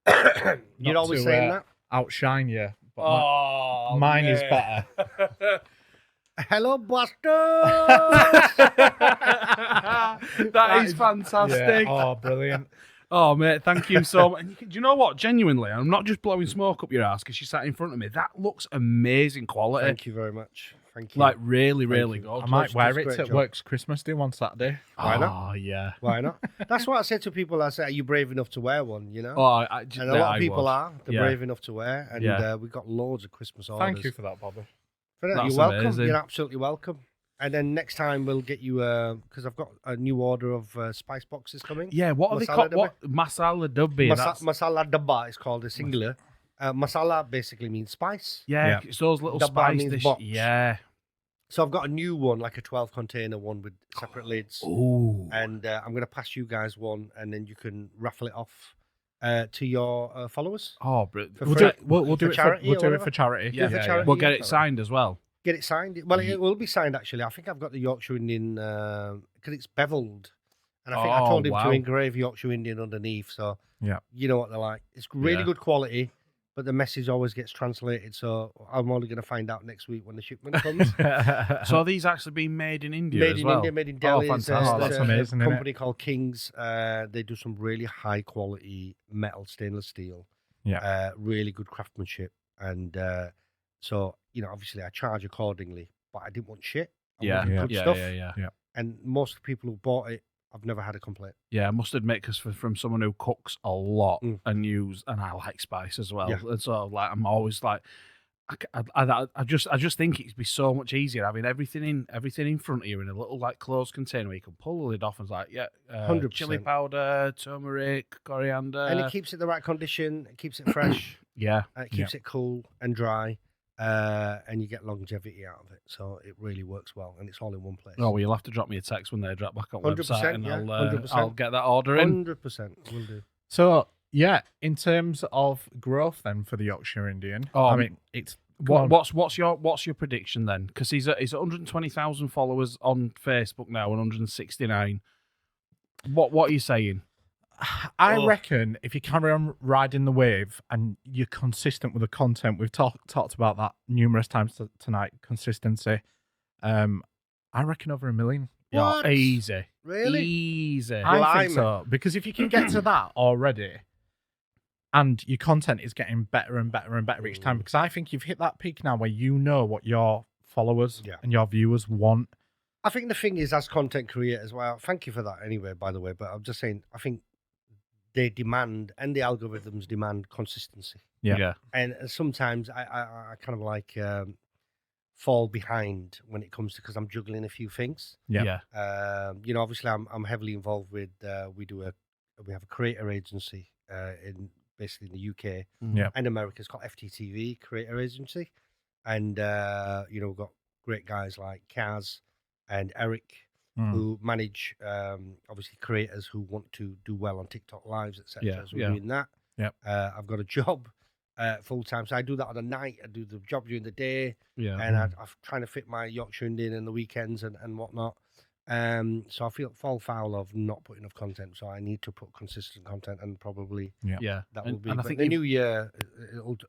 [SPEAKER 2] You're
[SPEAKER 3] Not
[SPEAKER 2] always
[SPEAKER 3] to,
[SPEAKER 2] saying that.
[SPEAKER 3] Outshine you. But
[SPEAKER 1] Oh,
[SPEAKER 3] mine is
[SPEAKER 1] mate.
[SPEAKER 3] better.
[SPEAKER 2] Hello, Buster.
[SPEAKER 1] That is fantastic.
[SPEAKER 3] Yeah. Oh, brilliant.
[SPEAKER 1] Oh, mate, thank you so much. Do you know what? Genuinely, I'm not just blowing smoke up your ass because you sat in front of me. That looks amazing quality.
[SPEAKER 2] Thank you very much. Thank you.
[SPEAKER 1] Like, really, really
[SPEAKER 2] you.
[SPEAKER 1] good.
[SPEAKER 3] I might
[SPEAKER 2] Does
[SPEAKER 3] wear
[SPEAKER 2] a
[SPEAKER 3] it
[SPEAKER 2] great
[SPEAKER 3] to
[SPEAKER 2] job.
[SPEAKER 3] Works Christmas Day on Saturday.
[SPEAKER 2] Why not?
[SPEAKER 1] Oh, yeah.
[SPEAKER 2] Why not? That's what I say to people. I say, are you brave enough to wear one? You know.
[SPEAKER 1] Oh,
[SPEAKER 2] and a lot of people are. They're
[SPEAKER 1] Yeah.
[SPEAKER 2] brave enough to wear, and
[SPEAKER 1] Yeah.
[SPEAKER 2] we've got loads of Christmas orders.
[SPEAKER 3] Thank you for that, Bobby.
[SPEAKER 2] For that.
[SPEAKER 1] That's
[SPEAKER 2] You're welcome.
[SPEAKER 1] amazing.
[SPEAKER 2] You're absolutely welcome. And then next time we'll get you because I've got a new order of spice boxes coming.
[SPEAKER 1] Yeah, what are they
[SPEAKER 2] Masala
[SPEAKER 1] called?
[SPEAKER 2] dabba.
[SPEAKER 1] What? Masala dubbi.
[SPEAKER 2] Masala dabba is called, a singular. Masala basically means spice.
[SPEAKER 1] Yeah, it's those little
[SPEAKER 2] Dabba
[SPEAKER 1] spice
[SPEAKER 2] means
[SPEAKER 1] dishes.
[SPEAKER 2] box.
[SPEAKER 1] Yeah.
[SPEAKER 2] So I've got a new one, like a 12 container one with separate lids.
[SPEAKER 1] Ooh.
[SPEAKER 2] And I'm going to pass you guys one, and then you can raffle it off to your followers.
[SPEAKER 1] Oh,
[SPEAKER 2] For
[SPEAKER 3] We'll
[SPEAKER 2] free.
[SPEAKER 3] do it. We'll do
[SPEAKER 2] For
[SPEAKER 3] it.
[SPEAKER 2] charity
[SPEAKER 3] We'll
[SPEAKER 2] or
[SPEAKER 3] do it
[SPEAKER 2] whatever?
[SPEAKER 3] for charity.
[SPEAKER 1] Yeah,
[SPEAKER 2] for charity.
[SPEAKER 1] We'll get it signed as well.
[SPEAKER 2] Get it signed. Well, it will be signed, actually. I think I've got the Yorkshire Indian, because it's beveled. And I think I
[SPEAKER 1] Oh,
[SPEAKER 2] told him
[SPEAKER 1] wow.
[SPEAKER 2] to engrave Yorkshire Indian underneath. So
[SPEAKER 3] Yeah.
[SPEAKER 2] you know what they're like. It's really
[SPEAKER 1] Yeah.
[SPEAKER 2] good quality, but the message always gets translated. So I'm only going to find out next week when the shipment comes.
[SPEAKER 1] So are these actually being made in India
[SPEAKER 2] Made
[SPEAKER 1] as
[SPEAKER 2] in
[SPEAKER 1] well?
[SPEAKER 2] India, made in
[SPEAKER 1] Oh,
[SPEAKER 2] Delhi.
[SPEAKER 1] fantastic.
[SPEAKER 3] Oh, that's amazing,
[SPEAKER 2] A
[SPEAKER 3] isn't it?
[SPEAKER 2] company called Kings. They do some really high quality metal, stainless steel.
[SPEAKER 3] Yeah.
[SPEAKER 2] Really good craftsmanship. And so, obviously I charge accordingly, but I didn't want shit. I
[SPEAKER 1] Yeah,
[SPEAKER 2] wanted good
[SPEAKER 1] yeah,
[SPEAKER 2] stuff.
[SPEAKER 1] yeah.
[SPEAKER 2] And most of the people who bought it, I've never had a complaint.
[SPEAKER 1] Yeah, I must admit, because from someone who cooks a lot
[SPEAKER 2] Mm.
[SPEAKER 1] and I like spice as well.
[SPEAKER 2] Yeah.
[SPEAKER 1] And so, like, I'm always like, I just think it'd be so much easier having everything in front of you in a little like closed container where you can pull the lid off and it's like,
[SPEAKER 2] 100%.
[SPEAKER 1] chili powder, turmeric, coriander.
[SPEAKER 2] And it keeps it the right condition, it keeps it fresh,
[SPEAKER 1] Yeah,
[SPEAKER 2] it keeps it cool and dry, and you get longevity out of it. So it really works well, and it's all in one place.
[SPEAKER 1] oh well, you'll have to drop me a text when they drop back on
[SPEAKER 2] 100%,
[SPEAKER 1] website, and
[SPEAKER 2] yeah,
[SPEAKER 1] I'll
[SPEAKER 2] 100%.
[SPEAKER 1] get that order in.
[SPEAKER 2] 100% will do.
[SPEAKER 3] So yeah, in terms of growth then for the Yorkshire Indian,
[SPEAKER 1] Oh,
[SPEAKER 3] I mean it's
[SPEAKER 1] What's your prediction then? Because he's 120,000 followers on Facebook now, and 169. What are you saying?
[SPEAKER 3] I reckon if you carry on riding the wave and you're consistent with the content, we've talked about that numerous times tonight. Consistency. I reckon over 1 million.
[SPEAKER 2] What?
[SPEAKER 1] Yeah, easy.
[SPEAKER 2] Really?
[SPEAKER 1] Easy.
[SPEAKER 3] I think so, because if you can get to that already, and your content is getting better and better and better each time, because I think you've hit that peak now where you know what your followers and your viewers want.
[SPEAKER 2] I think the thing is, as content creators, well, thank you for that anyway, by the way, but I'm just saying, I think they demand, and the algorithms demand consistency.
[SPEAKER 3] Yeah.
[SPEAKER 2] And sometimes I kind of like fall behind when it comes to, because I'm juggling a few things.
[SPEAKER 3] Yeah.
[SPEAKER 2] You know, obviously I'm heavily involved with, we have a creator agency basically in the UK and America. It's called FTTV Creator Agency. And, you know, we've got great guys like Kaz and Eric who manage, obviously, creators who want to do well on TikTok lives, etc. So we're doing that. I've got a job full time, so I do that on the night. I do the job during the day, and I'm trying to fit my Yorkshire Indian in the weekends and whatnot. So I fall foul of not putting enough content. So I need to put consistent content, and probably that will be. And I think the new year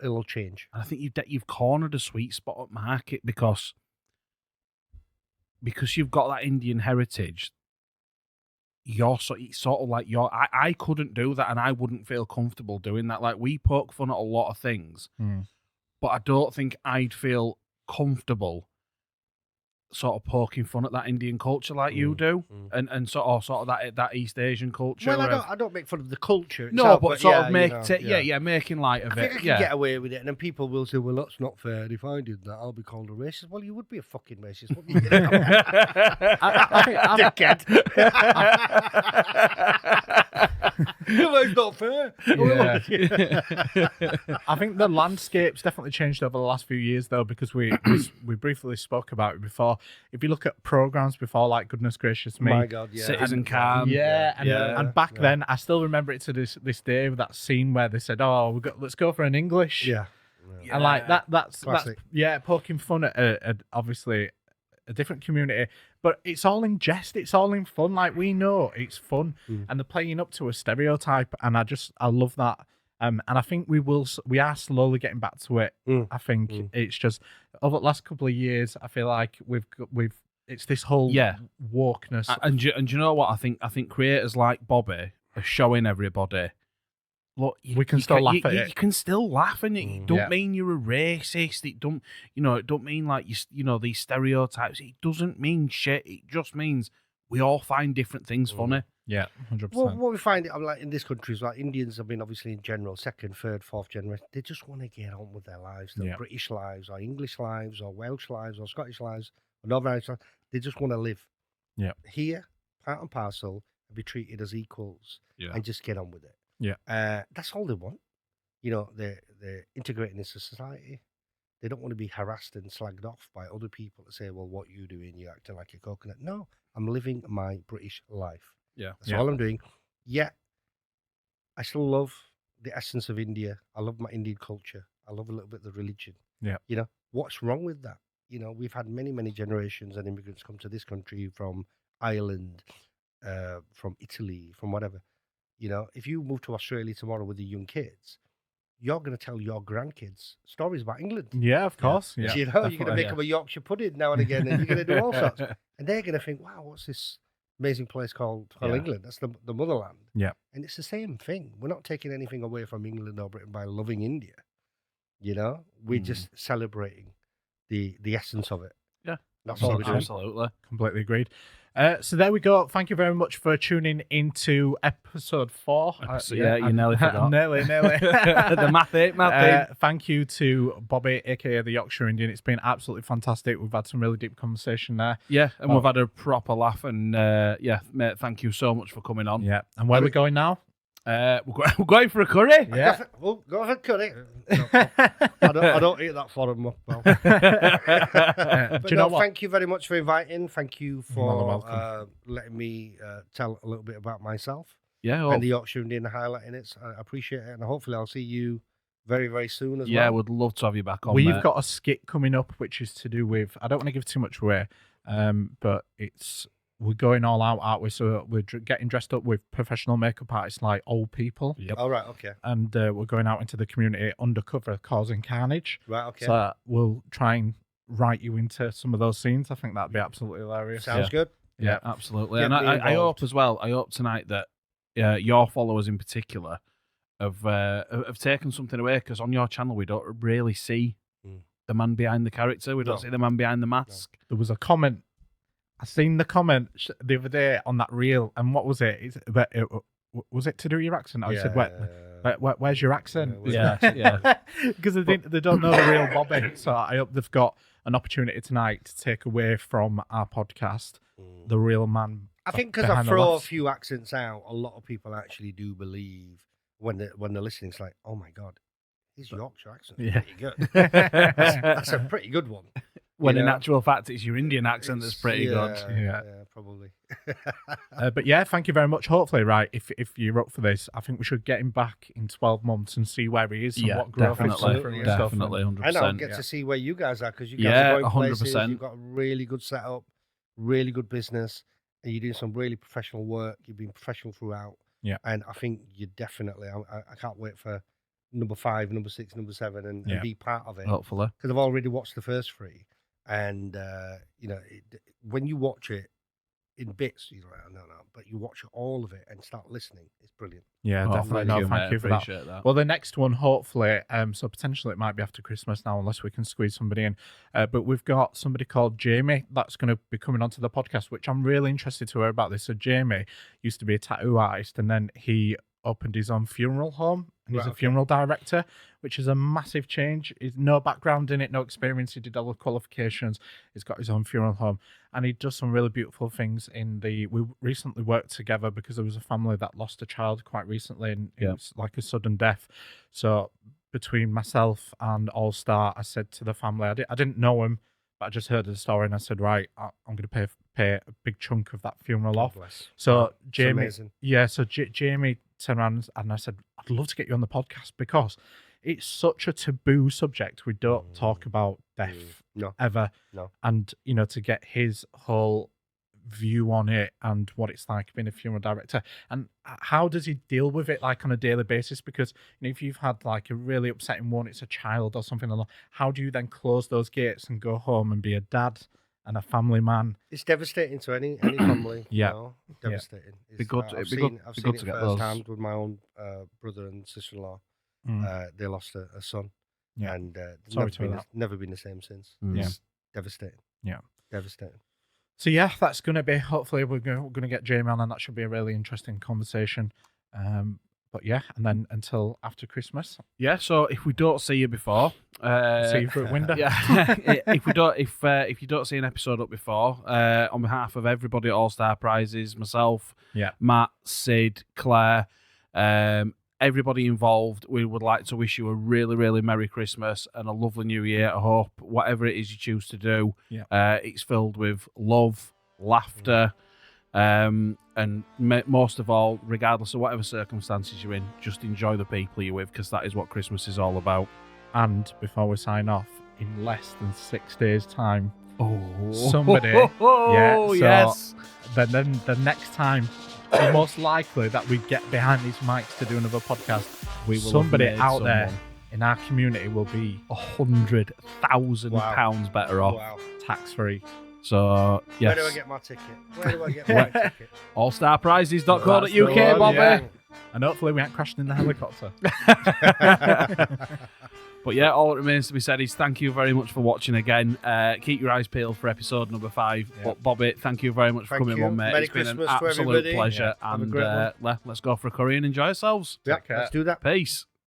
[SPEAKER 2] it'll change.
[SPEAKER 1] And I think you've cornered a sweet spot at market because you've got that Indian heritage. It's sort of like I couldn't do that, and I wouldn't feel comfortable doing that. Like, we poke fun at a lot of things, but I don't think I'd feel comfortable sort of poking fun at that Indian culture like you do, and sort of that East Asian culture.
[SPEAKER 2] Well, I don't make fun of the culture itself,
[SPEAKER 1] no, but sort of making light of
[SPEAKER 2] I think
[SPEAKER 1] it.
[SPEAKER 2] I can get away with it, and then people will say, "Well, that's not fair. If I did that, I'll be called a racist." Well, you would be a fucking racist, wouldn't you? Dickhead. No, it's not fair.
[SPEAKER 3] I think the landscape's definitely changed over the last few years, though, because we briefly spoke about it before. If you look at programs before, like Goodness Gracious Me,
[SPEAKER 2] my God,
[SPEAKER 1] Citizen Khan,
[SPEAKER 3] and back then, I still remember it to this day, with that scene where they said, "Oh, let's go for an English," and like that's poking fun at obviously a different community, but it's all in jest, it's all in fun. Like, we know it's fun, and they're playing up to a stereotype, and I love that. And I think we are slowly getting back to it. I think it's just over the last couple of years, I feel like it's this whole wokeness.
[SPEAKER 1] And do you know what? I think creators like Bobby are showing everybody, look,
[SPEAKER 3] we can still laugh at it.
[SPEAKER 1] You can still laugh, and it don't mean you're a racist. It don't mean like these stereotypes. It doesn't mean shit. It just means we all find different things funny.
[SPEAKER 3] Yeah, 100%.
[SPEAKER 2] Well, what we find like in this country is like Indians have been obviously in general second, third, fourth generation. They just want to get on with their lives, their British lives, or English lives, or Welsh lives, or Scottish lives, or Northern Irish lives. They just want to live here, part and parcel, and be treated as equals, and just get on with it. That's all they want. You know, they're integrating into society. They don't want to be harassed and slagged off by other people that say, "Well, what you doing? You acting like a coconut." No, I'm living my British life. That's all I'm doing. I still love the essence of India. I love my Indian culture. I love a little bit of the religion. You know, what's wrong with that? You know, we've had many, many generations and immigrants come to this country from Ireland, from Italy, from whatever. You know, if you move to Australia tomorrow with the young kids, you're going to tell your grandkids stories about England.
[SPEAKER 3] Yeah, of course.
[SPEAKER 2] You know, you're going to make them a Yorkshire pudding now and again, and you're going to do all sorts. And they're going to think, "Wow, what's this amazing place called England? That's the motherland." And it's the same thing. We're not taking anything away from England or Britain by loving India. You know, we're just celebrating the essence of it. That's all we're doing.
[SPEAKER 1] Absolutely.
[SPEAKER 3] Completely agreed. So there we go. Thank you very much for tuning into episode 4.
[SPEAKER 1] You nearly forgot.
[SPEAKER 3] nearly.
[SPEAKER 1] The math.
[SPEAKER 3] Thank you to Bobby, aka the Yorkshire Indian. It's been absolutely fantastic. We've had some really deep conversation there.
[SPEAKER 1] Yeah, and we've had a proper laugh. And mate, thank you so much for coming on.
[SPEAKER 3] Yeah, and where are we going now?
[SPEAKER 1] We're going for a curry.
[SPEAKER 3] Yeah,
[SPEAKER 2] go for curry. No, I don't eat that for them. But thank you very much for inviting. Thank you for letting me tell a little bit about myself.
[SPEAKER 1] Yeah,
[SPEAKER 2] and the Yorkshire Indian highlighting it. I appreciate it, and hopefully I'll see you very, very soon as well.
[SPEAKER 1] Yeah, we'd love to have you back on.
[SPEAKER 3] We've got a skit coming up, which is to do with, I don't want to give too much away, but we're going all out, aren't we? So we're getting dressed up with professional makeup artists like old people.
[SPEAKER 1] Yep.
[SPEAKER 2] All right, okay.
[SPEAKER 3] And we're going out into the community undercover, causing carnage.
[SPEAKER 2] Right, okay.
[SPEAKER 3] So we'll try and write you into some of those scenes. I think that'd be absolutely hilarious.
[SPEAKER 2] Sounds good.
[SPEAKER 1] Yeah, absolutely.
[SPEAKER 2] Get
[SPEAKER 1] And
[SPEAKER 2] me
[SPEAKER 1] I hope
[SPEAKER 2] involved.
[SPEAKER 1] as well, I hope tonight that your followers in particular have taken something away, because on your channel we don't really see the man behind the character. We don't see the man behind the mask.
[SPEAKER 3] There was a comment. I seen the comment the other day on that reel, and what was it? Was it to do with your accent? I said, where's your accent?
[SPEAKER 1] Yeah.
[SPEAKER 3] Because they don't know the real Bobby. So I hope they've got an opportunity tonight to take away from our podcast the real man.
[SPEAKER 2] I think because I throw a few accents out, a lot of people actually do believe when they're listening. It's like, oh my god, his Yorkshire accent is pretty good. That's a pretty good one.
[SPEAKER 1] When in actual fact, it's your Indian accent that's pretty good.
[SPEAKER 2] Yeah, probably.
[SPEAKER 3] But yeah, thank you very much. Hopefully, right, if you're up for this, I think we should get him back in 12 months and see where he is and what growth he's
[SPEAKER 1] definitely,
[SPEAKER 3] through and stuff.
[SPEAKER 1] definitely, 100%.
[SPEAKER 2] And I'll get to see where you guys are, because you guys are going places.
[SPEAKER 1] 100%.
[SPEAKER 2] You've got a really good setup, really good business, and you're doing some really professional work. You've been professional throughout.
[SPEAKER 3] Yeah.
[SPEAKER 2] And I think you definitely, I can't wait for number 5, number 6, number 7 and be part of it.
[SPEAKER 1] Hopefully.
[SPEAKER 2] Because I've already watched the first 3. And, when you watch it in bits, you're like, no, but you watch all of it and start listening. It's brilliant.
[SPEAKER 3] Yeah, definitely. Thank you for that. Well, the next one, hopefully, so potentially it might be after Christmas now, unless we can squeeze somebody in. But we've got somebody called Jamie that's going to be coming onto the podcast, which I'm really interested to hear about this. So Jamie used to be a tattoo artist, and then he opened his own funeral home, and he's a funeral director, which is a massive change. He's no background in it, no experience. He did all the qualifications. He's got his own funeral home, and he does some really beautiful things. We recently worked together because there was a family that lost a child quite recently, and it was like a sudden death. So between myself and All Star, I said to the family, I didn't know him, but I just heard the story, and I said, right, I'm going to pay a big chunk of that funeral off. So Jamie, Jamie turned around and I said, I'd love to get you on the podcast, because it's such a taboo subject. We don't talk about death ever.
[SPEAKER 2] No.
[SPEAKER 3] And, to get his whole view on it and what it's like being a funeral director, and how does he deal with it like on a daily basis? Because if you've had like a really upsetting one, it's a child or something like that, how do you then close those gates and go home and be a dad and a family man?
[SPEAKER 2] It's devastating to any family. Devastating.
[SPEAKER 1] It'd be good.
[SPEAKER 2] I've seen it firsthand with my own brother and sister-in-law. They lost a son, and never been the same since. It's devastating.
[SPEAKER 3] Yeah,
[SPEAKER 2] devastating.
[SPEAKER 3] So yeah, that's going to be, hopefully we're going to get Jamie on, and that should be a really interesting conversation. But yeah, and then until after Christmas.
[SPEAKER 1] Yeah, so if we don't see you before,
[SPEAKER 3] see you through a window.
[SPEAKER 1] Yeah, if you don't see an episode up before, on behalf of everybody at All Star Prizes, myself, Matt, Sid, Claire, everybody involved, we would like to wish you a really, really Merry Christmas and a lovely New Year. I hope whatever it is you choose to do, it's filled with love, laughter, and most of all, regardless of whatever circumstances you're in, just enjoy the people you're with, because that is what Christmas is all about.
[SPEAKER 3] And before we sign off, in less than 6 days' time,
[SPEAKER 1] somebody,
[SPEAKER 3] then the next time, the most likely that we get behind these mics to do another podcast, somebody out there in our community will be
[SPEAKER 1] £100,000 better off,
[SPEAKER 3] tax-free.
[SPEAKER 1] So, yes.
[SPEAKER 2] Where do I get my ticket?
[SPEAKER 1] allstarprizes.co.uk, Bobby.
[SPEAKER 3] Yeah. And hopefully we ain't crashing in the helicopter.
[SPEAKER 1] But yeah, all that remains to be said is thank you very much for watching again. Keep your eyes peeled for episode number 5. Yeah. But Bobby, thank you very much for coming on, mate.
[SPEAKER 2] Merry
[SPEAKER 1] It's been
[SPEAKER 2] Christmas
[SPEAKER 1] an absolute pleasure.
[SPEAKER 2] Yeah.
[SPEAKER 1] And let's go for a curry and enjoy ourselves.
[SPEAKER 2] Yeah, let's do that.
[SPEAKER 1] Peace.